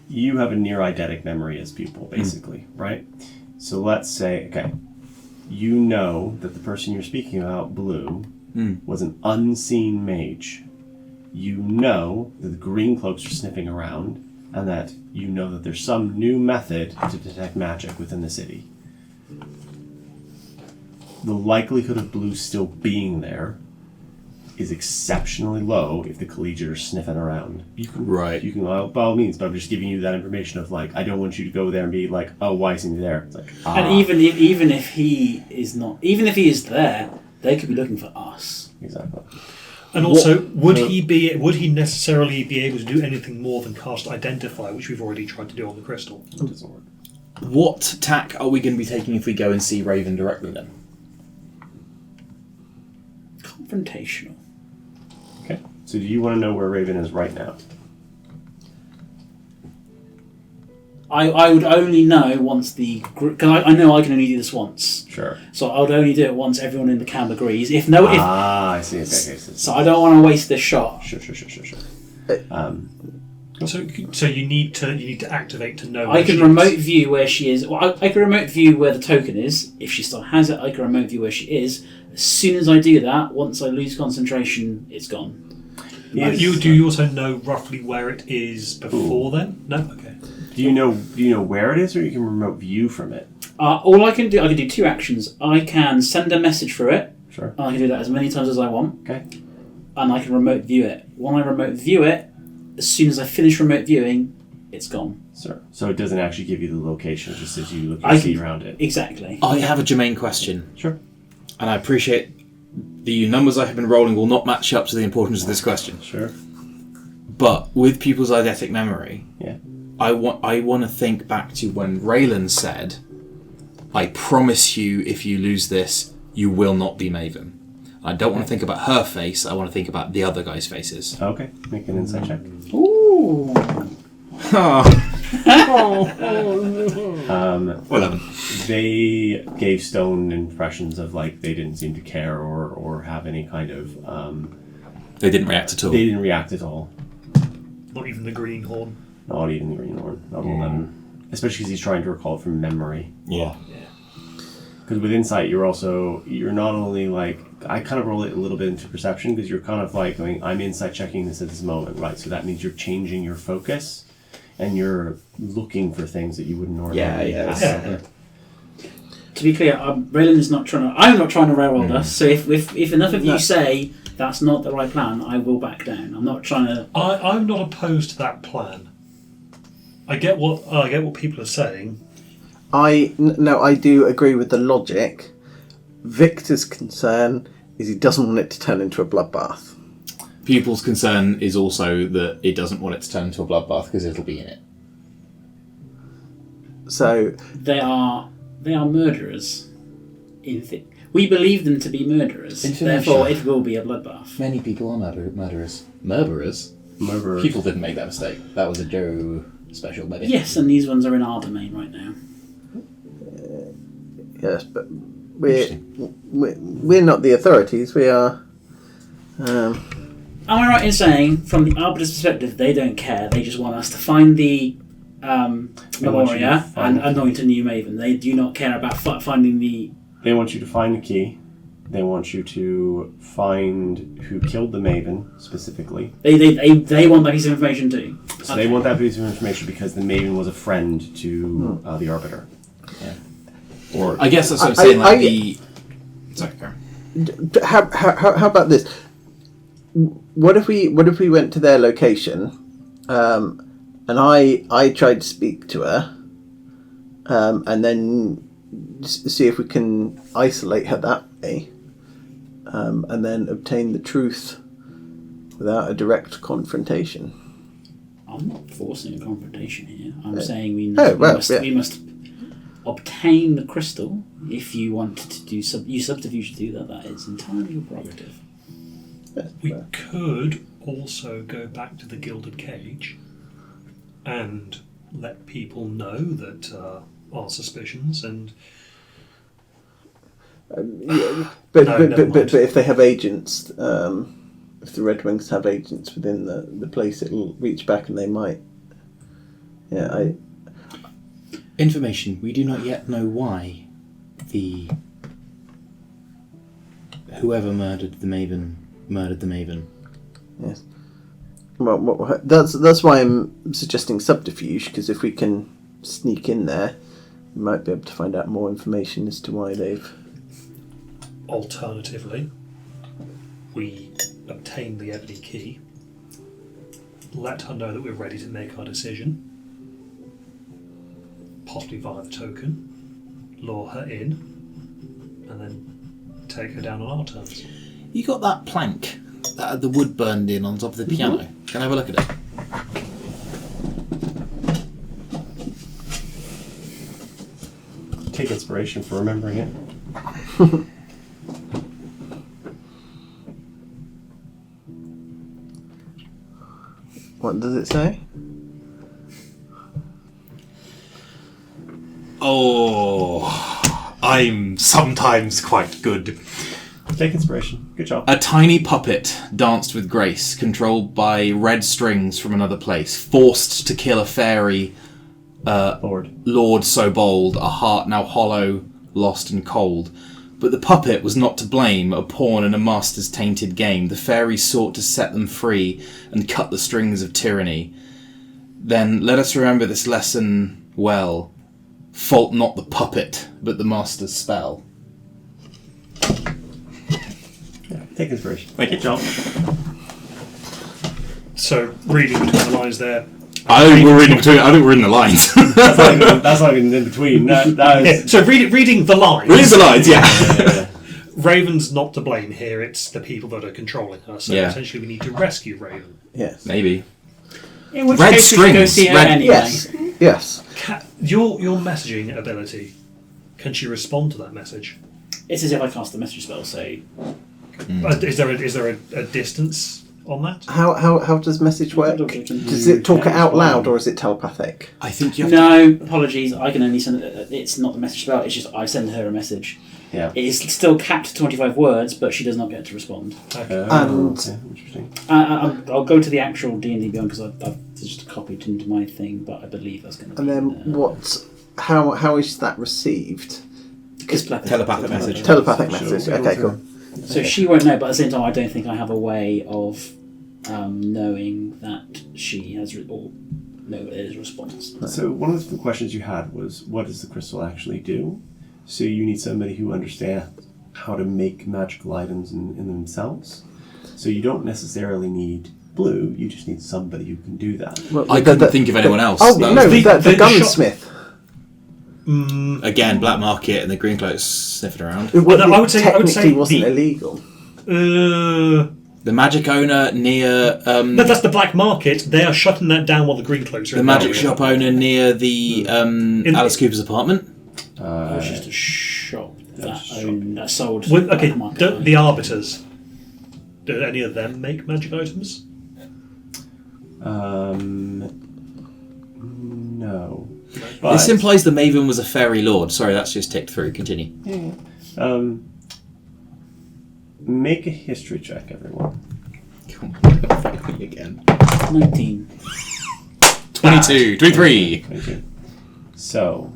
You have a near eidetic memory as pupil, basically, right? So let's say, okay, you know that the person you're speaking about, Blue, was an unseen mage. You know that the green cloaks are sniffing around, and that you know that there's some new method to detect magic within the city. The likelihood of Blue still being there is exceptionally low if the collegiate are sniffing around. You can, by all means, but I'm just giving you that information of like, I don't want you to go there and be like, oh, why isn't he there? It's like, And even if he is not, even if he is there, they could be looking for us. Exactly. And also, would he necessarily be able to do anything more than cast Identify, which we've already tried to do on the crystal? It doesn't work. What tack are we going to be taking if we go and see Raven directly then? Confrontational. Okay. So do you want to know where Raven is right now? I would only know once the group, because I know I can only do this once. Sure. So I would only do it once everyone in the camp agrees. I see. Okay. So I don't want to waste this shot. Sure. So you need to activate to know. I can remote view where she is. Well, I can remote view where the token is. If she still has it, I can remote view where she is. As soon as I do that, once I lose concentration, it's gone. Do you also know roughly where it is before then? No. Okay. Do you know where it is, or you can remote view from it? All I can do 2 actions. I can send a message for it. Sure. And I can do that as many times as I want. Okay. And I can remote view it. When I remote view it, as soon as I finish remote viewing, it's gone. Sir. So it doesn't actually give you the location, it just says you look I see can- around it. Exactly. I have a germane question. Sure. And I appreciate the numbers I have been rolling will not match up to the importance of this question. Sure. But with Pupil's eidetic memory, Yeah. I want to think back to when Raylan said, I promise you if you lose this, you will not be Maven. I don't want to think about her face, I want to think about the other guys' faces. Okay. Make an insight check. Ooh. 11. They gave Stone impressions of like they didn't seem to care or have any kind of They didn't react at all. they didn't react at all. Not even the greenhorn. Not even the green horn. Not 11. Especially because he's trying to recall it from memory. Yeah. Because with insight, you're not only like, I kind of roll it a little bit into perception because you're kind of like going, I'm insight checking this at this moment, right? So that means you're changing your focus and you're looking for things that you wouldn't normally have. To be clear, Raylan is not trying to. I'm not trying to railroad us. So if enough of you say that's not the right plan, I will back down. I'm not trying to. I'm not opposed to that plan. I get what people are saying. I do agree with the logic. Victor's concern is he doesn't want it to turn into a bloodbath. Pupil's concern is also that it doesn't want it to turn into a bloodbath because it'll be in it. So They are murderers. We believe them to be murderers. Therefore, it will be a bloodbath. Many people are murderers. Murderers? People didn't make that mistake. That was a Joe special, maybe. Yes, and these ones are in our domain right now. yes, but we're not the authorities. We are. Am I right in saying, from the Arbiter's perspective, they don't care? They just want us to find the Memoria and anoint a new Maven. They do not care about finding the... They want you to find the key. They want you to find who killed the Maven, specifically. They want that piece of information too. So they want that piece of information because the Maven was a friend to the Arbiter. Yeah. Or I guess that's what I'm saying, Sorry, Karen. How about this? What if we went to their location, and I tried to speak to her, and then see if we can isolate her that way, and then obtain the truth without a direct confrontation. I'm not forcing a confrontation here. I'm saying we must obtain the crystal. If you wanted to use subterfuge to do that, that is entirely your prerogative. We could also go back to the Gilded Cage and let people know that our suspicions and. But if they have agents, if the Red Wings have agents within the place, it'll reach back and they might. Yeah, Information. We do not yet know why whoever murdered the Maven. Yes. Well, that's why I'm suggesting subterfuge, because if we can sneak in there, we might be able to find out more information as to why they've. Alternatively, we obtain the ebony key, let her know that we're ready to make our decision, possibly via the token, lure her in, and then take her down on our terms. You got that plank that had the wood burned in on top of the piano. Can I have a look at it? take inspiration for remembering it. What does it say? Oh, I'm sometimes quite good. Take inspiration. Good job. A tiny puppet danced with grace, controlled by red strings from another place, forced to kill a fairy lord so bold, a heart now hollow, lost and cold. But the puppet was not to blame, a pawn in a master's tainted game. The fairy sought to set them free and cut the strings of tyranny. Then let us remember this lesson well. Fault not the puppet, but the master's spell. Yeah, take inspiration. Thank you, John. So, reading between the lines there. I think we're reading between. I think we're in the lines. That's not even in between. That is... So, reading the lines. Reading the lines, yeah. Raven's not to blame here, it's the people that are controlling her. So, essentially, we need to rescue Raven. Yes. Maybe. In which Red case we should go strings, see her red- anyway. Yes. Your messaging ability, can she respond to that message? It's as if I cast a message spell, so... Is there a distance on that? How does message work? Does it talk it out loud or is it telepathic? I think you have to... No, apologies, I can only send it. It's not the message spell, it's just I send her a message. Yeah. It is still capped to 25 words, but she does not get to respond. Okay, interesting. I'll go to the actual D&D Beyond because I've just copied into my thing, but I believe that's going to be... And then how is that received? It's Telepathic message. Telepathic She'll message. be able Okay, to- cool. So she won't know, but at the same time, I don't think I have a way of knowing that she has or know his response. So one of the questions you had was, what does the crystal actually do? So you need somebody who understands how to make magical items in themselves. So you don't necessarily need blue, you just need somebody who can do that. Well, I couldn't think of anyone else. Oh That no, was the gunsmith. again, black market and the green cloaks sniffing around. Well, I would say technically wasn't the- illegal. The magic owner near But that's the black market. They are shutting that down while the green cloaks are the in magic area. shop owner near the Alice Cooper's apartment. It was just a shop that sold. Well, okay, black market. the arbiters. Do any of them make magic items? No. This implies the Maven was a fairy lord. Sorry, that's just ticked through. Continue. Make a history check, everyone. Again. 19. 22, 23. Thank you. So,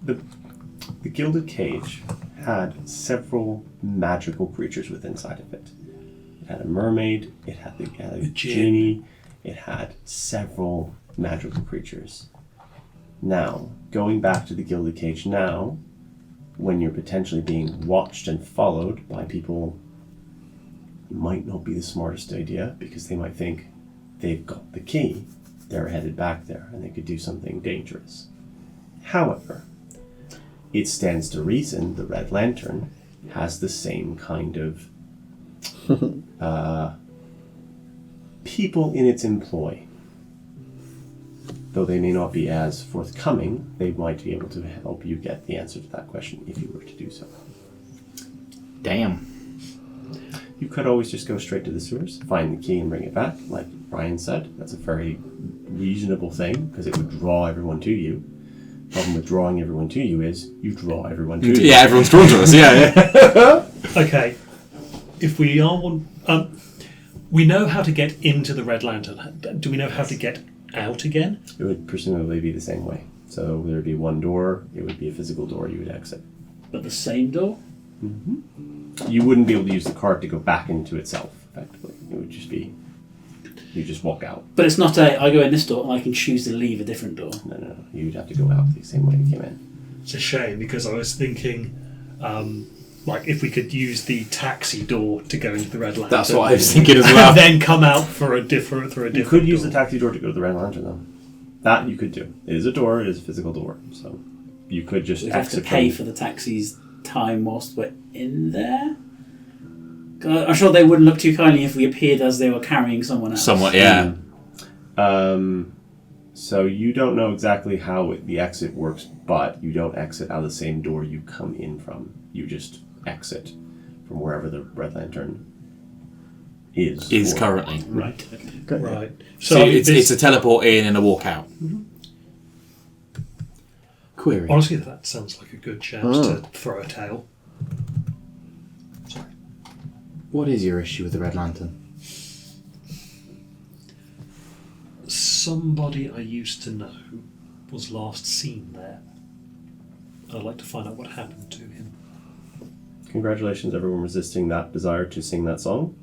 the Gilded Cage had several magical creatures within inside of it. It had a mermaid, it had a genie, it had several magical creatures. Now, going back to the Gilded Cage now, when you're potentially being watched and followed by people, it might not be the smartest idea because they might think they've got the key, they're headed back there, and they could do something dangerous. However, it stands to reason the Red Lantern has the same kind of people in its employ. Though they may not be as forthcoming, they might be able to help you get the answer to that question if you were to do so. Damn. You could always just go straight to the sewers, find the key and bring it back, like Brian said. That's a very reasonable thing, because it would draw everyone to you. Problem with drawing everyone to you is, you draw everyone to you. Yeah, everyone's drawn to us. Yeah. Okay. If we are one... we know how to get into the Red Lantern. Do we know how to get out again? It would presumably be the same way. So there would be one door, it would be a physical door you would exit. But the same door? You wouldn't be able to use the card to go back into itself, effectively. It would just be, you just walk out. But it's not I go in this door and I can choose to leave a different door. No. You'd have to go out the same way you came in. It's a shame, because I was thinking, like, if we could use the taxi door to go into the Red Lantern. That's what I was thinking as well. And then come out through a different You could use door. the taxi door to go to the Red Lantern, though. That you could do. It is a door, it is a physical door. So you could just We'd have to exit pay from... for the taxi's time whilst we're in there. I'm sure they wouldn't look too kindly if we appeared as they were carrying someone else. Somewhat, yeah. So you don't know exactly how the exit works, but you don't exit out of the same door you come in from. You just exit from wherever the Red Lantern is. Is or- currently. Right. Okay. Right. So it's a teleport in and a walk out. Query. Honestly, that sounds like a good chance to throw a tail. What is your issue with the Red Lantern? Somebody I used to know was last seen there. I'd like to find out what happened to him. Congratulations, everyone resisting that desire to sing that song.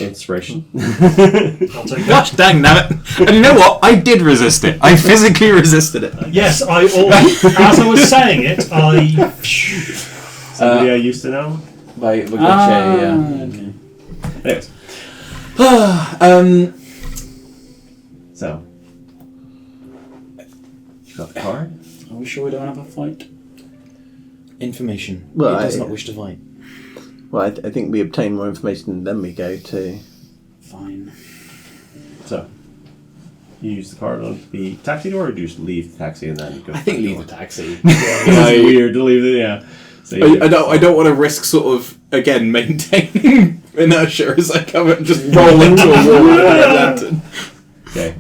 Inspiration. I'll take that. Gosh dang damn it! And you know what? I did resist it. I physically resisted it. Yes, as I was saying it, I... Somebody I used to know. By Okay. Anyways, Um, so you got the card. Are we sure we don't have a fight? information. Well, It does I- not wish to fight. Well, I think we obtain more information and then we go to. Fine. So you use the card on the taxi door, or do you just leave the taxi and then go? I think to the leave door? the taxi. It's weird to leave it. Yeah. So you I don't want to risk sort of again maintaining inertia as I come and just roll into a wall with a red lantern. Okay.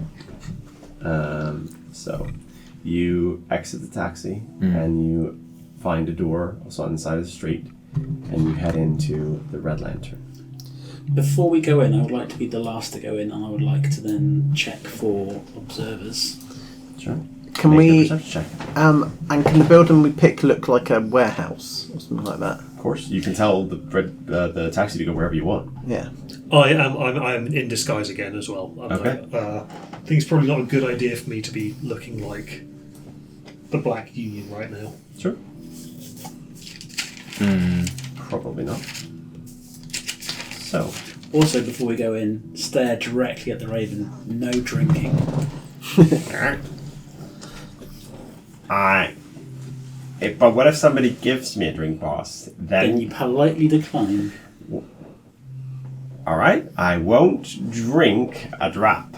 So you exit the taxi and you find a door also on the side of the street, and you head into the Red Lantern. Before we go in, I would like to be the last to go in, and I would like to then check for observers. Sure. Can Make a we perception check. And can the building we pick look like a warehouse or something like that? Of course, you can tell the taxi to go wherever you want. Yeah. I am in disguise again as well. Okay. I think it's probably not a good idea for me to be looking like the Black Union right now. Sure. Probably not. So. Also, before we go in, stare directly at the Raven. No drinking. Alright. But what if somebody gives me a drink, boss? Then you politely decline. Alright, I won't drink a drop.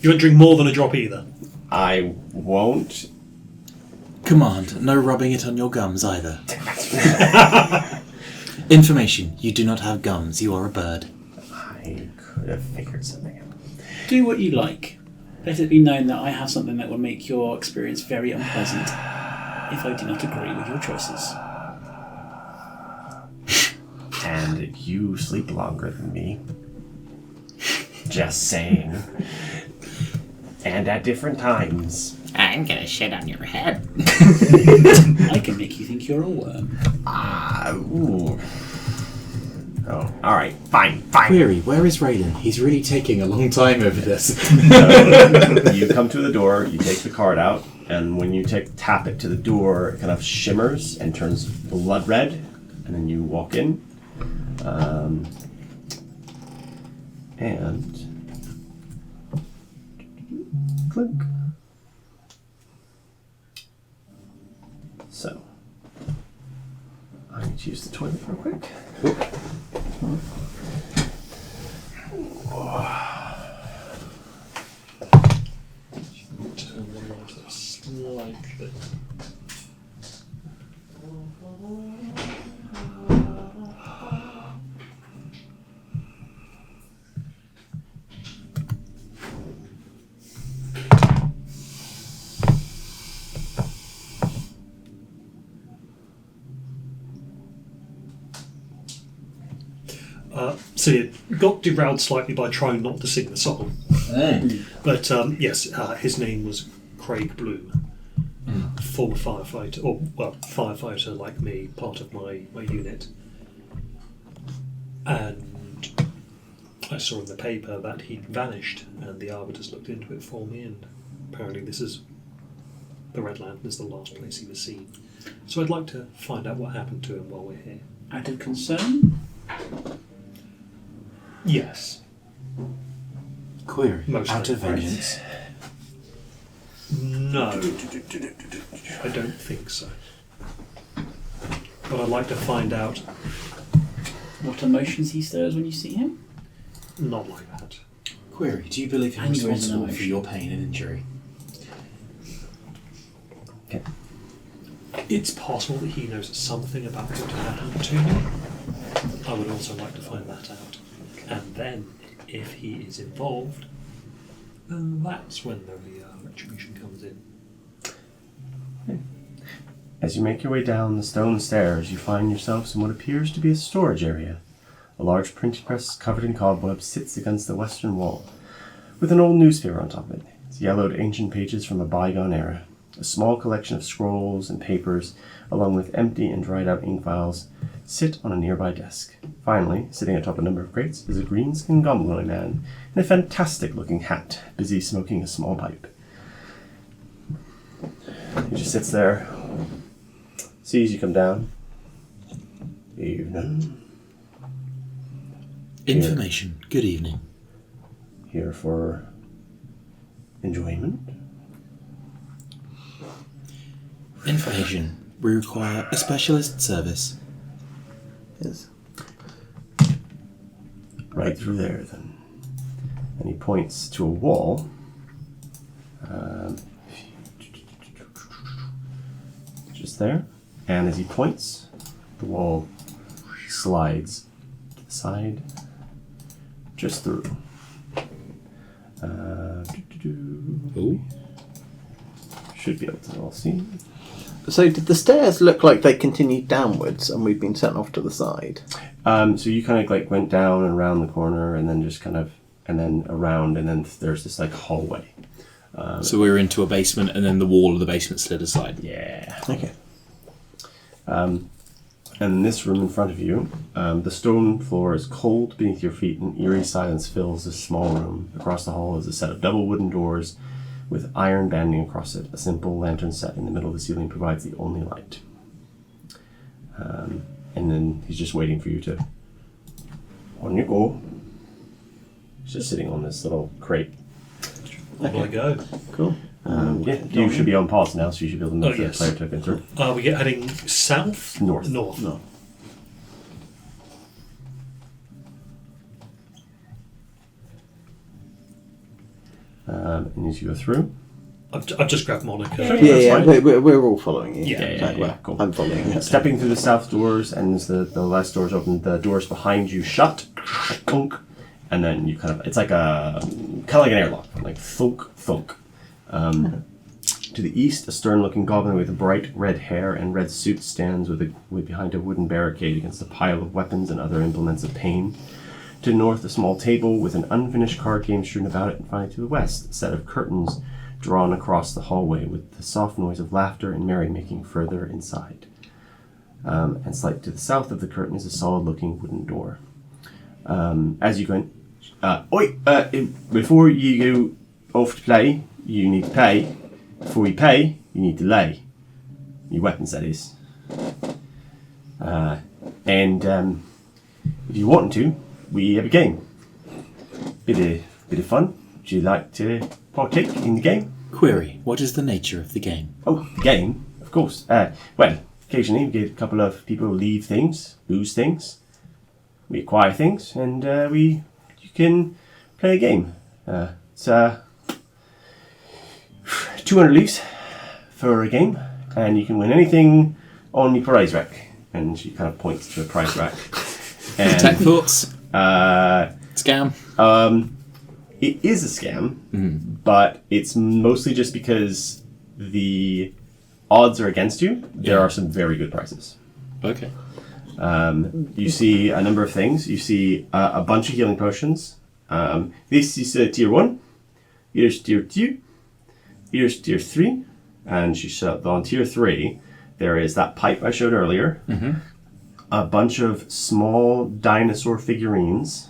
You won't drink more than a drop either. I won't. Command, no rubbing it on your gums either. Information, you do not have gums, you are a bird. I could have figured something out. Do what you like. Let it be known that I have something that will make your experience very unpleasant if I do not agree with your choices. And you sleep longer than me. Just saying. And at different times. I'm gonna shit on your head. I can make you think you're a worm. Ooh. Oh, alright, fine. Query, where is Raylan? He's really taking a long time over this. You come to the door, you take the card out, and when you tap it to the door, it kind of shimmers and turns blood red, and then you walk in. And clink. So I need to use the toilet real quick. Turn the light slightly. So it got derailed slightly by trying not to sing the song. But yes, his name was Craig Bloom, former firefighter, or firefighter like me, part of my unit. And I saw in the paper that he'd vanished, and the Arbiters looked into it for me, and apparently this is the Red Lantern is the last place he was seen. So I'd like to find out what happened to him while we're here. Out of concern? Yes. Query, Mostly. out of vengeance. No, I don't think so. But I'd like to find out. What emotions he stirs when you see him? Not like that. Query, do you believe him Anger is an responsible for emotion. your pain and injury? Okay. It's possible that he knows something about what happened to me. I would also like to find that out. And then, if he is involved, then that's when the retribution comes in. As you make your way down the stone stairs, you find yourselves in what appears to be a storage area. A large printing press covered in cobwebs sits against the western wall, with an old newspaper on top of it. It's yellowed ancient pages from a bygone era. A small collection of scrolls and papers, along with empty and dried out ink vials, sit on a nearby desk. Finally, sitting atop a number of crates, is a green-skinned goblin man in a fantastic-looking hat, busy smoking a small pipe. He just sits there, sees you come down. Evening. Information, good evening. Here for enjoyment. Information, we require a specialist service. Yes. Right through there, then. And he points to a wall. Just there. And as he points, the wall slides to the side, just through. Ooh. Should be able to all see. So did the stairs look like they continued downwards and we've been sent off to the side? So you kind of like went down and around the corner and then just kind of, and then around, and then there's this like hallway. So we were into a basement, and then the wall of the basement slid aside. Yeah. Okay. And in this room in front of you, the stone floor is cold beneath your feet, and eerie silence fills this small room. Across the hall is a set of double wooden doors with iron banding across it. A simple lantern set in the middle of the ceiling provides the only light. And then he's just waiting for you to... On you go. He's just sitting on this little crate. On I go. Cool. You should be on pause now, so you should be able to move Oh, the yes. player token through. Are we heading south? North. North. No. And as you go through... I've just grabbed Monica. Yeah, fine. we're all following you. Yeah, cool. I'm following you. Stepping through the south doors, and as the last doors open, the doors behind you shut, thunk, and then you it's like an airlock, like thunk, thunk. To the east, a stern-looking goblin with bright red hair and red suit stands behind a wooden barricade against a pile of weapons and other implements of pain. To the north, a small table with an unfinished card game strewn about it, and finally to the west, a set of curtains drawn across the hallway with the soft noise of laughter and merrymaking further inside. And slightly to the south of the curtain is a solid-looking wooden door. As you go in... before you go off to play, you need to pay. Before you pay, you need to lay. Your weapons, that is. And if you want to, we have a game. Bit of fun. Would you like to partake in the game? Query: what is the nature of the game? Oh, the game, of course. Well, occasionally we get a couple of people leave things, lose things. We acquire things, and you can play a game. It's 200 leaves for a game, and you can win anything on the prize rack. And she kind of points to the prize rack. And, Tech thoughts? Scam? It is a scam, but it's mostly just because the odds are against you. There are some very good prizes. Okay. You see a number of things. You see a bunch of healing potions. This is tier 1. Here's tier 2. Here's tier 3. And she showed on tier 3, there is that pipe I showed earlier. A bunch of small dinosaur figurines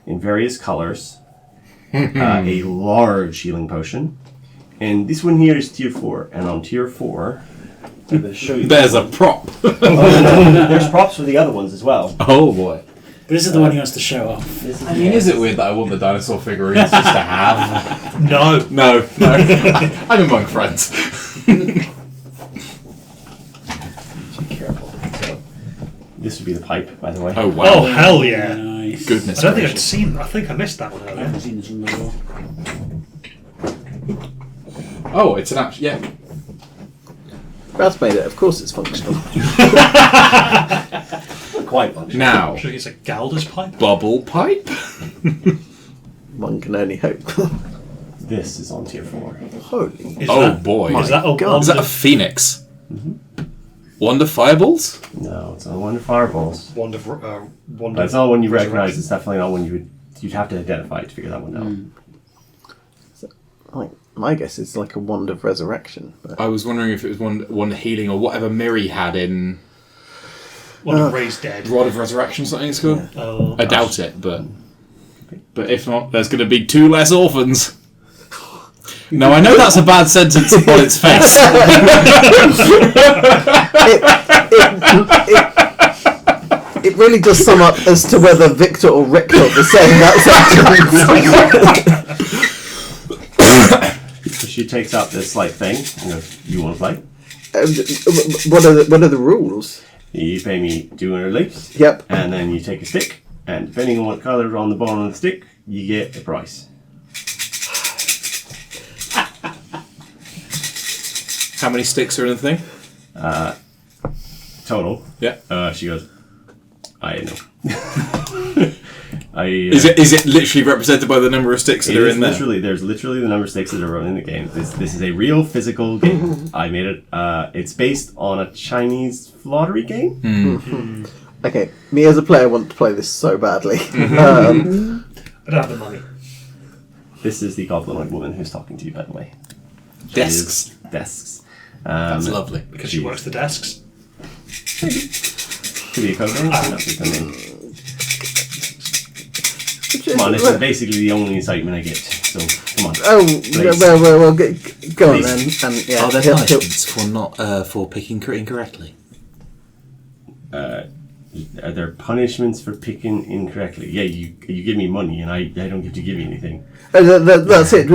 in various colors. A large healing potion. And this one here is tier 4. And on tier 4, I'm going to show you. There's a prop. There's props for the other ones as well. Oh boy. This is the one he wants to show off. I mean, is it weird that I want the dinosaur figurines just to have? No. No. I'm among friends. Be careful. So, this would be the pipe, by the way. Oh wow. Oh, hell yeah. Nice. Goodness I don't think I've gracious. seen that. I think I missed that one I earlier. haven't seen this one before. Oh, it's an app. Yeah. Brad's made it. Of course, it's functional. Quite much. Now, Should it's a Galder's pipe? bubble pipe. One can only hope. This is on tier 4. Holy. Is Oh that, boy. Is that a God. Is that a wonder, phoenix? Wonder fireballs? No, it's not one of fireballs. wonder, But it's not one you Resurrection. recognize. It's definitely not one you'd have to identify to figure that one out. Like, my guess is like a wand of resurrection. But I was wondering if it was one healing or whatever Miri had in Wonder Raised Dead. Rod of Resurrection, something it's called. Oh. I doubt it, but if not, there's going to be 2 less orphans. No, I know that's a bad sentence on its face. it really does sum up as to whether Victor or Rick thought the same that sentence. So she takes out this like thing and goes, "You want to play? What are the rules? You pay me 200 leaves, Yep. and then you take a stick, and depending on what color on the bottom of the stick, you get a price." How many sticks are in the thing? Total. Yeah. She goes, "I know." Is it literally represented by the number of sticks that are in there? There's literally the number of sticks that are in the game. This is a real physical game. I made it. It's based on a Chinese lottery game. Okay, me as a player want to play this so badly. I don't have the money. This is the goblinoid woman who's talking to you, by the way. She Desks. is Desks. That's lovely. Because she works the desks. Could be a code name. That's just her name. Come on, this is basically the only incitement I get. So come on. Oh, Please. well, go on Please. then. And yeah, Are there he'll- punishments for picking incorrectly? Are there punishments for picking incorrectly? Yeah, you give me money and I don't get to give you anything. that's it.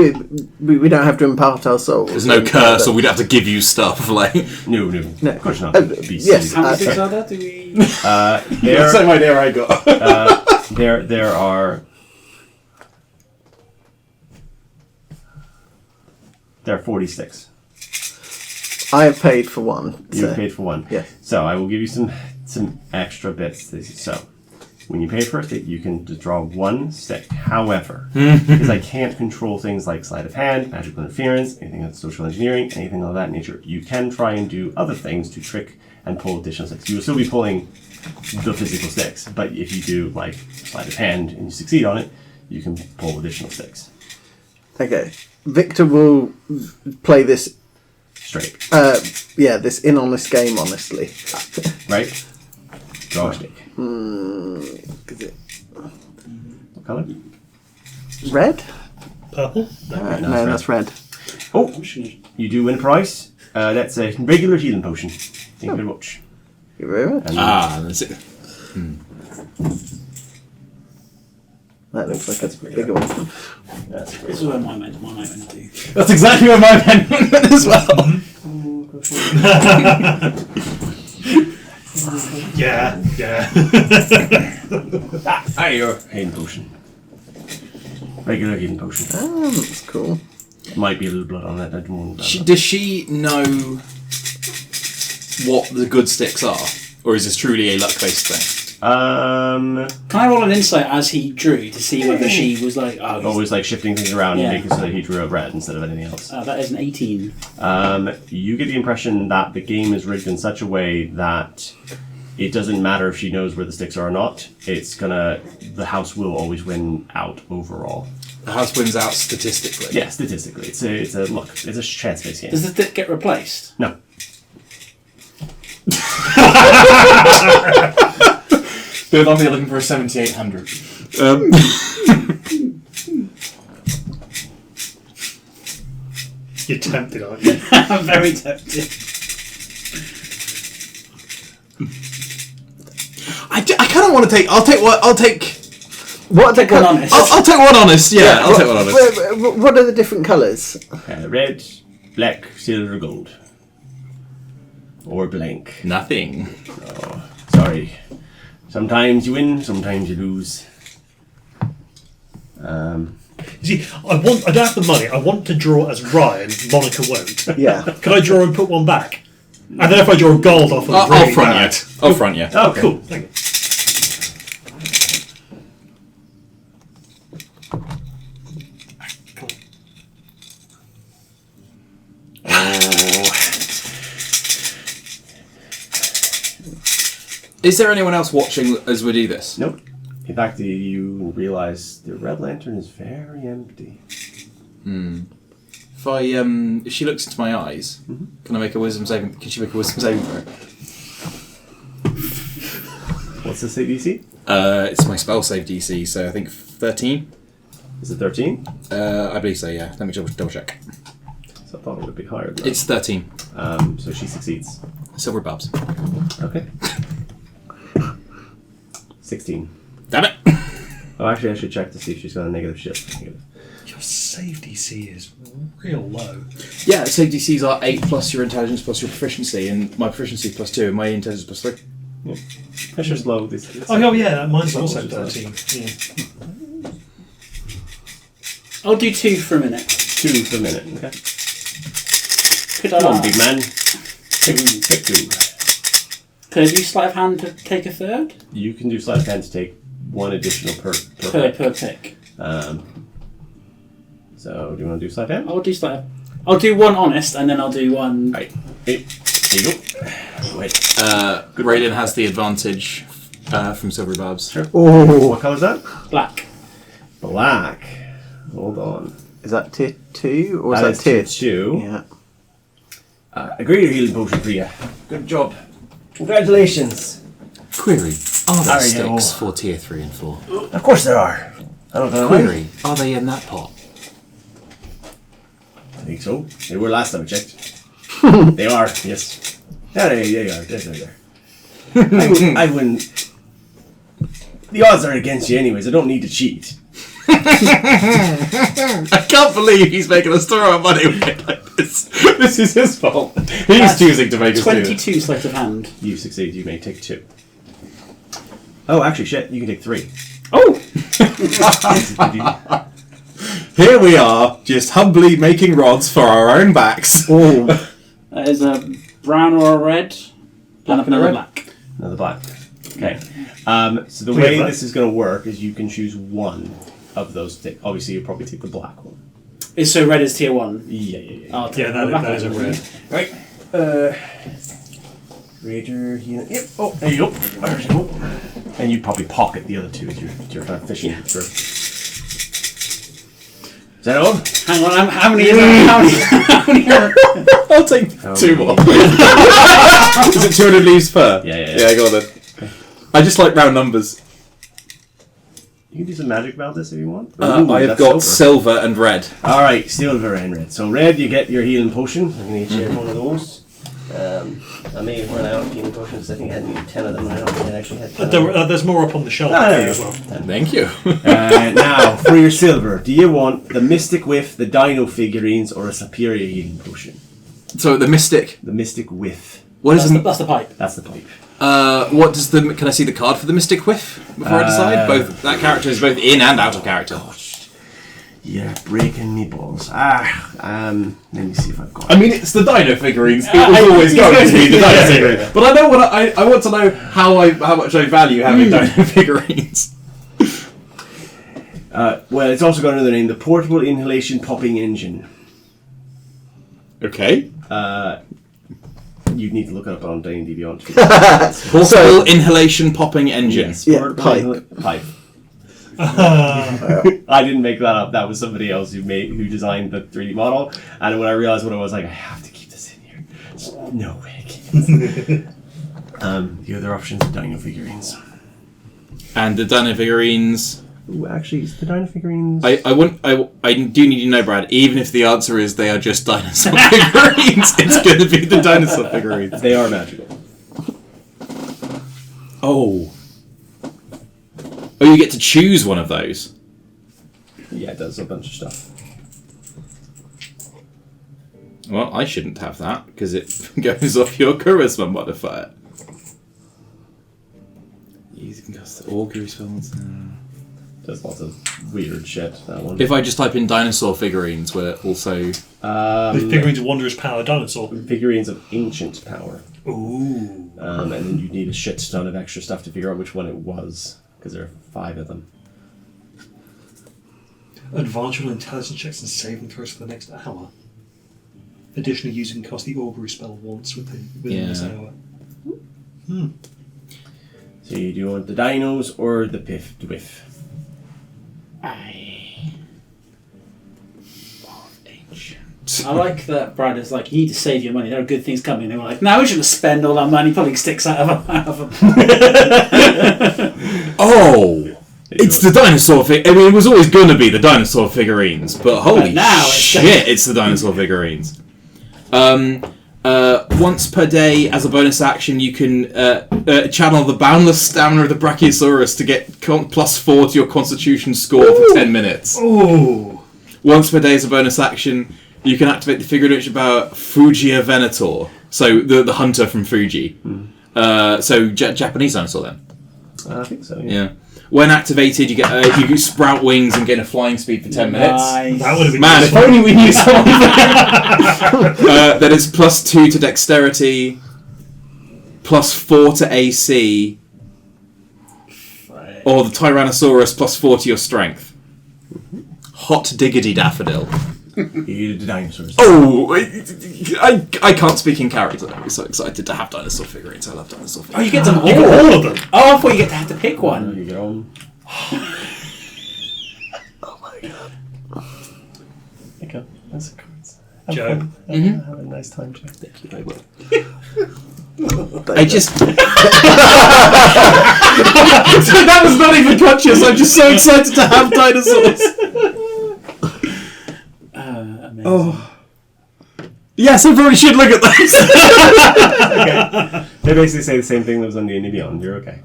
We don't have to impart our souls. There's no curse, or we'd have to give you stuff. Like No, of course not. Be yes. silly. How many things are there? Do we? There, same idea I got. there are 46. I have paid for one. You So. paid for one. Yes. So I will give you some extra bits. So when you pay for it, you can draw one stick. However, because I can't control things like sleight of hand, magical interference, anything like social engineering, anything of that nature, you can try and do other things to trick and pull additional sticks. You will still be pulling the physical sticks, but if you do like sleight of hand and you succeed on it, you can pull additional sticks. Okay. Victor will play this. Straight. This in-honest game, honestly. Right? Draw a stick. Is it What colour? red? Purple? No, that's red. Oh, you do win a prize. That's a regular healing potion. Thank you very much. Thank you very much. And That's it. That looks like it's a bigger one. that's great. This is where my might do. That's exactly what my pen went as well. Yeah. Your healing potion. Regular healing potion. Oh, that's cool. Might be a little blood on it. I don't want that. Does she know what the good sticks are, or is this truly a luck-based thing? Can I roll an insight as he drew to see whether she was like, Always like shifting things around Yeah. and making so that he drew a red instead of anything else. that is an 18. You get the impression that the game is rigged in such a way that it doesn't matter if she knows where the sticks are or not. The house will always win out overall. The house wins out statistically. Yeah, statistically, it's a chance-based game. Does the stick get replaced? No. They're only looking for a 7800. You're tempted, aren't you? I'm very tempted. I kind of want to take. I'll take. What are the One honest. I'll take one honest. Yeah, I'll take one honest. What are the different colours? Red, black, silver, gold. Or blank. Nothing. Oh, sorry. Sometimes you win, sometimes you lose. You see, I don't have the money. I want to draw as Ryan. Monica won't. Yeah. Can I draw and put one back? And then if I draw gold off of I'll front you. I'll front you. Oh, cool. Thank you. Is there anyone else watching as we do this? Nope. In fact, you realize the red lantern is very empty. If she looks into my eyes, can I make a wisdom saving? Can she make a wisdom saving throw? What's the DC? It's my spell save DC, so I think 13. Is it 13? I believe so. Yeah. Let me double check. So I thought it would be higher than that. It's 13. So she succeeds. Silver bulbs. Okay. 16. Damn it! Oh, actually, I should check to see if she's got a negative shift. Your save DC is real low. Yeah, save DCs are 8 plus your intelligence plus your proficiency, and my proficiency plus 2, and my intelligence plus 3. Yeah. Pressure's low. Oh yeah, mine's also 13. Yeah. I'll do 2 for a minute. 2 for a minute. Okay. Could I Come on, big man. Pick 2. Could I do sleight of hand to take a third? You can do sleight of hand to take 1 additional per pick. So, do you want to do sleight of hand? I'll do sleight of... I'll do 1 honest, and then I'll do 1... Right. Here you go. Wait. Raylan has the advantage from silver bulbs. Sure. Oh, What colour is that? Black. Black. Hold on. Is that tier 2 or is That that is tier tier 2. Yeah. Agree to healing potion for you. Good job. Congratulations. Query: are there There you go. sticks for tier 3 and 4? Of course there are. I don't know. Query: are they in that pot? I think so. They were last time I checked. They are, yes. Yeah, they are. There. I wouldn't. The odds are against you, anyways. I don't need to cheat. I can't believe he's making us throw our money away like this. This is his fault. He's choosing to make us do this. 22 sleight of hand. You succeed. You may take 2. Oh, actually, shit. You can take 3. Oh! Here we are, just humbly making rods for our own backs. Oh, That is a brown or a red. And up another red. black. Another black. Okay. So the We way have that. this is going to work is you can choose one of those. Obviously, you'll probably take the black one. Is so red is tier 1. Yeah. I'll take Yeah, the that black is a one. red. Right. Rager, healing. Yep. Oh, there you go. There you go. And you probably pocket the other 2 as you're kind of fishing for. Is that all? Hang on, how many is there? How many are... I'll take How 2 many? more. Is it 200 leaves per? Yeah. Yeah, go on then. I just like round numbers. You can do some magic about this if you want. I have that's got silver. silver and red. All right, silver and red. So red, you get your healing potion. I'm going to share one of those. I may have run out of healing potions. I think I had needed 10 of them. I don't think I actually had 10 of them. There's more up on the shelf Ah, there there as you well. go. Thank you. Now, for your silver, do you want the Mystic Whiff, the Dino figurines, or a superior healing potion? So the mystic. The Mystic Whiff. What is That's the pipe. That's the pipe. what does the? Can I see the card for the mystic whiff before I decide? Both that character is both in and out of character. You're breaking me balls. Let me see if I've got I mean, it's the dino figurines. It was always going to be the dino figurines. But I know what I want to know how much I value having dino figurines. well, it's also got another name, the Portable Inhalation Popping Engine. Okay. You need to look it up on D&D Beyond. Portable inhalation popping engine. Yes, Yeah, portable pipe. Pipe. I didn't make that up. That was somebody else who designed the 3D model. And when I realized what it was, like, I have to keep this in here. No way. The other options are dino figurines. And the dino figurines. Ooh, actually, it's the dino figurines. I do need to know, Brad. Even if the answer is they are just dinosaur figurines, it's going to be the dinosaur figurines. They are magical. Oh, you get to choose one of those. Yeah, it does a bunch of stuff. Well, I shouldn't have that because it goes off your charisma modifier. You can cast augury spells. Does lots of weird shit, that one. If I just type in dinosaur figurines, we're also. The figurines of Wondrous Power Dinosaur. Figurines of ancient power. Ooh. And then you need a shit ton of extra stuff to figure out which one it was, because there are 5 of them. Advance your intelligence checks and saving throws for the next hour. Additionally, you can cast the augury spell once within this hour. So you do want the dinos or the whiff? I like that Brad is like, you need to save your money. There are good things coming. They were like, no, we shouldn't spend all our money pulling sticks out of a Oh! It's the dinosaur I mean, it was always going to be the dinosaur figurines, but holy now it's shit, it's the dinosaur figurines. Once per day, as a bonus action, you can channel the boundless stamina of the Brachiosaurus to get +4 to your Constitution score for 10 minutes. Ooh. Once per day, as a bonus action, you can activate the figure which about Fujiya Venator, so the hunter from Fuji. So Japanese dinosaur then. I think so. Yeah. When activated, you get you sprout wings and gain a flying speed for 10 minutes. Nice. That would have been Man, if useful. only we knew something. Then it's +2 to dexterity, +4 to AC, or the Tyrannosaurus +4 to your strength. Hot diggity daffodil. You the dinosaurs. Oh, I can't speak in character. I'm so excited to have dinosaur figurines. I love dinosaur Oh, figurines. you get them all. You got all of them. Oh, I thought you have to pick one. You get on. Oh my god. That's a coincidence. Have Joe. fun. Mhm. Have a nice time, Joe. Thank you, I will. I just. That was not even conscious. I'm just so excited to have dinosaurs. Amazing. Oh. Yes, I probably should look at those. Okay. They basically say the same thing that was on D&D Beyond. You're okay.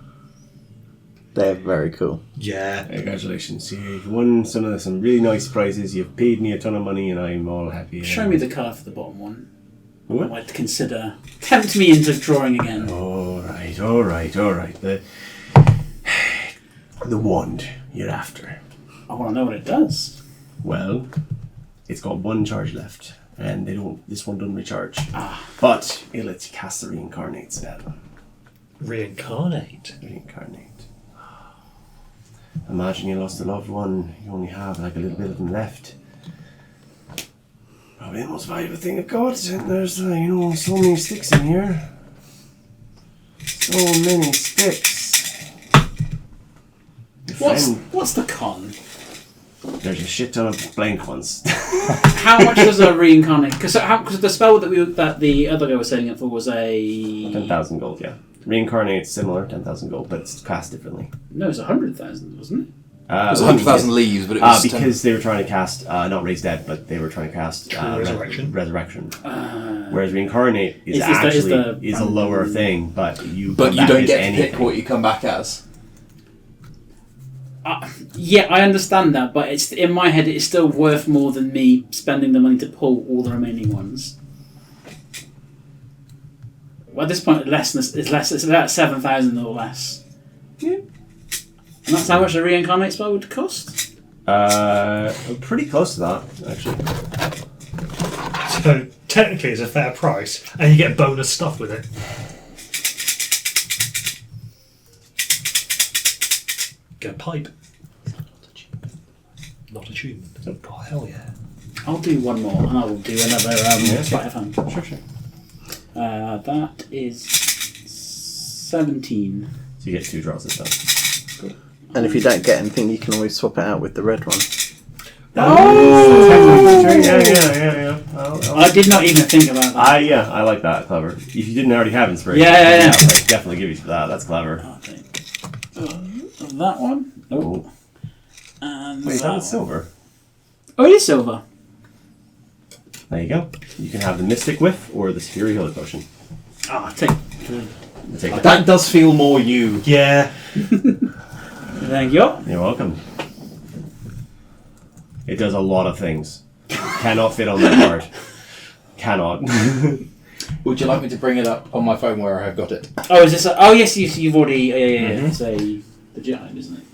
They're very cool. Yeah. Congratulations. You've won some really nice prizes. You've paid me a ton of money, and I'm all happy. Show me the card for the bottom one. I What? might consider. Tempt me into drawing again. All right. The wand you're after. I want to know what it does. Well, it's got one charge left, and this one doesn't recharge. Ah. But it lets you cast the reincarnate spell. Reincarnate. Reincarnate. Imagine you lost a loved one. You only have like a little bit of them left. Probably the most valuable thing you've got. And there's so many sticks in here. So many sticks. Your friend, What's the con? there's a shit ton of blank ones. How much does a reincarnate? Because the spell that the other guy was setting it for was a 10,000 gold, yeah. Reincarnate's similar, 10,000 gold, but it's cast differently. No, it's 100,000, wasn't it? It was 100,000 leaves, but it was because they were trying to cast not raise dead, but they were trying to cast Resurrection. Resurrection. Whereas reincarnate is a lower thing, but you But come you back don't as get to anything. pick what you come back as. Yeah, I understand that, but it's in my head it's still worth more than me spending the money to pull all the remaining ones. Well, at this point, it's less. It's about 7,000 or less. Yeah. And that's how much a reincarnate spell would cost. Pretty close to that, actually. So technically it's a fair price, and you get bonus stuff with it. Get a pipe. Not achievement. Oh, hell yeah. I'll do one more, and I will do another sleight of hand. Sure. That is 17. So you get 2 draws this time. And if you don't get anything, you can always swap it out with the red one. Oh! Yeah. I did not even think about that. I like that. Clever. If you didn't already have inspiration, Yeah. I'd definitely give you that. That's clever. Okay. That one. Oh. And Wait, that was silver. Oh, it is silver. There you go. You can have the Mystic Whiff or the Superior Healer Potion. Take Take That does feel more you. Yeah. Thank you. You're welcome. It does a lot of things. Cannot fit on that card. Cannot. Would you like me to bring it up on my phone where I've got it? Oh, is this? Yes, you've already. Yeah. It's a the giant, isn't it?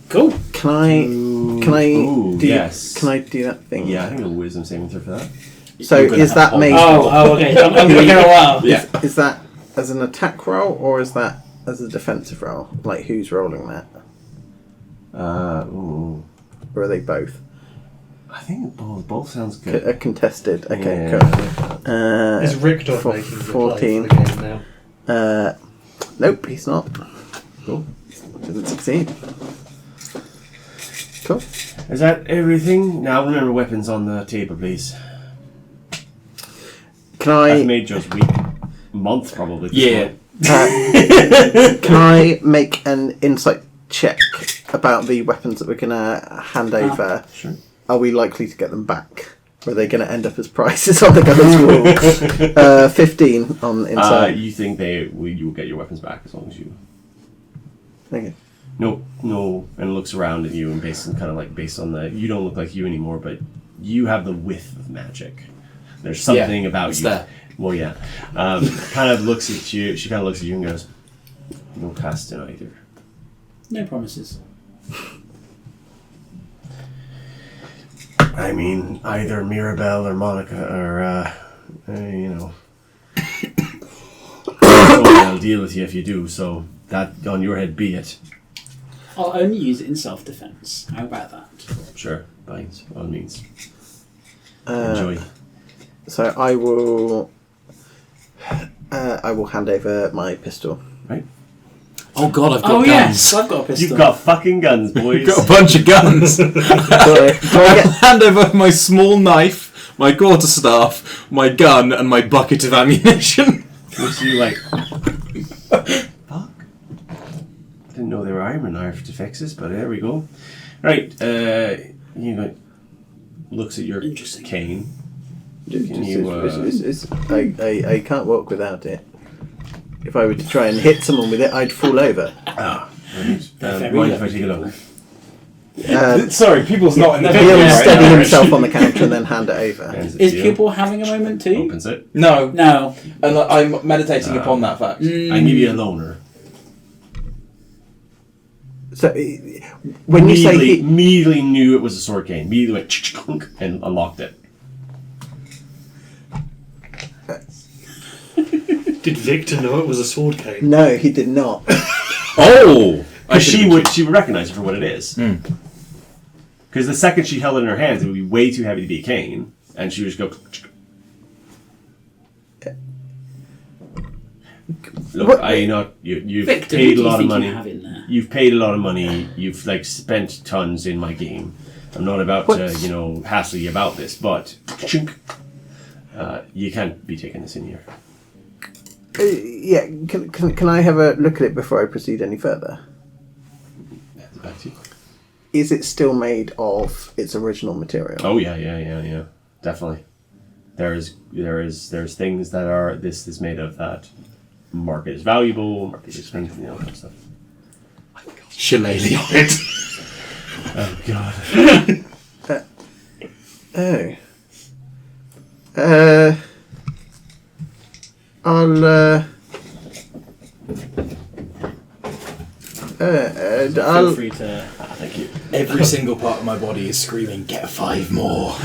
Cool. Can I Ooh, do yes. Can I do that thing? Yeah, I think a wisdom saving throw for that. So is that made? Oh, okay. I'm going to go a while. Yeah. Is that as an attack roll or is that as a defensive roll? Like who's rolling that? Ooh. Or are they both? I think both sounds good. Contested. Okay, Yeah. cool. Is Richter for making the 14. play for the game now? Nope, he's not. Cool. Doesn't succeed. Cool. Is that everything? Now remember weapons on the table, please. Can I've I made Joe's week. Month probably. this Yeah. month. can I make an insight check about the weapons that we're gonna hand over? Sure. Are we likely to get them back? Or are they going to end up as prizes on the gunner's wall? 15 on insight. You think you will get your weapons back as long as you. Okay. No, and looks around at you and based on the. You don't look like you anymore, but you have the whiff of magic. There's something about it's you. there. Well, yeah. Kind of looks at you. She kind of looks at you and goes, "No casting either." No promises. I mean, either Mirabelle or Monica or, I'll deal with you if you do, so that on your head be it. I'll only use it in self-defense. How about that? Sure, by all means. Enjoy. So I will hand over my pistol. Right. Oh god, I've got Oh guns. yes, I've got a pistol. You've got fucking guns, boys. Got a bunch of guns. Do I get- Hand over my small knife, my quarterstaff, my gun, and my bucket of ammunition. Which you like? Fuck! Didn't know there were iron artifacts, but there we go. Right, you know, looks at your Interesting. cane. I can't walk without it. If I were to try and hit someone with it, I'd fall over. Ah, right. Very Mind if I lucky. take a look? Sorry, people's not in the He'll video right steady now. himself on the counter and then hand it over. Hands it Is to you. Pupil having a moment too? Opens it. No, No. and I'm meditating upon that fact. I give you a loner. So, when you say Immediately knew it was a sword cane. Immediately went chunk and unlocked it. Did Victor know it was a sword cane? no, he did not. Oh! Because she would recognize it for what it is. Because the second she held it in her hands, it would be way too heavy to be a cane, and she would just go. Look, What- you've Victor, who paid do a you lot of think money. you have in there? You've paid a lot of money. You've like spent tons in my game. I'm not about to, What's- hassle you about this, but you can't be taking this in here. Yeah, can I have a look at it before I proceed any further? Hands it back to you. Is it still made of its original material? Oh yeah, definitely. There's things that are this is made of that market is valuable, market is expensive, that kind of stuff. Shillelagh on it. Oh god. Feel I'll free to. Thank you. Every single part of my body is screaming, get 5 more.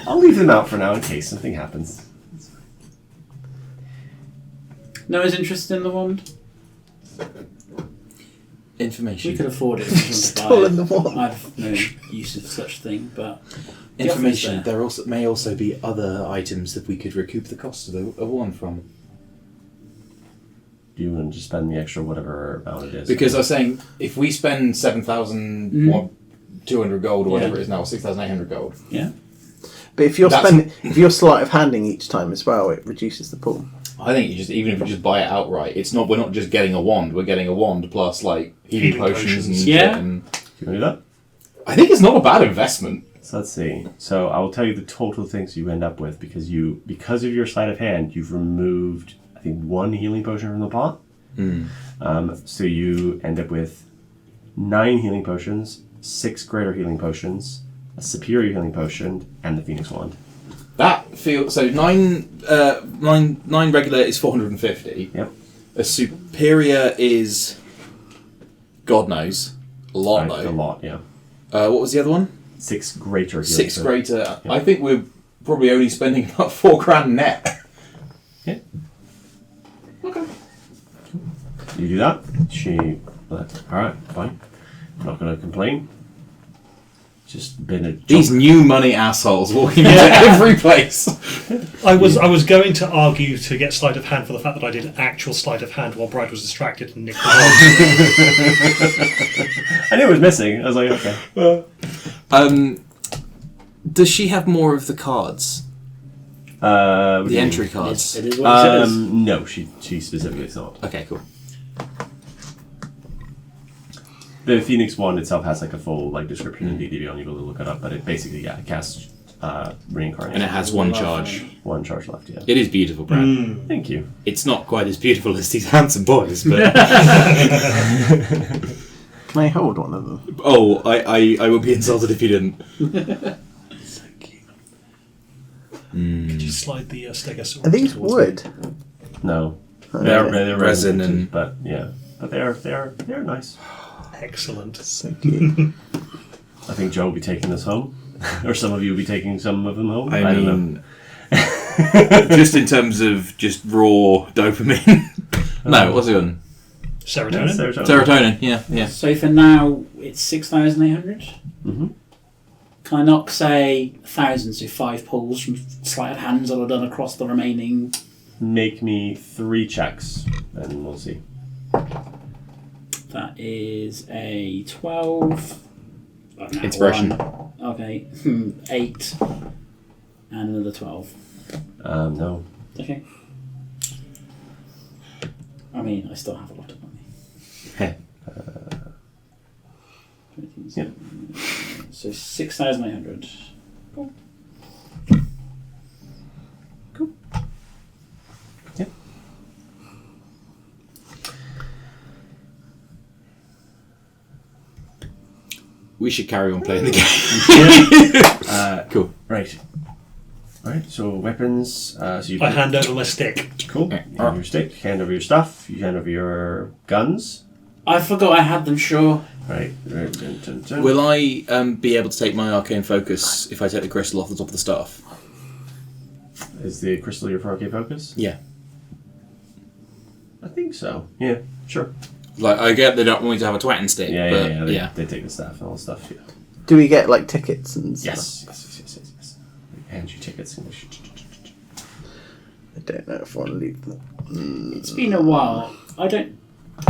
I'll leave them out for now in case something happens. No one's interested in the wand? Information. We could afford it. If Stolen the wand. I've no use of such thing, but the Information. offer's there. There also may also be other items that we could recoup the cost of a one from. Do you want to just spend the extra whatever amount it is? Because I was saying, if we spend 7,200 gold or whatever Yeah. it is now, 6,800 gold. Yeah. But if you're That's- if you're sleight of handing each time as well, it reduces the pool. I think even if we just buy it outright, we're not just getting a wand. We're getting a wand plus like healing Healing potions and potions. shit. Yeah. And Do you want to do that? I think it's not a bad investment. So let's see. So I will tell you the total things you end up with because of your sleight of hand, you've removed I think 1 healing potion from the pot. So you end up with 9 healing potions, 6 greater healing potions, a superior healing potion, and the Phoenix Wand. That feels so. Nine regular is 450. Yep. A superior is, God knows, a lot A though. lot, yeah. What was the other one? 6 greater healing 6 potions. greater. I think we're probably only spending about $4,000 net. Yeah. Okay. You do that. Alright, fine. I'm not going to complain. Just been a These new money assholes walking into every place. I was going to argue to get sleight of hand for the fact that I did actual sleight of hand while Brad was distracted and nicked the wand. I knew it was missing. I was like, okay. Does she have more of the cards? The entry cards? It is what it says. No, she specifically is not. Okay, cool. The Phoenix Wand itself has like a full description in DDB on you go to look it up, but it basically casts reincarnation. And it has one charge. 1 charge left, yeah. It is beautiful, Brad. Thank you. It's not quite as beautiful as these handsome boys, but Can I hold one of them? oh, I would be insulted if you didn't. So cute. Could you slide the stegosaurus Are these towards me? wood? No. Oh, They're okay. Resin resin and- but yeah. But they're nice. Excellent. So cute. I think Joe will be taking this home. Or some of you will be taking some of them home. I don't know. mean, just in terms of just raw dopamine. No, what's it on? Serotonin? Serotonin. Serotonin, yeah. So for now, it's 6,800. Mm-hmm. Can I knock, say, 1,000, so 5 pulls from sleight of hands that are done across the remaining? Make me 3 checks, and we'll see. That is a 12. Oh, no, Inspiration. 1. Okay. 8. And another 12. No. Okay. I mean, I still have a lot of money. Yep. So 6,800. Cool. Yep. We should carry on playing the game. Cool. Right. Alright, so weapons. So you I hand over my stick. Cool. Hand over your stick, hand over your stuff, you hand over your guns. I forgot I had them, sure. Right. Will I be able to take my arcane focus if I take the crystal off the top of the staff? Is the crystal your 4K focus? Yeah. I think so. Yeah, sure. Like, I get they don't want me to have a twatting stick, Yeah, but yeah. They take the staff and all the stuff, yeah. Do we get like tickets and stuff? Yes. Hand you tickets. I don't know if I want to leave them. It's been a while.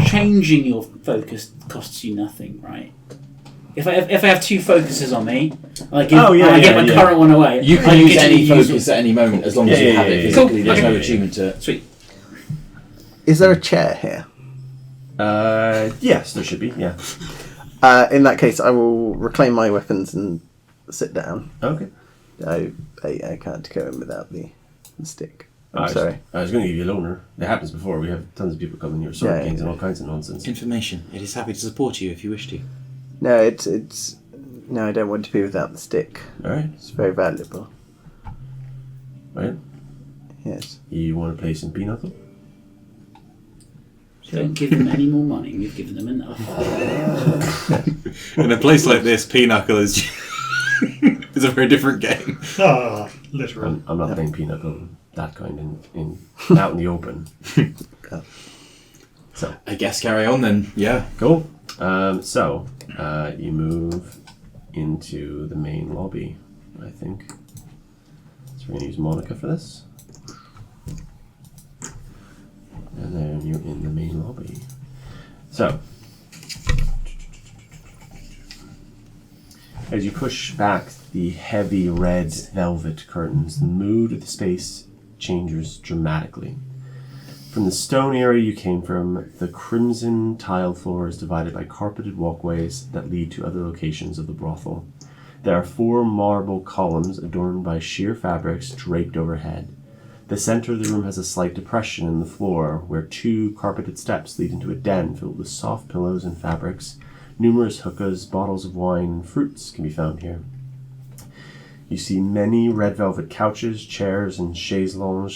Changing your focus costs you nothing, right? If I have 2 focuses on me, I get my current one away. You can use any focus at any moment as long as you have it physically. Cool. There's Okay. no achievement to it. Sweet. Is there a chair here? Yes, there should be, yeah. In that case, I will reclaim my weapons and sit down. Okay. I can't go in without the stick. I'm I sorry. was going to give you a loaner. It happens before. We have tons of people coming here, sword kings and all kinds of nonsense. Information. It is happy to support you if you wish to. No, it's no. I don't want to be without the stick. All right. It's very valuable. Right. Yes. You want to play some pinochle? Don't give them any more money. We've given them enough. In a place like this, Pinochle is is a very different game. Ah, literal. I'm not playing pinochle that kind in out in the open. So I guess carry on then. Yeah. cool. So you move into the main lobby, I think. So we're going to use Monica for this. And then you're in the main lobby. So, as you push back the heavy red velvet curtains, the mood of the space changes dramatically. From the stone area you came from, the crimson tiled floor is divided by carpeted walkways that lead to other locations of the brothel. There are 4 marble columns adorned by sheer fabrics draped overhead. The center of the room has a slight depression in the floor where 2 carpeted steps lead into a den filled with soft pillows and fabrics. Numerous hookahs, bottles of wine, and fruits can be found here. You see many red velvet couches, chairs, and chaises longue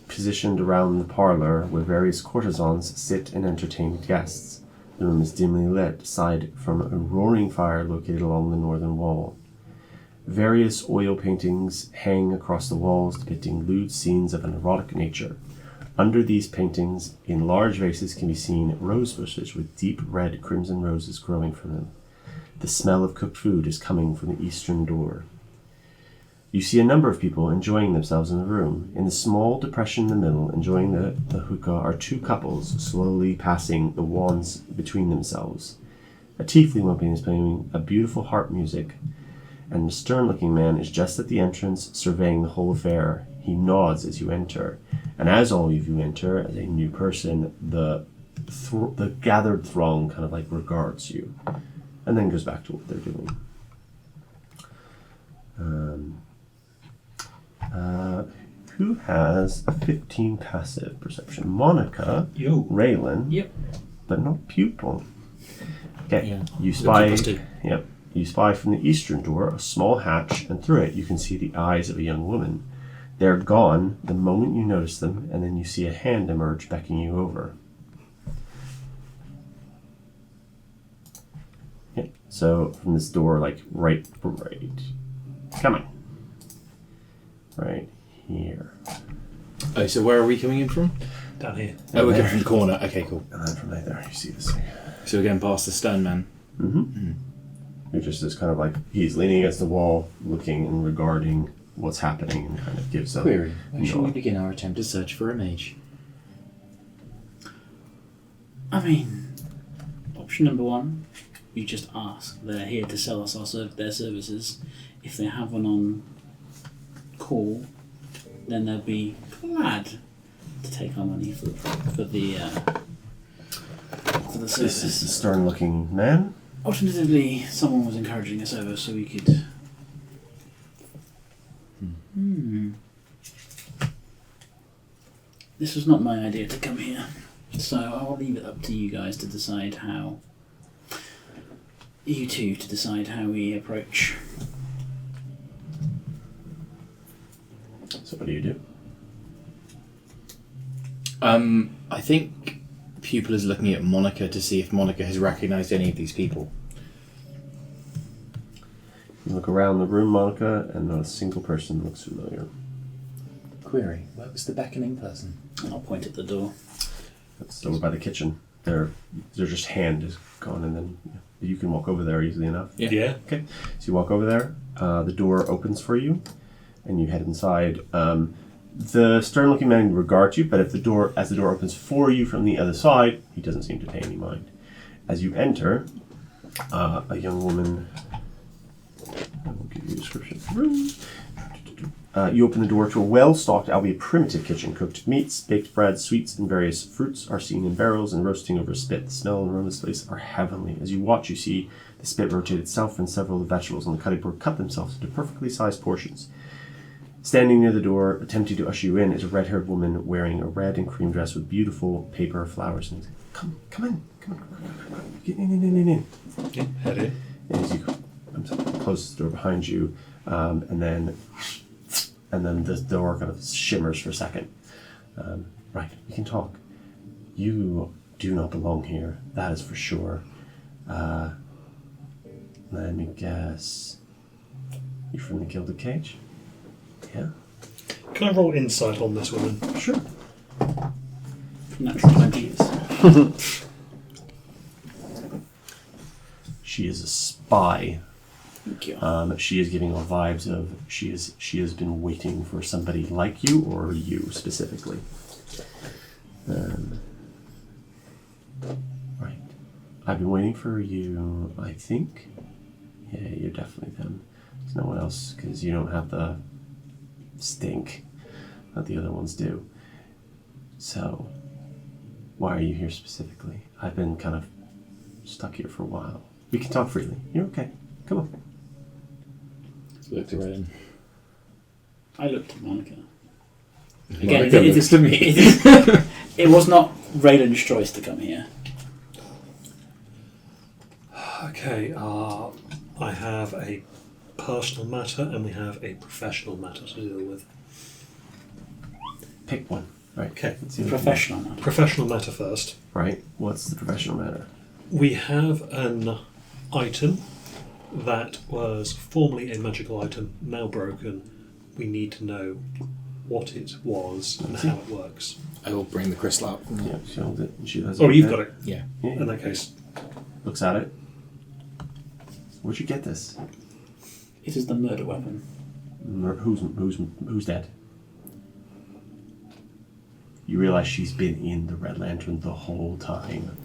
positioned around the parlor where various courtesans sit and entertain guests. The room is dimly lit, aside from a roaring fire located along the northern wall. Various oil paintings hang across the walls depicting lewd scenes of an erotic nature. Under these paintings, in large vases, can be seen rose bushes with deep red crimson roses growing from them. The smell of cooked food is coming from the eastern door. You see a number of people enjoying themselves in the room. In the small depression in the middle, enjoying the hookah, are 2 couples slowly passing the wands between themselves. A tiefling woman is playing a beautiful harp music, and the stern-looking man is just at the entrance, surveying the whole affair. He nods as you enter, and as all of you enter, as a new person, the gathered throng kind of like regards you, and then goes back to what they're doing. Who has a 15 passive perception? Monica, Yo. Raylan, Yep. but not Pupil. Okay, Yeah. you spy. +2. Yep. You spy from the eastern door a small hatch, and through it you can see the eyes of a young woman. They're gone the moment you notice them, and then you see a hand emerge, beckoning you over. Yep. So from this door, like right, come on, right here, Oh, so where are we coming in from? Down here. Oh, we're coming from the corner. Okay, cool. and then from right there you see this thing. So we're going past the stone man. Mm-hmm. You're just this kind of like, he's leaning against the wall, looking and regarding what's happening, and kind of gives a Query. Where shall we nod. begin our attempt to search for a mage? I mean, option number one, you just ask. They're here to sell us their services. If they have one on call, then they'll be glad to take our money for the This service. is the stern-looking man. Alternatively, someone was encouraging us over so we could. This was not my idea to come here, so I'll leave it up to you guys to decide how. You two to decide how we approach. So what do you do? I think Pupil is looking at Monica to see if Monica has recognised any of these people. You look around the room, Monica, and not a single person looks familiar. Query. Where was the beckoning person? And I'll point at the door. That's over by the kitchen. Their just hand is gone, and then you can walk over there easily enough. Yeah. Okay, so you walk over there. The door opens for you, and you head inside. The stern-looking man regards you, but as the door opens for you from the other side, he doesn't seem to pay any mind. As you enter, a young woman. I will give you a description of the room. You open the door to a well-stocked, albeit primitive kitchen. Cooked meats, baked bread, sweets, and various fruits are seen in barrels and roasting over a spit. The smell and aroma of this place are heavenly. As you watch, you see the spit rotate itself, and several of the vegetables on the cutting board cut themselves into perfectly sized portions. Standing near the door, attempting to usher you in, is a red-haired woman wearing a red and cream dress with beautiful paper flowers. And come in. Get in. Yeah, head in. And as you close the door behind you, and then the door kind of shimmers for a second. Right, we can talk. You do not belong here, that is for sure. Let me guess. You from the Gilded Cage? Yeah? Can I roll insight on this woman? Sure. Natural 20s. She is a spy. Thank you. She is giving off vibes of she has been waiting for somebody like you, or you specifically. Right. I've been waiting for you, I think. Yeah, you're definitely them. There's no one else, because you don't have the stink that the other ones do. So, why are you here specifically? I've been kind of stuck here for a while. We can talk freely. You're okay. Come on. Looked right in. I looked at Monica. Monica looks to me. It was not Raylan's choice to come here. Okay, I have a personal matter and we have a professional matter to deal with. Pick one. Right. Okay. Let's see what Professional matter. Professional matter first. Right. What's the professional matter? We have an item that was formerly a magical item, now broken. We need to know what it was and how it works. I will bring the crystal out. Yeah, she holds it. And she has Oh, you've got it. Yeah. Yeah. In that case, Looks at it. Where'd you get this? It is the murder weapon. Who's dead? You realize she's been in the Red Lantern the whole time.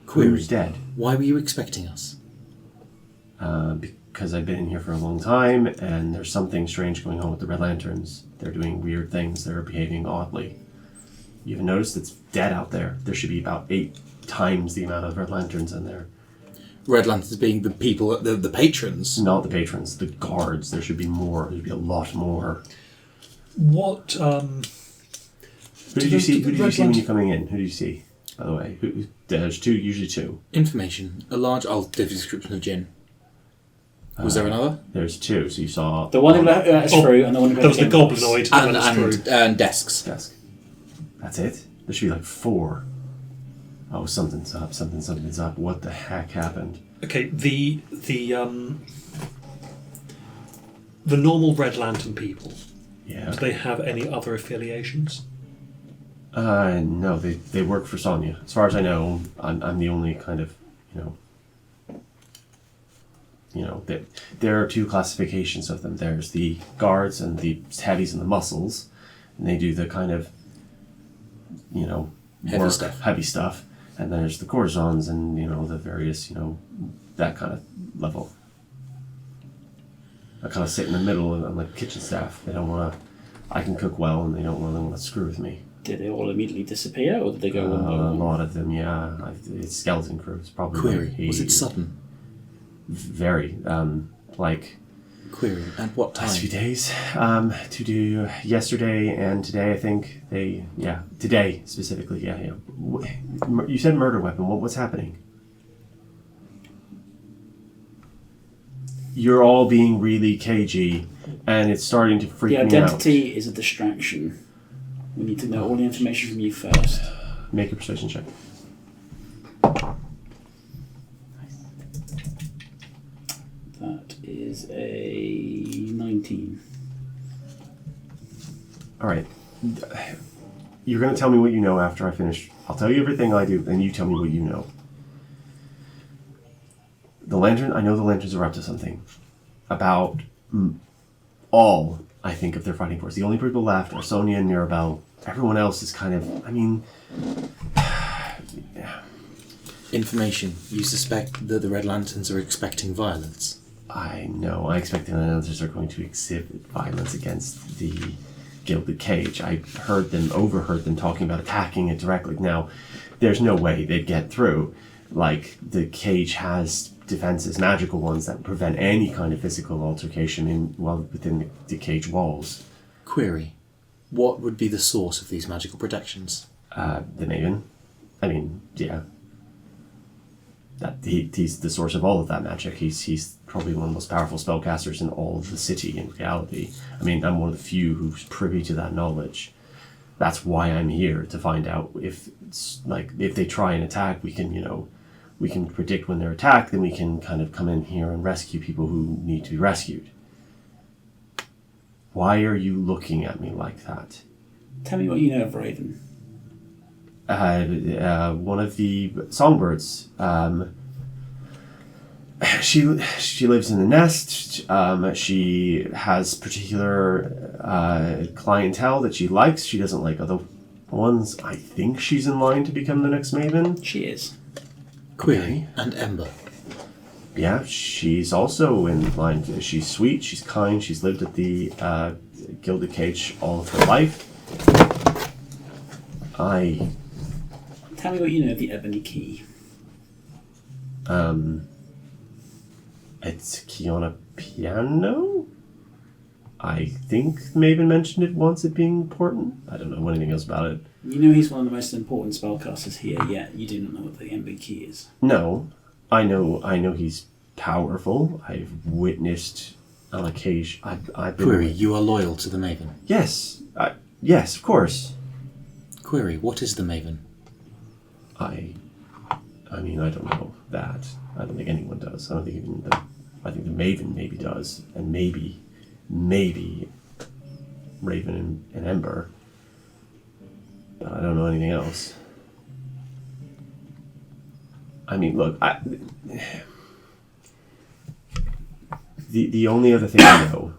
Query. Who's dead? Why were you expecting us? Because I've been in here for a long time, and there's something strange going on with the Red Lanterns. They're doing weird things. They're behaving oddly. You haven't noticed it's dead out there. There should be about 8 times the amount of Red Lanterns in there. Red Lanterns being the people, the patrons. Not the patrons, the guards. There should be more. There should be a lot more. what? Who did you see? Who did you see when you're coming in? Who did you see? By the way, there's usually two. Information. I'll give a description of Jin. Was there another? There's 2. So you saw The one who let us through and the one who There was the let us goblinoid that let us through. And desks. desk. That's it. There should be like 4. Oh, something's up. Something's up. What the heck happened? Okay, the normal Red Lantern people. Yeah. Do they have any other affiliations? No, they work for Sonya. As far as I know, I'm the only kind of, there are two classifications of them. There's the guards and the heavies and the muscles, and they do the kind of, heavy stuff. And then there's the courtesans and, the various, that kind of level. I kind of sit in the middle and I'm like kitchen staff. They don't want to, I can cook well and they don't really want to screw with me. Did they all immediately disappear or did they go one by A one? lot of them, yeah. It's skeleton crews, probably. Query. Was it sudden? Very. Query. At what time? Last few days. To do yesterday and today, I think. Today specifically, yeah. You said murder weapon. What's happening? You're all being really cagey, and it's starting to freak The me out. identity is a distraction. We need to know all the information from you first. Make a persuasion check. That is a 19. All right. You're going to tell me what you know after I finish. I'll tell you everything I do, and you tell me what you know. The lantern, I know the lanterns are up to something. About all, I think, of their fighting force. The only people left are Sonia and Mirabelle. Everyone else is kind of, yeah. Information. You suspect that the Red Lanterns are expecting violence. I know. I expect the Lanterns are going to exhibit violence against the Gilded Cage. I overheard them talking about attacking it directly. Now, there's no way they'd get through. Like, the cage has defenses, magical ones, that prevent any kind of physical altercation within the cage walls. Query. What would be the source of these magical protections? The Maven. Yeah. He's the source of all of that magic. He's probably one of the most powerful spellcasters in all of the city in reality. I'm one of the few who's privy to that knowledge. That's why I'm here, to find out if they try and attack, we can predict when they're attacked, then we can kind of come in here and rescue people who need to be rescued. Why are you looking at me like that? Tell me what you know of Raven. One of the songbirds. She lives in the nest. She has particular clientele that she likes. She doesn't like other ones. I think she's in line to become the next Maven. She is. Query. And Ember. Yeah, she's also in line. She's sweet, she's kind, she's lived at the Gilded Cage all of her life. Tell me what you know of the Ebony Key. It's a key on a piano? I think Maven mentioned it once, it being important. I don't know anything else about it. You know he's one of the most important spellcasters here, yet you do not know what the Ebony Key is. No. I know he's powerful. I've witnessed on occasion. I've been... Query, you are loyal to the Maven. Yes. Yes, of course. Query, what is the Maven? I don't know that. I don't think anyone does. I don't think even I think the Maven maybe does, and maybe Raven and Ember. But I don't know anything else. Look, the only other thing I know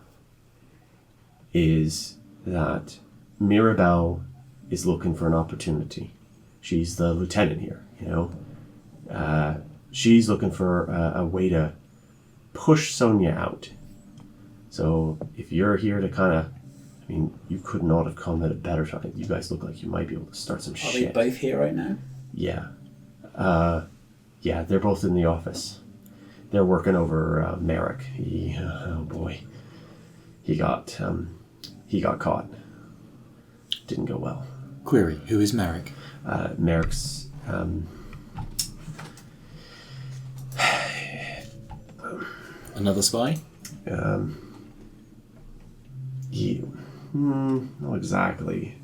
is that Mirabelle is looking for an opportunity. She's the lieutenant here, she's looking for a way to push Sonia out. So if you're here to kind of, you could not have come at a better time. You guys look like you might be able to start some shit. Are they both here right now? Yeah. Yeah, they're both in the office. They're working over Merrick. Oh boy. He got caught. Didn't go well. Query, who is Merrick? Merrick's another spy? Not exactly.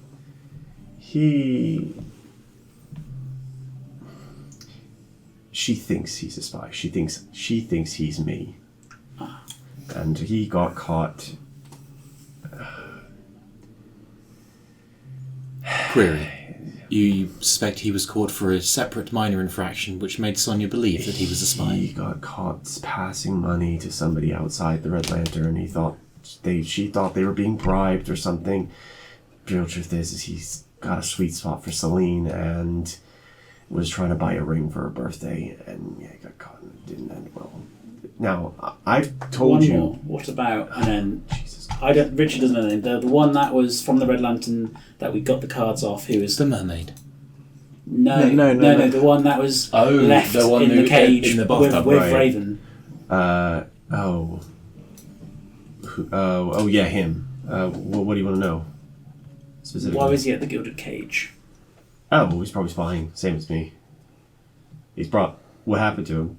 She thinks he's a spy. She thinks he's me. And he got caught. Query. You suspect he was caught for a separate minor infraction, which made Sonia believe that he was a He spy. got caught passing money to somebody outside the Red Lantern. She thought they were being bribed or something. The real truth is he's got a sweet spot for Celine and was trying to buy a ring for her birthday, and yeah, he got caught and it didn't end well. Now, I've told One you. more. What about, and then Jesus. Richard doesn't know the name. The one that was from the Red Lantern that we got the cards off. Who was The mermaid. No, No. the one that was Oh, left the one in the who- cage in the bathtub, with right. Raven. Oh, yeah, him. What do you want to know? Specifically. Why was he at the Gilded Cage? Oh, well, he's probably spying, same as me. What happened to him?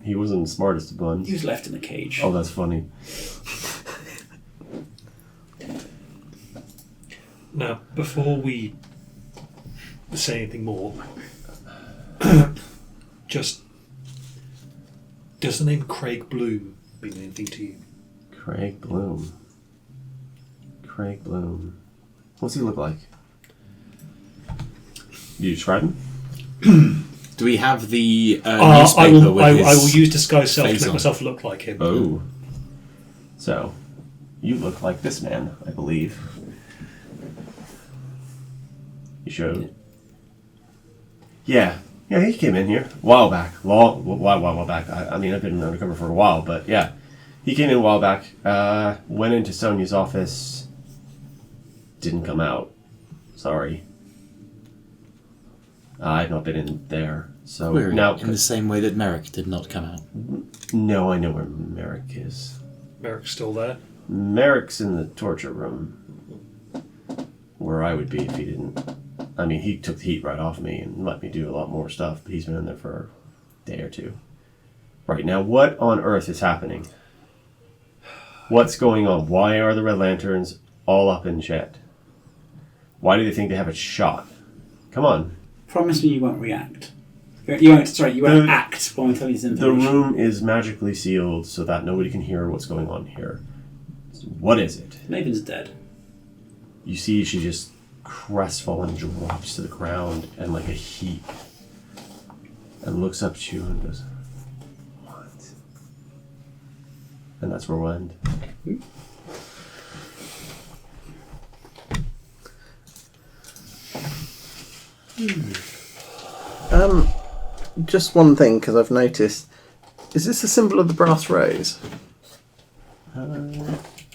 He wasn't the smartest of buns. He was left in the cage. Oh, that's funny. Now, before we say anything more, just does the name Craig Bloom mean anything to you? Craig Bloom. What's he look like? You describe him? Do we have the I newspaper with his will use disguise self to face make on? myself look like him. Oh. So, you look like this man, I believe. You showed? Yeah, he came in here a while back. While back. I mean, I've been undercover for a while, but yeah. He came in a while back, went into Sonia's office, didn't come out. Sorry. I've not been in there. So Query, now, in the same way that Merrick did not come out. no, I know where Merrick is. Merrick's still there. Merrick's in the torture room, where I would be if he didn't. I mean, he took the heat right off me and let me do a lot more stuff, but he's been in there for a day or two. Right now, what on earth is happening? What's going on? Why are the Red Lanterns all up in Jet? Why do they think they have a shot? Come on. Promise me you won't react. You won't act when I tell you this The information. room is magically sealed so that nobody can hear what's going on here. So what is it? Maven's dead. You see she just crestfallen drops to the ground and like a heap and looks up at you and goes, "What?" And that's where we'll end. Just one thing, because I've noticed. Is this a symbol of the brass rose?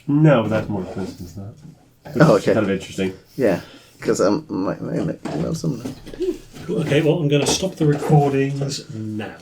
No, that's more coincidence than that. Oh, okay. Kind of interesting. Yeah, because might know something. Okay, well, I'm going to stop the recordings now.